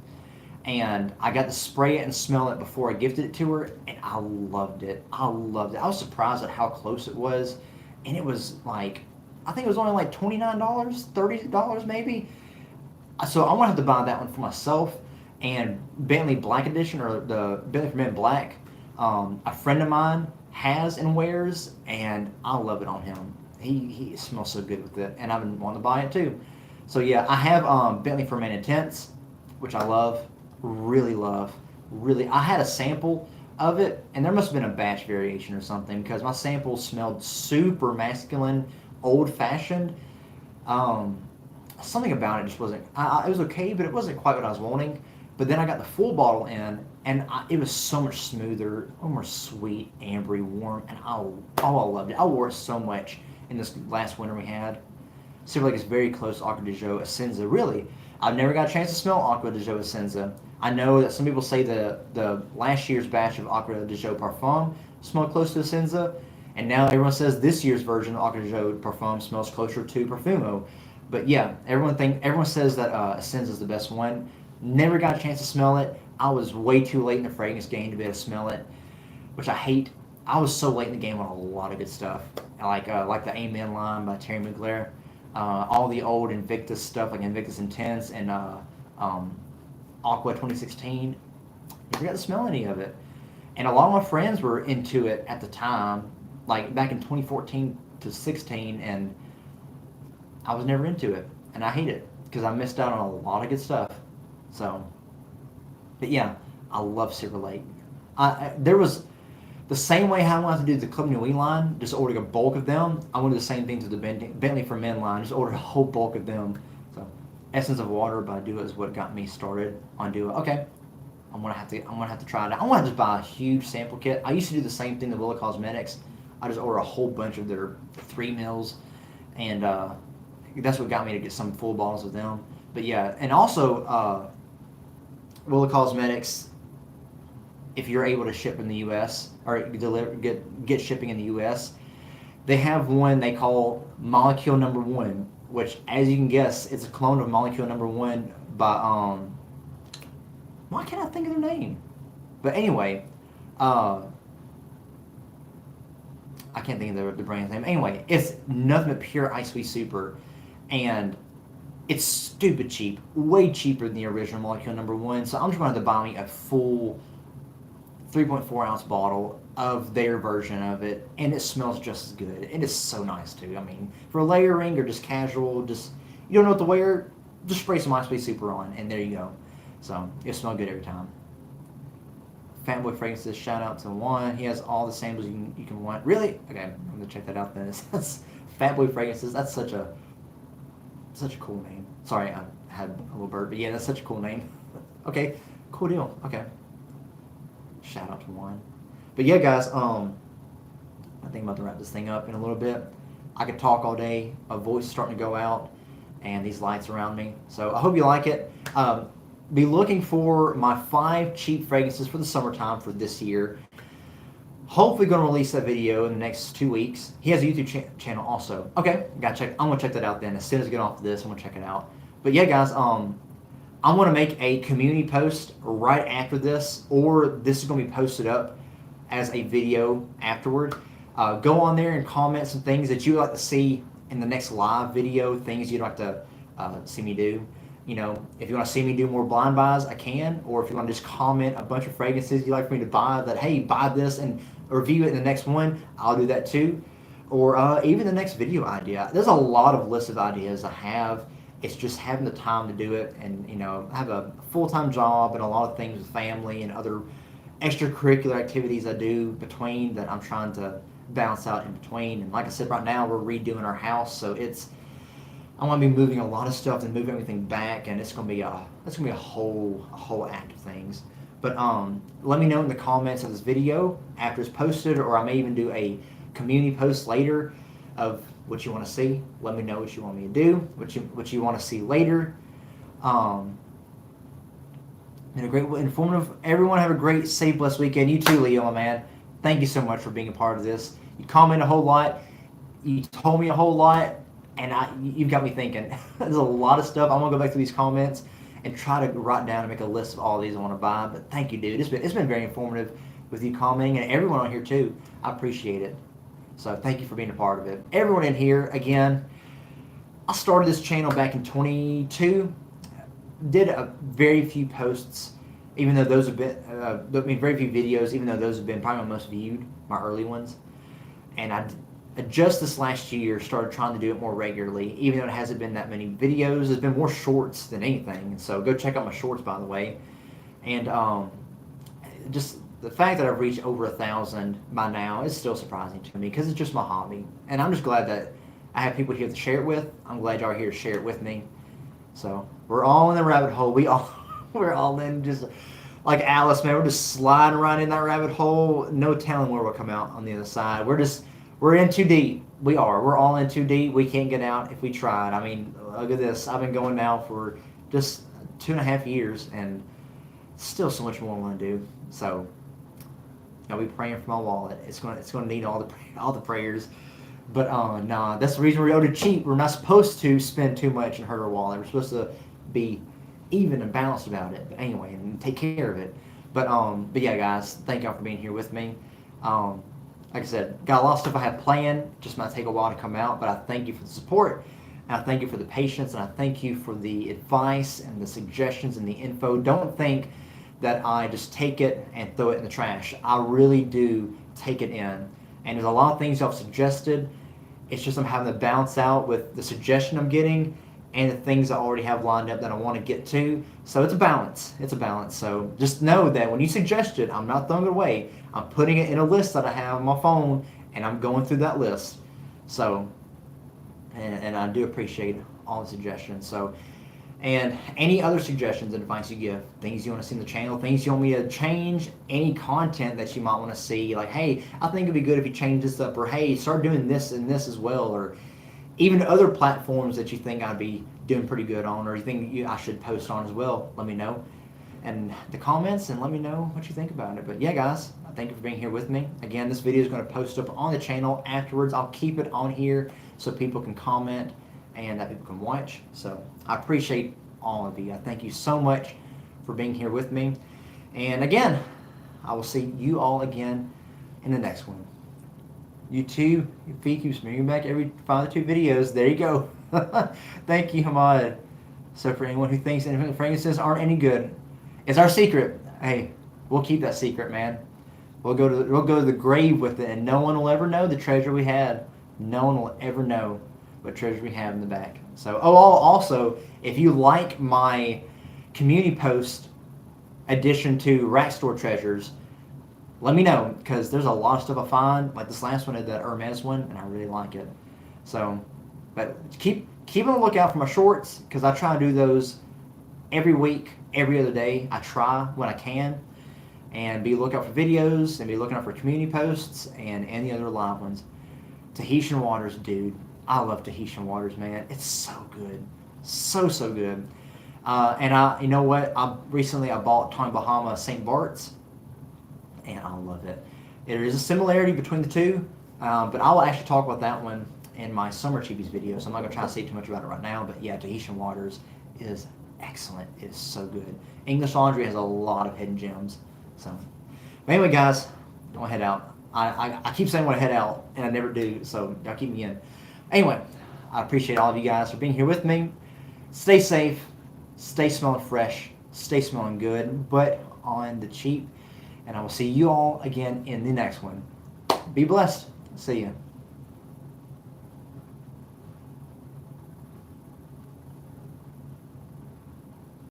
And I got to spray it and smell it before I gifted it to her, and I loved it. I was surprised at how close it was, and it was like, I think it was only like $29, $30 maybe. So I'm gonna have to buy that one for myself. And Bentley Black Edition, or the Bentley for Men Black, a friend of mine has and wears, and I love it on him. He smells so good with it, and I've been wanting to buy it too. So yeah, I have Bentley for Men Intense, which I love, really love. Really, I had a sample of it, and there must have been a batch variation or something, because my sample smelled super masculine, old-fashioned. Something about it just wasn't. It was okay, but it wasn't quite what I was wanting. But then I got the full bottle in, and it was so much smoother, more sweet, ambery, warm, and I loved it. I wore it so much in this last winter we had. Silver Lake is very close to Acqua di Gio Essenza. Really, I've never got a chance to smell Acqua di Gio Essenza. I know that some people say the last year's batch of Acqua di Gio Parfum smelled close to Essenza, and now everyone says this year's version of Acqua di Gio Parfum smells closer to Profumo. But yeah, everyone says that Essenza is the best one. Never got a chance to smell it. I was way too late in the fragrance game to be able to smell it, which I hate. I was so late in the game on a lot of good stuff, like the Amen line by Terry Mugler, all the old Invictus stuff like Invictus Intense and Aqua 2016. Never got to smell any of it, and a lot of my friends were into it at the time, like back in 2014 to 16, and I was never into it, and I hate it because I missed out on a lot of good stuff. So, but yeah, I love Silver Lake. There was the same way how I wanted to do the Club Noué line, just ordering a bulk of them. I want to do the same thing to the Bentley for Men line, just ordered a whole bulk of them. So, Essence of Water by Dua is what got me started on Dua. Okay, I'm gonna have to try it out. I'm gonna have to buy a huge sample kit. I used to do the same thing to Willa Cosmetics. I just order a whole bunch of their 3 mils, and that's what got me to get some full bottles of them. But yeah, and also Willa Cosmetics, if you're able to ship in the U.S. or get shipping in the U.S., they have one they call Molecule Number 1, which, as you can guess, it's a clone of Molecule Number 1 by why can't I think of their name? But anyway, I can't think of the brand's name. Anyway, it's nothing but pure Ice Sweet Super, and it's stupid cheap, way cheaper than the original Molecule Number One. So I'm just going to have to buy me a full 3.4 ounce bottle of their version of it, and it smells just as good. It is so nice too. I mean, for layering or just casual, just you don't know what to wear, just spray some Ice Sweet Super on, and there you go. So it smells good every time. Fanboy Fragrances, shout out to Juan. He has all the samples you can want. Really? Okay, I'm gonna check that out then. That's Fanboy Fragrances. That's such a cool name. Sorry, I had a little burp, but yeah, that's such a cool name. Okay, cool deal. Okay. Shout out to Juan. But yeah, guys, I think I'm about to wrap this thing up in a little bit. I could talk all day. My voice is starting to go out, and these lights around me. So I hope you like it. Be looking for my 5 cheap fragrances for the summertime for this year. Hopefully going to release that video in the next 2 weeks. He has a YouTube channel also. Okay, gotta check. I'm gonna check that out then. As soon as I get off of this, I'm gonna check it out. But yeah, guys, I'm gonna make a community post right after this, or this is gonna be posted up as a video afterward. Go on there and comment some things that you'd like to see in the next live video, things you'd like to see me do. You know, if you want to see me do more blind buys, I can. Or if you want to just comment a bunch of fragrances you'd like for me to buy that, hey, buy this and review it in the next one, I'll do that too. Or even the next video idea. There's a lot of lists of ideas I have. It's just having the time to do it. And, you know, I have a full-time job and a lot of things with family and other extracurricular activities I do between that I'm trying to balance out in between. And like I said, right now we're redoing our house, so I'm gonna be moving a lot of stuff and moving everything back, and it's gonna be a whole act of things. But let me know in the comments of this video after it's posted, or I may even do a community post later of what you want to see. Let me know what you want me to do, what you want to see later. Been a great, informative. Everyone have a great, safe, blessed weekend. You too, Leo, my man. Thank you so much for being a part of this. You comment a whole lot. You told me a whole lot. And you've got me thinking. There's a lot of stuff. I'm gonna go back to these comments and try to write down and make a list of all these I want to buy. But thank you, dude. It's been very informative with you commenting, and everyone on here too. I appreciate it. So thank you for being a part of it. Everyone in here, again, I started this channel back in 22. Did a very few posts, even though those have been, very few videos, even though those have been probably my most viewed, my early ones. And I just this last year started trying to do it more regularly, even though it hasn't been that many videos. There's been more shorts than anything, and so go check out my shorts, by the way. And just the fact that I've reached over 1,000 by now is still surprising to me, because it's just my hobby, and I'm just glad that I have people here to share it with. I'm glad y'all are here to share it with me. So we're all in the rabbit hole. We're all in, just like Alice, man. We're just sliding right in that rabbit hole. No telling where we'll come out on the other side. We're in too deep. We are. We're all in too deep. We can't get out if we tried. I mean, look at this. I've been going now for just 2.5 years, and still so much more I want to do. So I'll be praying for my wallet. It's going to need all the prayers. But nah, that's the reason we're able to cheat. We're not supposed to spend too much and hurt our wallet. We're supposed to be even and balanced about it. But anyway, and take care of it. But yeah, guys, thank y'all for being here with me. Like I said, got a lot of stuff I have planned. Just might take a while to come out, but I thank you for the support, and I thank you for the patience, and I thank you for the advice and the suggestions and the info. Don't think that I just take it and throw it in the trash. I really do take it in, and there's a lot of things y'all suggested. It's just I'm having to balance out with the suggestion I'm getting and the things I already have lined up that I want to get to. So it's a balance. It's a balance. So just know that when you suggest it, I'm not throwing it away. I'm putting it in a list that I have on my phone, and I'm going through that list. So, and I do appreciate all the suggestions. So, and any other suggestions and advice you give, things you want to see in the channel, things you want me to change, any content that you might want to see, like, hey, I think it'd be good if you change this up, or hey, start doing this and this as well, or even other platforms that you think I'd be doing pretty good on, or you think I should post on as well, let me know in the comments, and let me know what you think about it. But yeah, guys, thank you for being here with me. Again, this video is going to post up on the channel afterwards. I'll keep it on here so people can comment and that people can watch. So I appreciate all of you. I thank you so much for being here with me. And again, I will see you all again in the next one. You too, your feet keeps moving back every 5 to 2 videos. There you go. Thank you, Hamad. So for anyone who thinks independent fragrances aren't any good, it's our secret. Hey, we'll keep that secret, man. We'll go to the grave with it, and no one will ever know the treasure we had. No one will ever know what treasure we have in the back. So, also, if you like my community post addition to Rack Store Treasures, let me know, because there's a lot of stuff I find. Like this last one, the Hermes one, and I really like it. So, but keep on the lookout for my shorts, because I try to do those every week, every other day. I try when I can, and be looking out for videos, and be looking out for community posts and any other live ones. Tahitian waters, dude. I love Tahitian waters, man. It's so good, so good. And you know what? Recently I bought Tommy Bahama St. Bart's, and I love it. There is a similarity between the two, but I will actually talk about that one in my Summer Cheapies video, so I'm not going to try to say too much about it right now, but yeah, Tahitian waters is excellent. It is so good. English Laundry has a lot of hidden gems. So, but anyway, guys, I want to head out. I keep saying I want to head out, and I never do, so y'all keep me in. Anyway, I appreciate all of you guys for being here with me. Stay safe, stay smelling fresh, stay smelling good, but on the cheap. And I will see you all again in the next one. Be blessed. See ya.